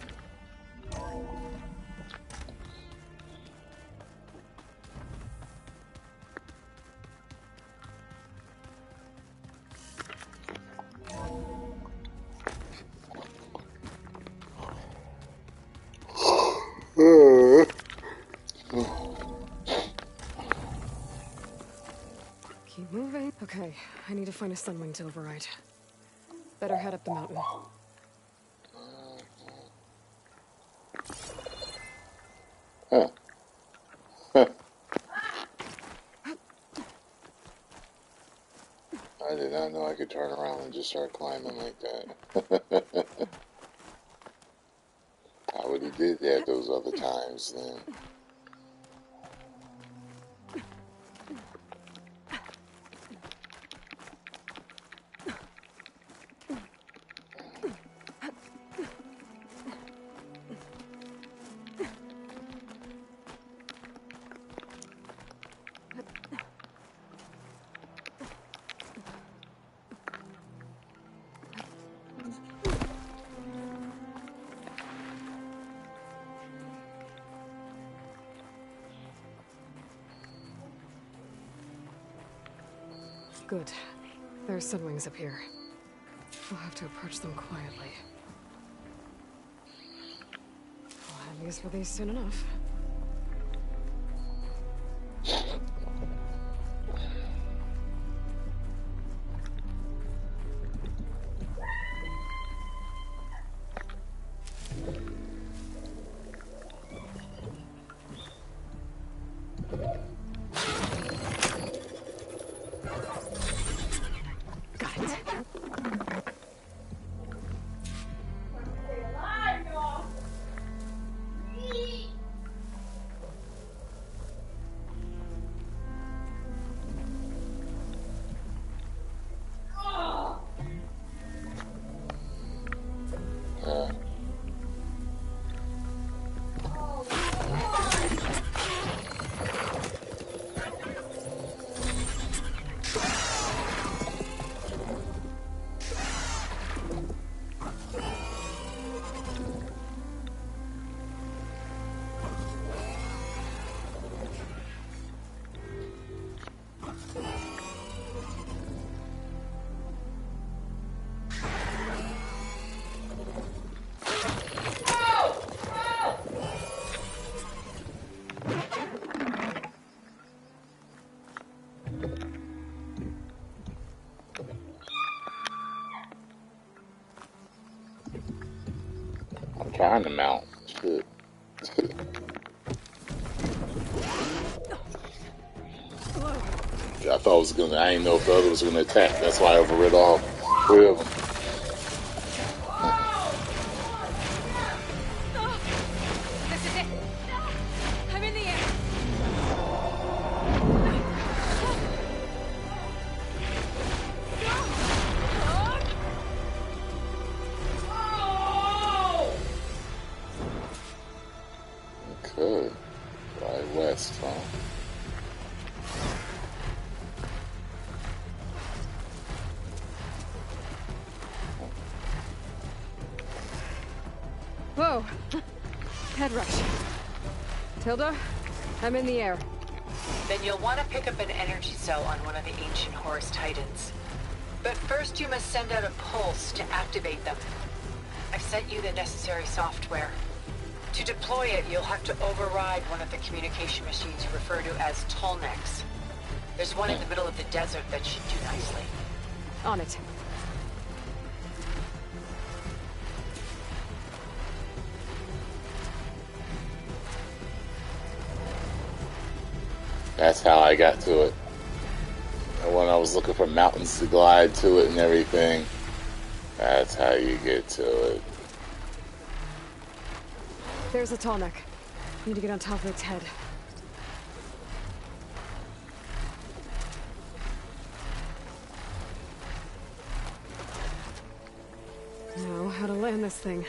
Keep moving. Okay, I need to find a sunwing to override. Better head up the mountain. Huh. Huh. I did not know I could turn around and just start climbing like that. I would have did that those other times then. Good. There's sunwings up here. We'll have to approach them quietly. I'll have use for these soon enough. Trying to mount. Shit. Yeah, I thought it was gonna. I didn't know if the other was gonna attack. That's why I overrid all three of them. This is it. I'm in the air. Okay. Right west, huh? Whoa! Head rush. Tilda, I'm in the air. Then you'll want to pick up an energy cell on one of the ancient Horus Titans. But first you must send out a pulse to activate them. I've sent you the necessary software. To deploy it, you'll have to override one of the communication machines you refer to as Tolnecs. There's one in the middle of the desert that should do nicely. On it. That's how I got to it. And when I was looking for mountains to glide to it and everything, that's how you get to it. There's a Tolnec. Need to get on top of its head. Now, how to land this thing.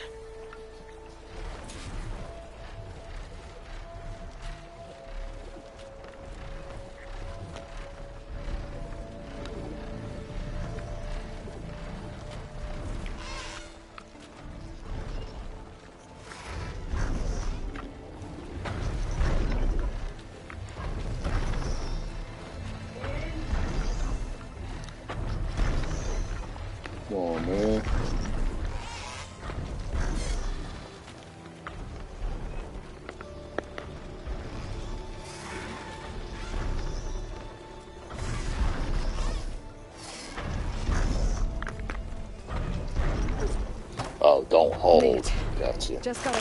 Come on, man. Oh, don't hold. Gotcha. Just gotta.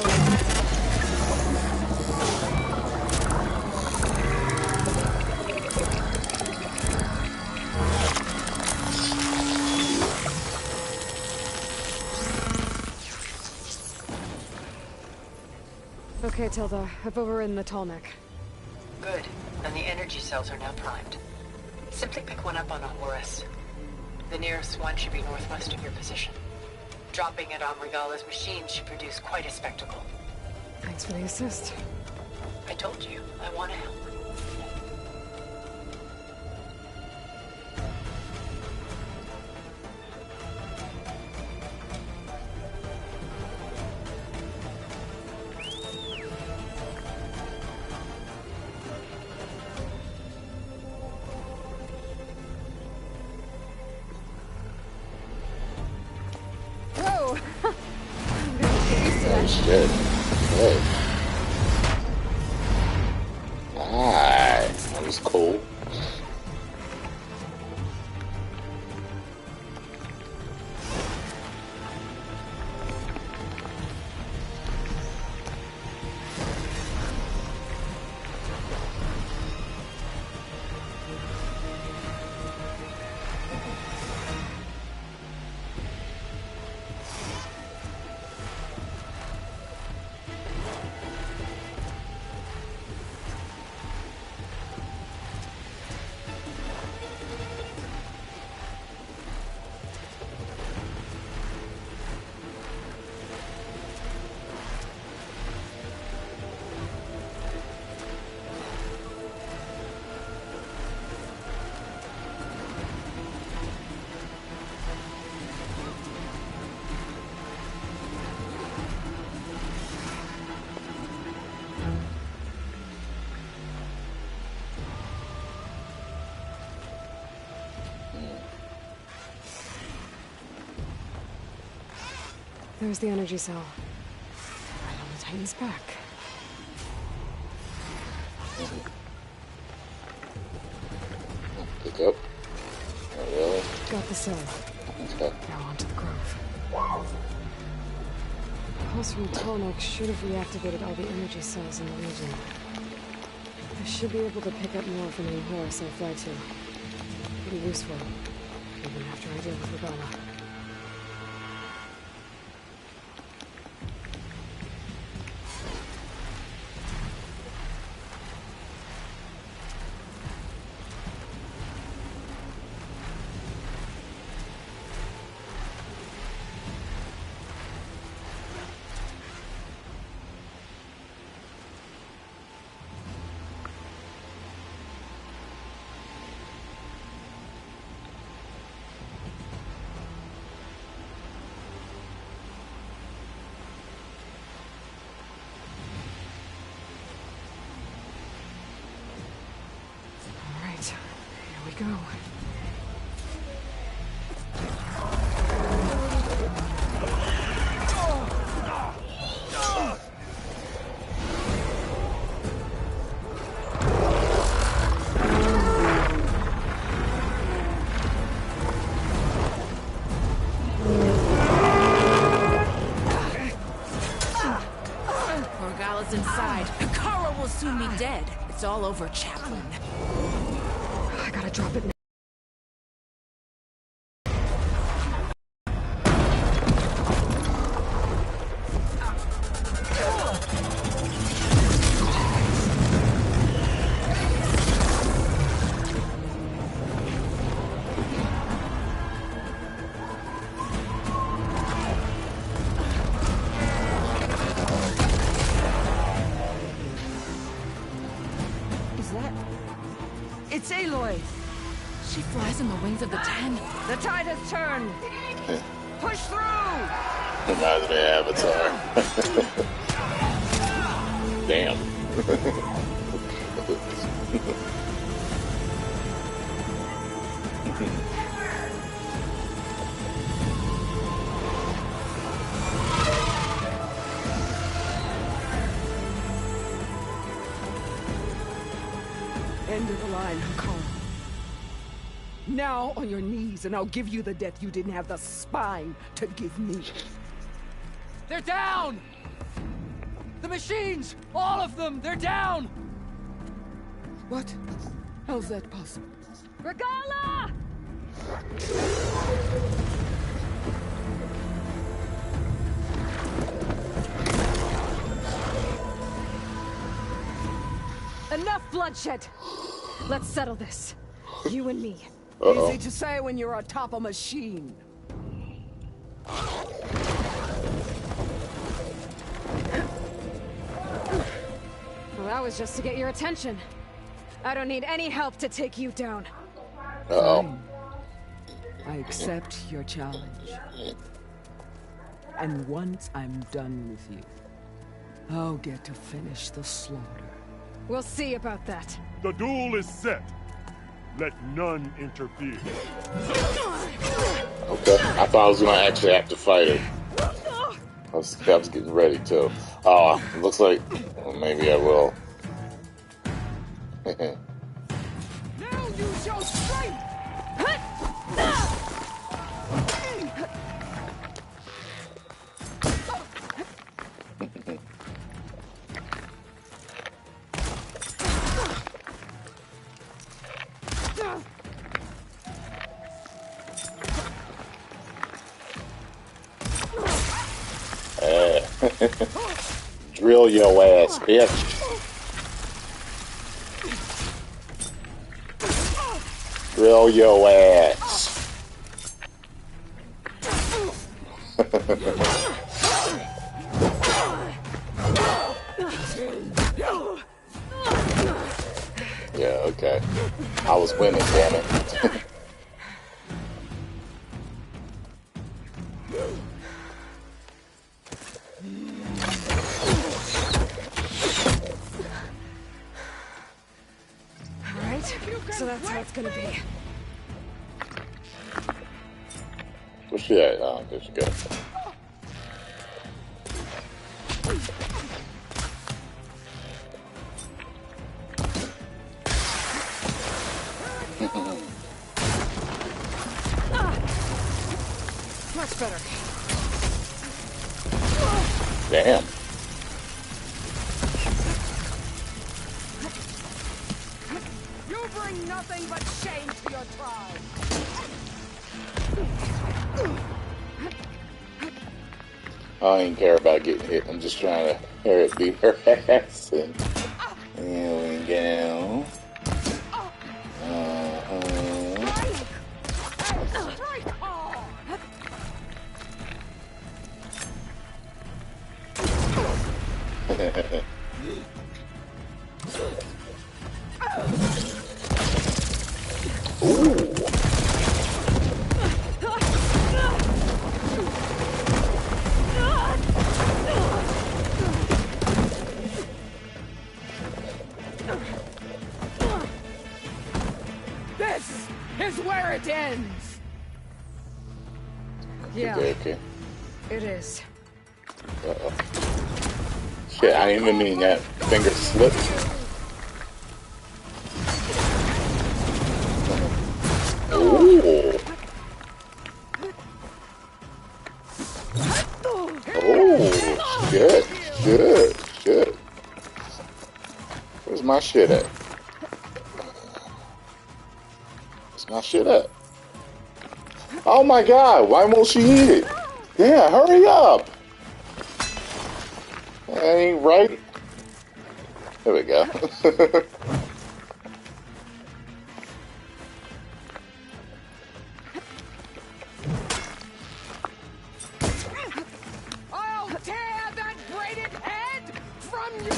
Okay, Tilda. I've overridden the tall neck. Good. And the energy cells are now primed. Simply pick one up on a Horus. The nearest one should be northwest of your position. Dropping it on Regala's machine should produce quite a spectacle. Thanks for the assist. I told you, I want to help. Shit. Good. Nice. That was cool. There's the energy cell. Right on the Titan's back. Pick up. Oh, really? Got the cell. Okay. Now onto the grove. The pulse from Tallneck should have reactivated all the energy cells in the region. I should be able to pick up more from any horse I fly to. Pretty useful, even after I deal with Regala. Go. Regala's inside. Hekara will soon be dead. It's all over, Chaplain. I gotta drop it now. It's Aloy. She flies on the wings of the Ten. The tide has turned. Push through. Reminds me of Avatar. Damn. End of the line, Hakon. Now on your knees, and I'll give you the death you didn't have the spine to give me. They're down! The machines! All of them! They're down! What? How's that possible? Regala! Enough bloodshed! Let's settle this. You and me. Easy to say when you're atop a machine. Well, that was just to get your attention. I don't need any help to take you down. Fine. I accept your challenge. And once I'm done with you, I'll get to finish the slaughter. We'll see about that. The duel is set. Let none interfere. Okay, I thought I was gonna actually have to fight her. I was getting ready too. Oh, it looks like well, maybe I will. Now use your strength! Drill your ass, bitch. Drill your ass. Yeah, okay. I was winning, damn it. So that's how it's gonna be. Where's she at? Oh, there she goes. Much better. Damn. You bring nothing but shame to your tribe. I don't even care about getting hit. I'm just trying to hear it beat her ass. And here we go. This is where it ends. Yeah, Okay. it is. Uh-oh. Shit, I didn't even mean that. Finger slipped. Ooh. Oh, shit, shit. Where's my shit at? Where's my shit at? Oh my god, why won't she eat it? Yeah, hurry up. That ain't right. There we go. I'll tear that braided head from you.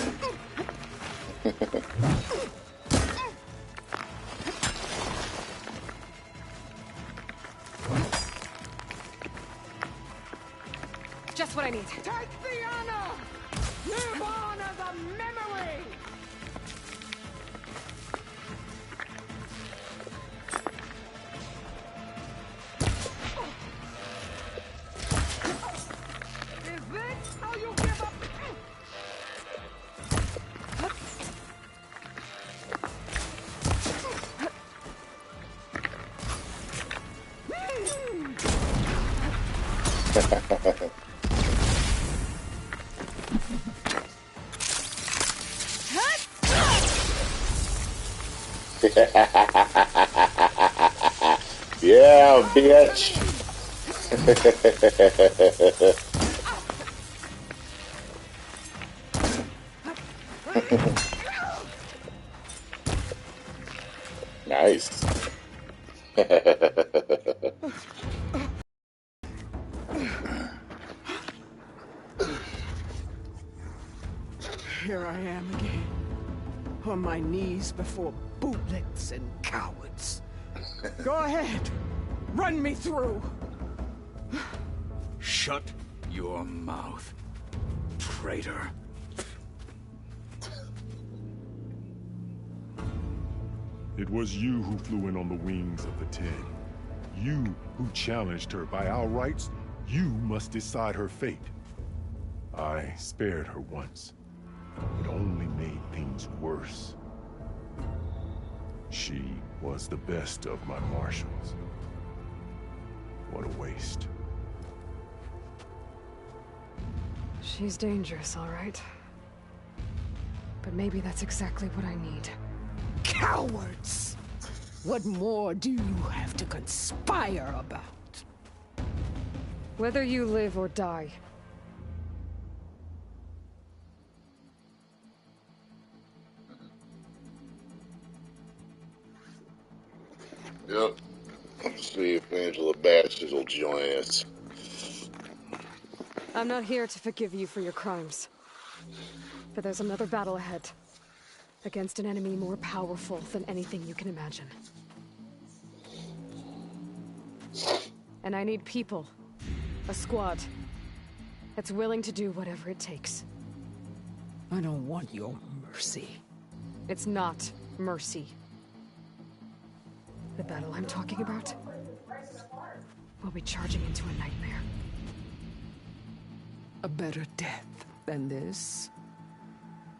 That's what I need. Take the honor! Live on as a memory! Is this how you give up? Yeah, bitch. Nice. Here I am again, on my knees before bootlets and cowards. Go ahead, run me through. Shut your mouth, traitor. It was you who flew in on the wings of the Ten. You who challenged her. By our rights, you must decide her fate. I spared her once. It only made things worse. She was the best of my marshals. What a waste. She's dangerous, all right. But maybe that's exactly what I need. Cowards! What more do you have to conspire about? Whether you live or die. Yep. Let's see if Angela Bastards will join us. I'm not here to forgive you for your crimes. But there's another battle ahead. Against an enemy more powerful than anything you can imagine. And I need people. A squad. That's willing to do whatever it takes. I don't want your mercy. It's not mercy. The battle I'm talking about will be charging into a nightmare. A better death than this?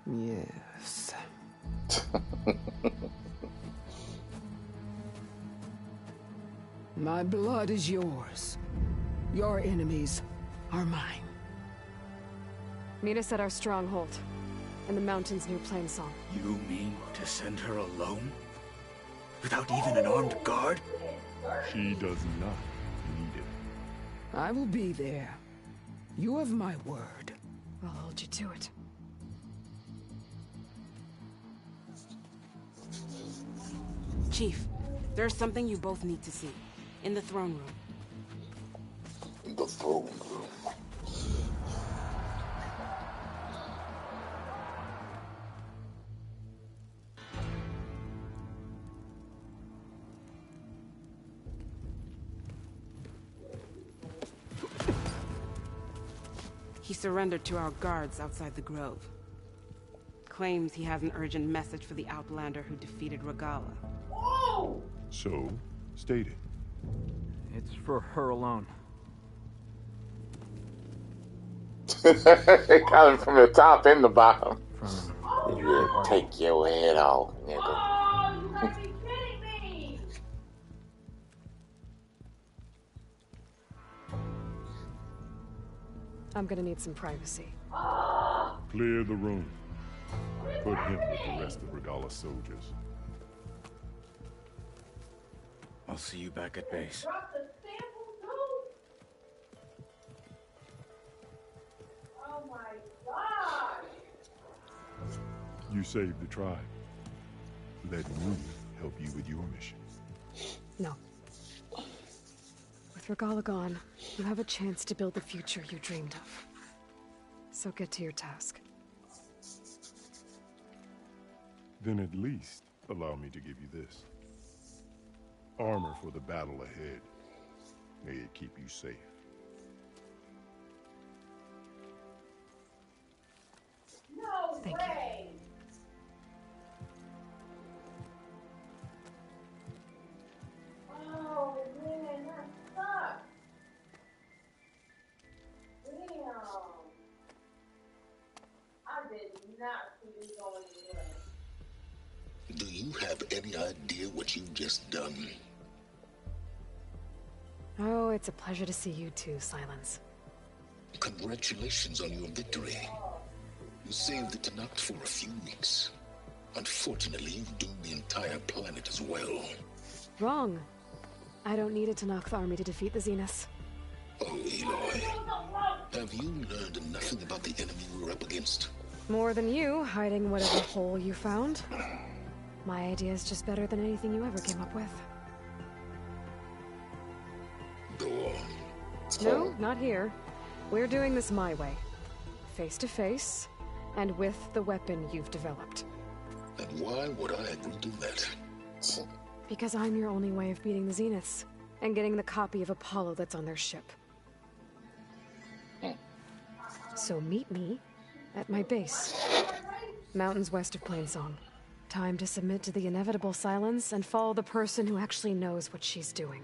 Yes. My blood is yours. Your enemies are mine. Meet us at our stronghold, in the mountains near Plainsong. You mean to send her alone? Without even an armed guard? She does not need it. I will be there. You have my word. I'll hold you to it. Chief, there's something you both need to see. In the throne room. In the throne room. He surrendered to our guards outside the grove. Claims he has an urgent message for the Outlander who defeated Regala. So, state it. It's for her alone. Coming from the top and the bottom. From Yeah, take your head off, nigga. Oh, you must be kidding me! I'm gonna need some privacy. Clear the room. Put him with the rest of Regala's soldiers. I'll see you back at base. Drop the sample too? Oh my god! You saved the tribe. Let me help you with your mission. No. With Regala gone, you have a chance to build the future you dreamed of. So get to your task. Then at least allow me to give you this. Armor for the battle ahead. May it keep you safe. Do you have any idea what you've just done? Oh, it's a pleasure to see you too, Silence. Congratulations on your victory. You saved the Tanakh for a few weeks. Unfortunately, you've doomed the entire planet as well. Wrong. I don't need a Tanakh army to defeat the Zeniths. Oh, Aloy. Have you learned nothing about the enemy we're up against? More than you, hiding whatever hole you found. My idea is just better than anything you ever came up with. Go on. No, not here. We're doing this my way. Face to face, and with the weapon you've developed. And why would I agree to that? Because I'm your only way of beating the Zeniths, and getting the copy of Apollo that's on their ship. So meet me at my base. Mountains west of Plainsong. Time to submit to the inevitable silence and follow the person who actually knows what she's doing.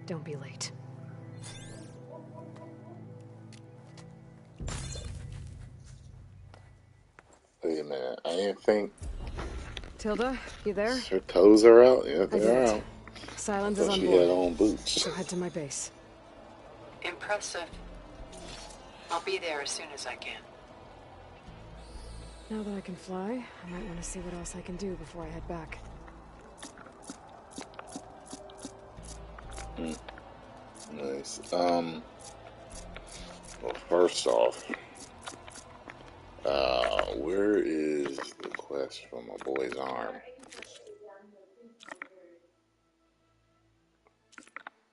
Don't be late. Wait a minute, I didn't think... Tilda, you there? Her toes are out? Yeah, I they're did it. out. Silence I is thought on she board. had on boots. So head to my base. Impressive. I'll be there as soon as I can. Now that I can fly, I might want to see what else I can do before I head back. Nice. Well, first off, where is the quest for my boy's arm?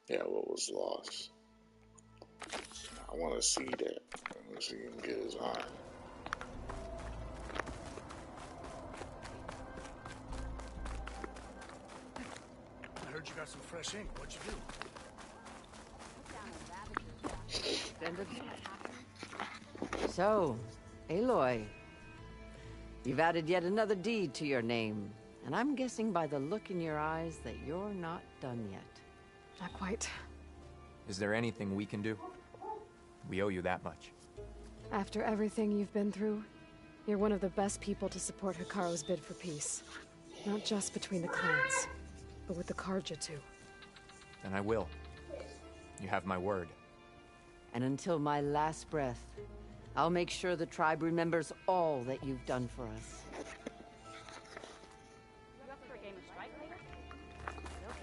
Yeah, what was lost? I want to see that. I want to see him get his arm. I heard you got some fresh ink. What'd you do? So, Aloy, you've added yet another deed to your name, and I'm guessing by the look in your eyes that you're not done yet. Not quite. Is there anything we can do? We owe you that much. After everything you've been through, you're one of the best people to support Hikaru's bid for peace. Not just between the clans, but with the Karja too. Then I will. You have my word. And until my last breath, I'll make sure the tribe remembers all that you've done for us.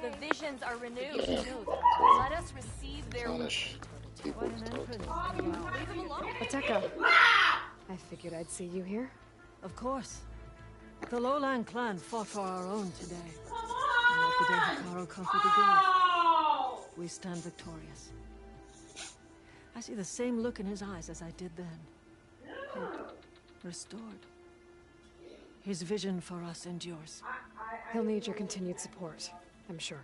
The visions are renewed. Let us receive their Ateka, I figured I'd see you here. Of course. The Lowland clan fought for our own today. And like the day Hikaru conquered the Guild, we stand victorious. I see the same look in his eyes as I did then. Hope restored. His vision for us endures. He'll need your continued support, I'm sure.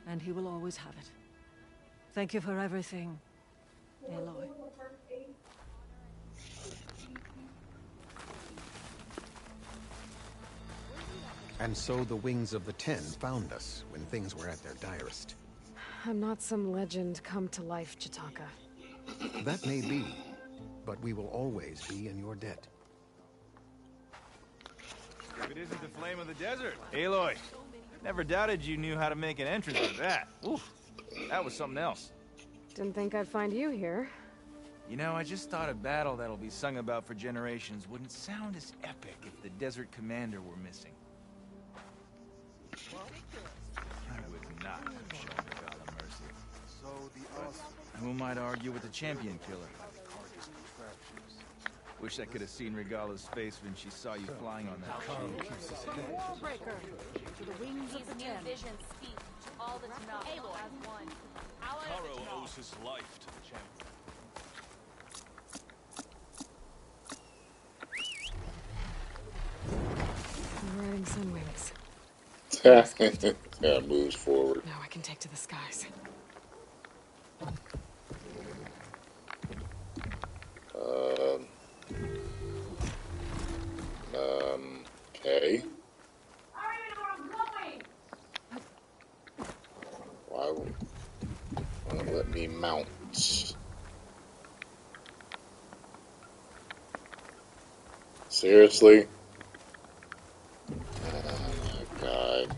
And he will always have it. Thank you for everything, Aloy. And so the Wings of the Ten found us when things were at their direst. I'm not some legend come to life, Chitaka. That may be, but we will always be in your debt. If it isn't the Flame of the Desert, Aloy. Never doubted you knew how to make an entrance with that. Oof, that was something else. Didn't think I'd find you here. You know, I just thought a battle that'll be sung about for generations wouldn't sound as epic if the Desert Commander were missing. I would not have shown Regala mercy. So the Who might argue with the champion killer? Wish I could have seen Regala's face when she saw you flying on that tree. Breaker, to the Wings of the new Ten. visions speak to all that's not as one. Hikaru owes his life to the champion. I'm riding sun wings. Yeah, moves forward. Now I can take to the skies. Okay. Why won't let me mount? Seriously? Oh my god.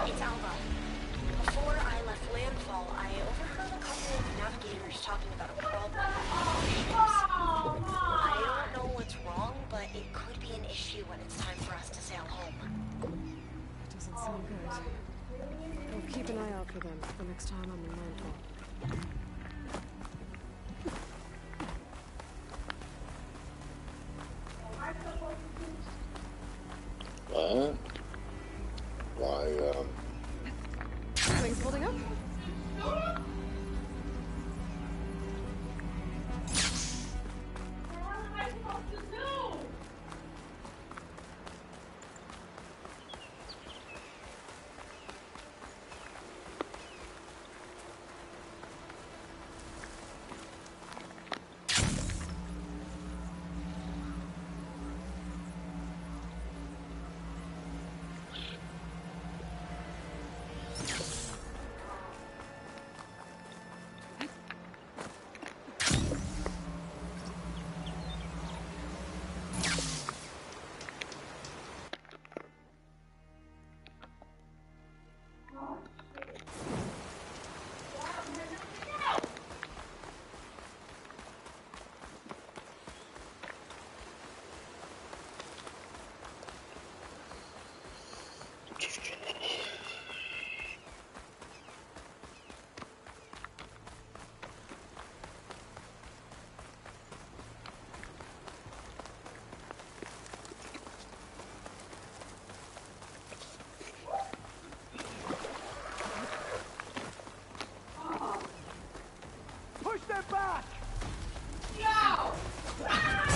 It's Alva. Before I left landfall, I overheard a couple of navigators talking about a problem with ships. I don't know what's wrong, but it could be an issue when it's time for us to sail home. That doesn't sound good. I'll keep an eye out for them the next time I'm in landfall. What? Why, Things holding up?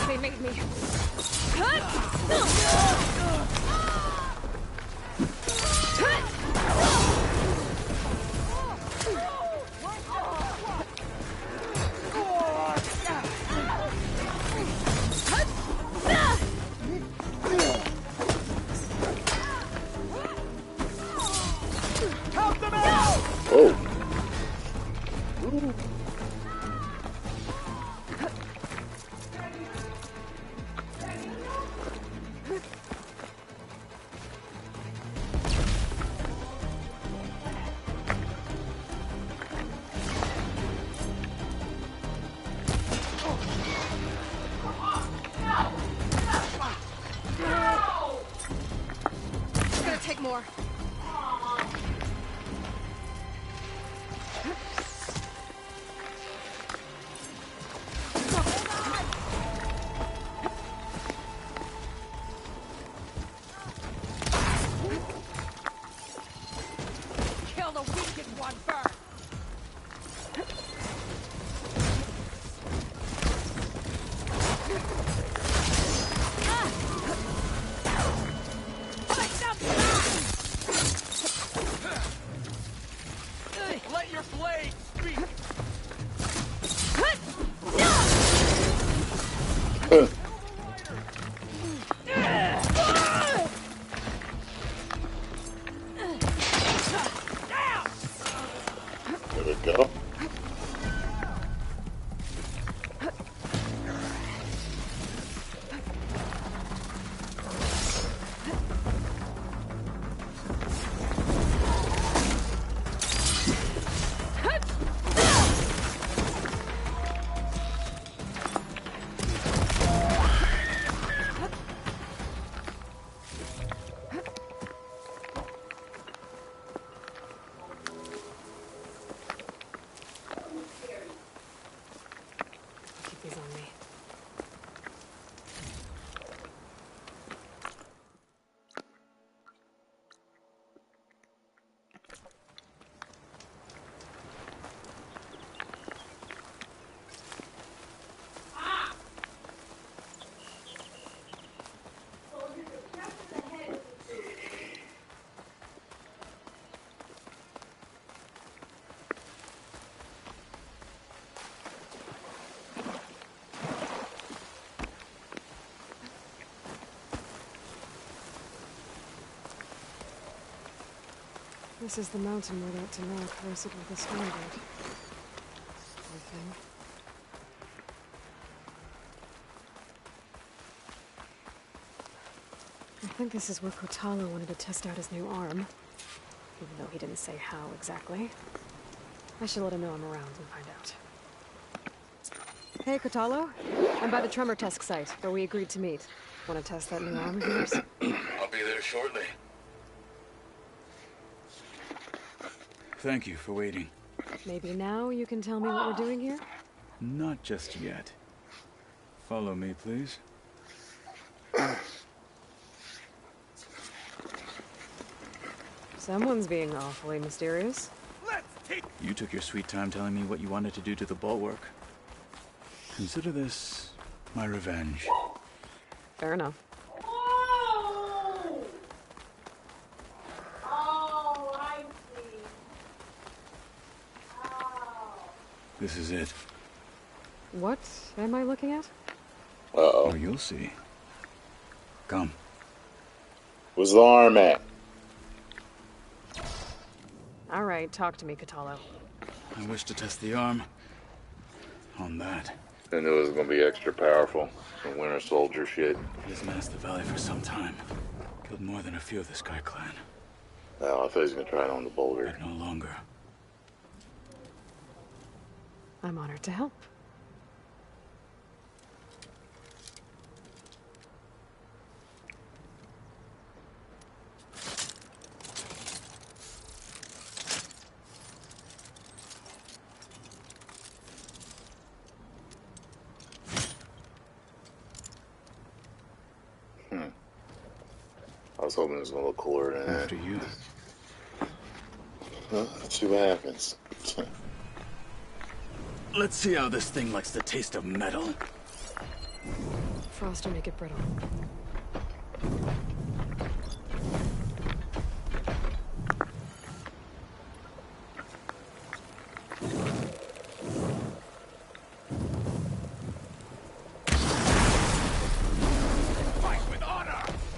They made me. Help them out! Oh. one burn! Let your blade speak! There we go. Keep these on me. This is the mountain where that Tyrone cursed with a storm bird. Poor thing. I think this is where Kotalo wanted to test out his new arm. Even though he didn't say how exactly. I should let him know I'm around and find out. Hey, Kotalo. I'm by the tremor test site, where we agreed to meet. Want to test that new arm of yours? I'll be there shortly. Thank you for waiting. Maybe now you can tell me what we're doing here? Not just yet. Follow me, please. Someone's being awfully mysterious. You took your sweet time telling me what you wanted to do to the bulwark. Consider this my revenge. Fair enough. This is it. What am I looking at? Uh-oh. Oh, you'll see. Come. Where's the arm at? All right, talk to me, Kotalo. I wish to test the arm on that. I knew it was going to be extra powerful. Some Winter Soldier shit. He has menaced the valley for some time. Killed more than a few of the Sky Clan. Oh, I thought he was going to try it on the boulder. But no longer. I'm honored to help. I was hoping it was going to look cooler than that. After you. Well, let's see what happens. Let's see how this thing likes the taste of metal. Frost will make it brittle.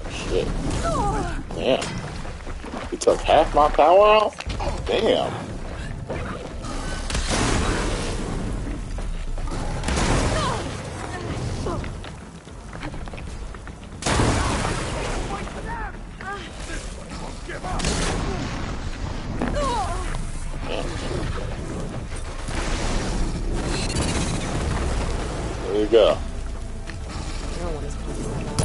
Shit. Damn. He took half my power out? Damn. There you go. No one is playing that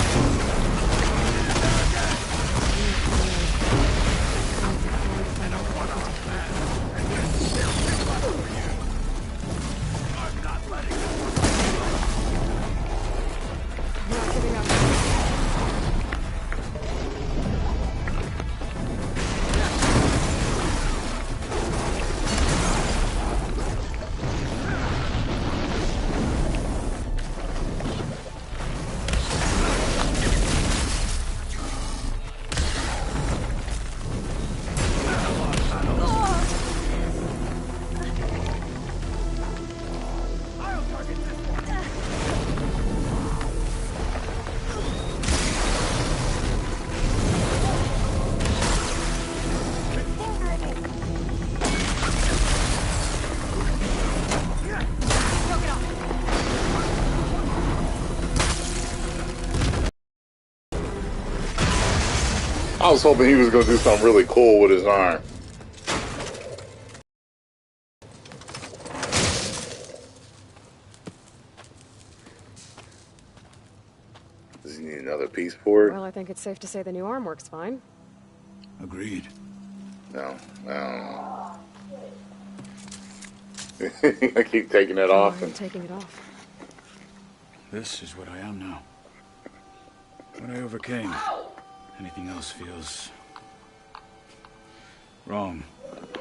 I was hoping he was going to do something really cool with his arm. Does he need another piece for it? Well, I think it's safe to say the new arm works fine. Agreed. No, I keep taking it off and taking it off. This is what I am now. What I overcame. Anything else feels wrong.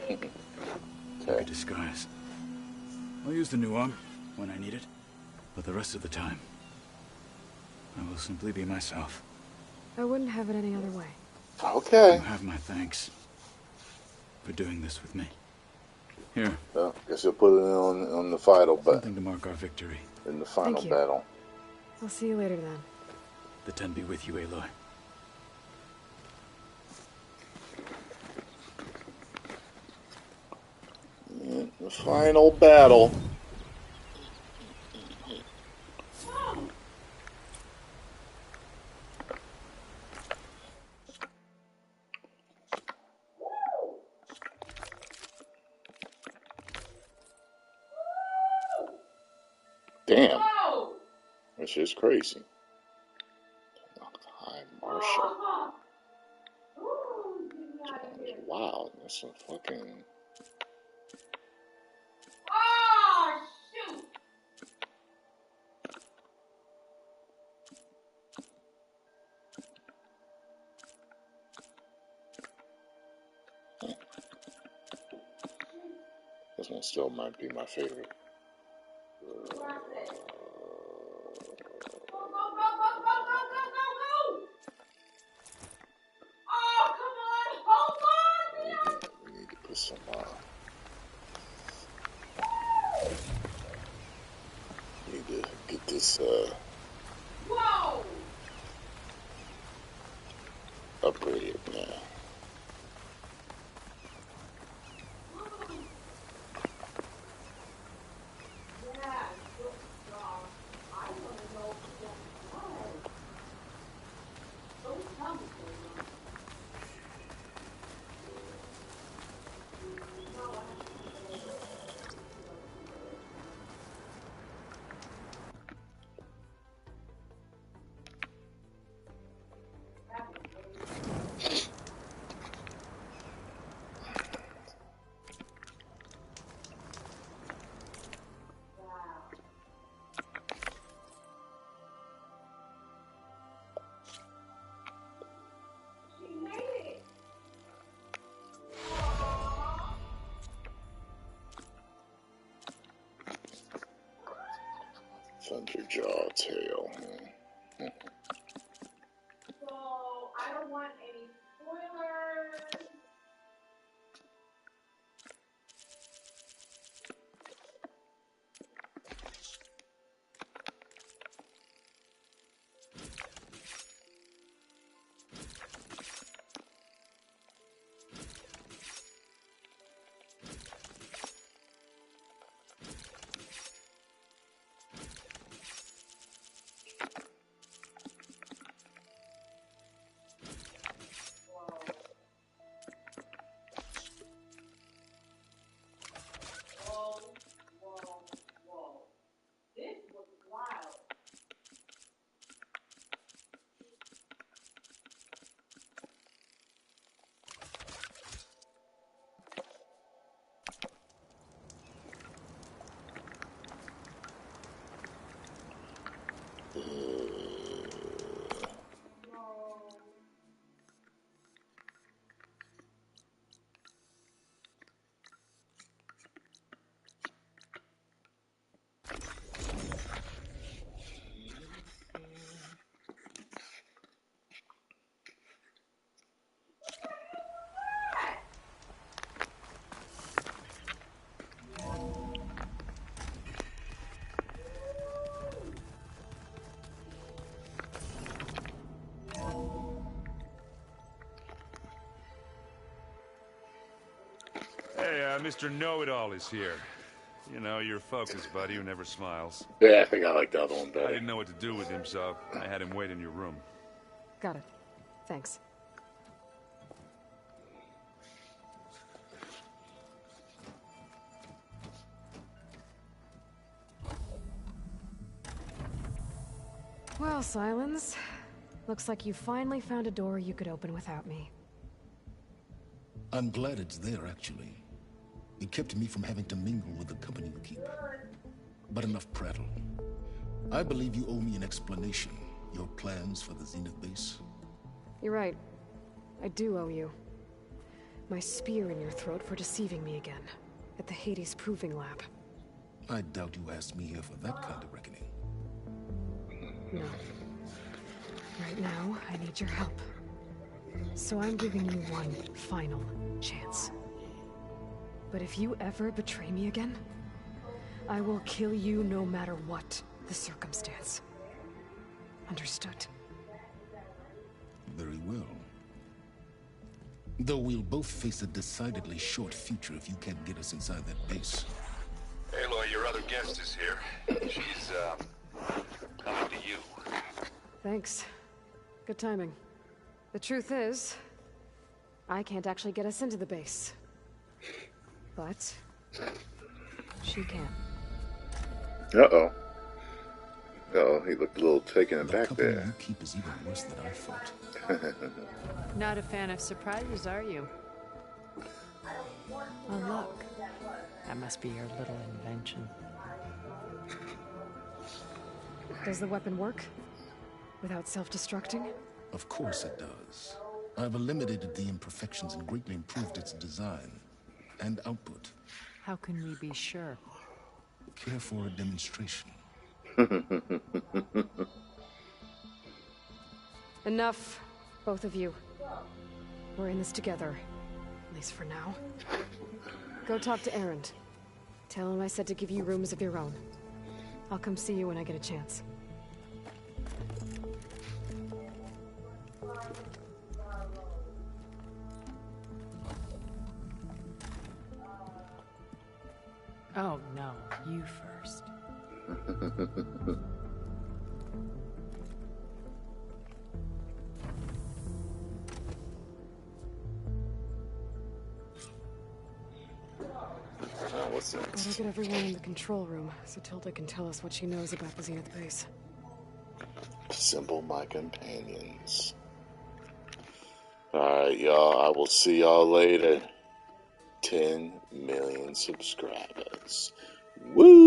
Like a disguise. I'll use the new arm when I need it, but the rest of the time, I will simply be myself. I wouldn't have it any other way. Okay. You have my thanks for doing this with me. Here. Well, guess you'll put it on the final battle. Something to mark our victory. In the final Thank you. battle. I'll see you later then. The 10 be with you, Aloy. The final battle. Damn. This is crazy. High Marshal. Wow, that's some fucking... Oh, shoot! This one still might be my favorite. We need to put some, need to get this, upgraded now. Thunderjaw tail. So, I don't want any spoilers. Mr. Know-It-All is here. You know, your focus buddy who never smiles. Yeah, I think I like the other one better. I didn't know what to do with him, so I had him wait in your room. Got it. Thanks. Well, Silence. Looks like you finally found a door you could open without me. I'm glad it's there, actually. It kept me from having to mingle with the company you keep. But enough prattle. I believe you owe me an explanation. Your plans for the Zenith base? You're right. I do owe you. My spear in your throat for deceiving me again. At the Hades Proving Lab. I doubt you asked me here for that kind of reckoning. No. Right now, I need your help. So I'm giving you one final chance. But if you ever betray me again, I will kill you no matter what the circumstance. Understood? Very well. Though we'll both face a decidedly short future if you can't get us inside that base. Aloy, your other guest is here. She's, coming to you. Thanks. Good timing. The truth is, I can't actually get us into the base. But she can. Uh-oh. Uh-oh, he looked a little taken aback company there. you keep is even worse than I thought. Not a fan of surprises, are you? Oh, look. That must be your little invention. Does the weapon work? Without self-destructing? Of course it does. I've eliminated the imperfections and greatly improved its design and output. How can we be sure? Care for a demonstration? Enough, both of you. We're in this together, at least for now. Go talk to Erend. Tell him I said to give you rooms of your own. I'll come see you when I get a chance. Oh, no. You first. What's next? Better get everyone in the control room so Tilda can tell us what she knows about the Zenith base. Assemble my companions. Alright, y'all. I will see y'all later. 10 million subscribers. Woo!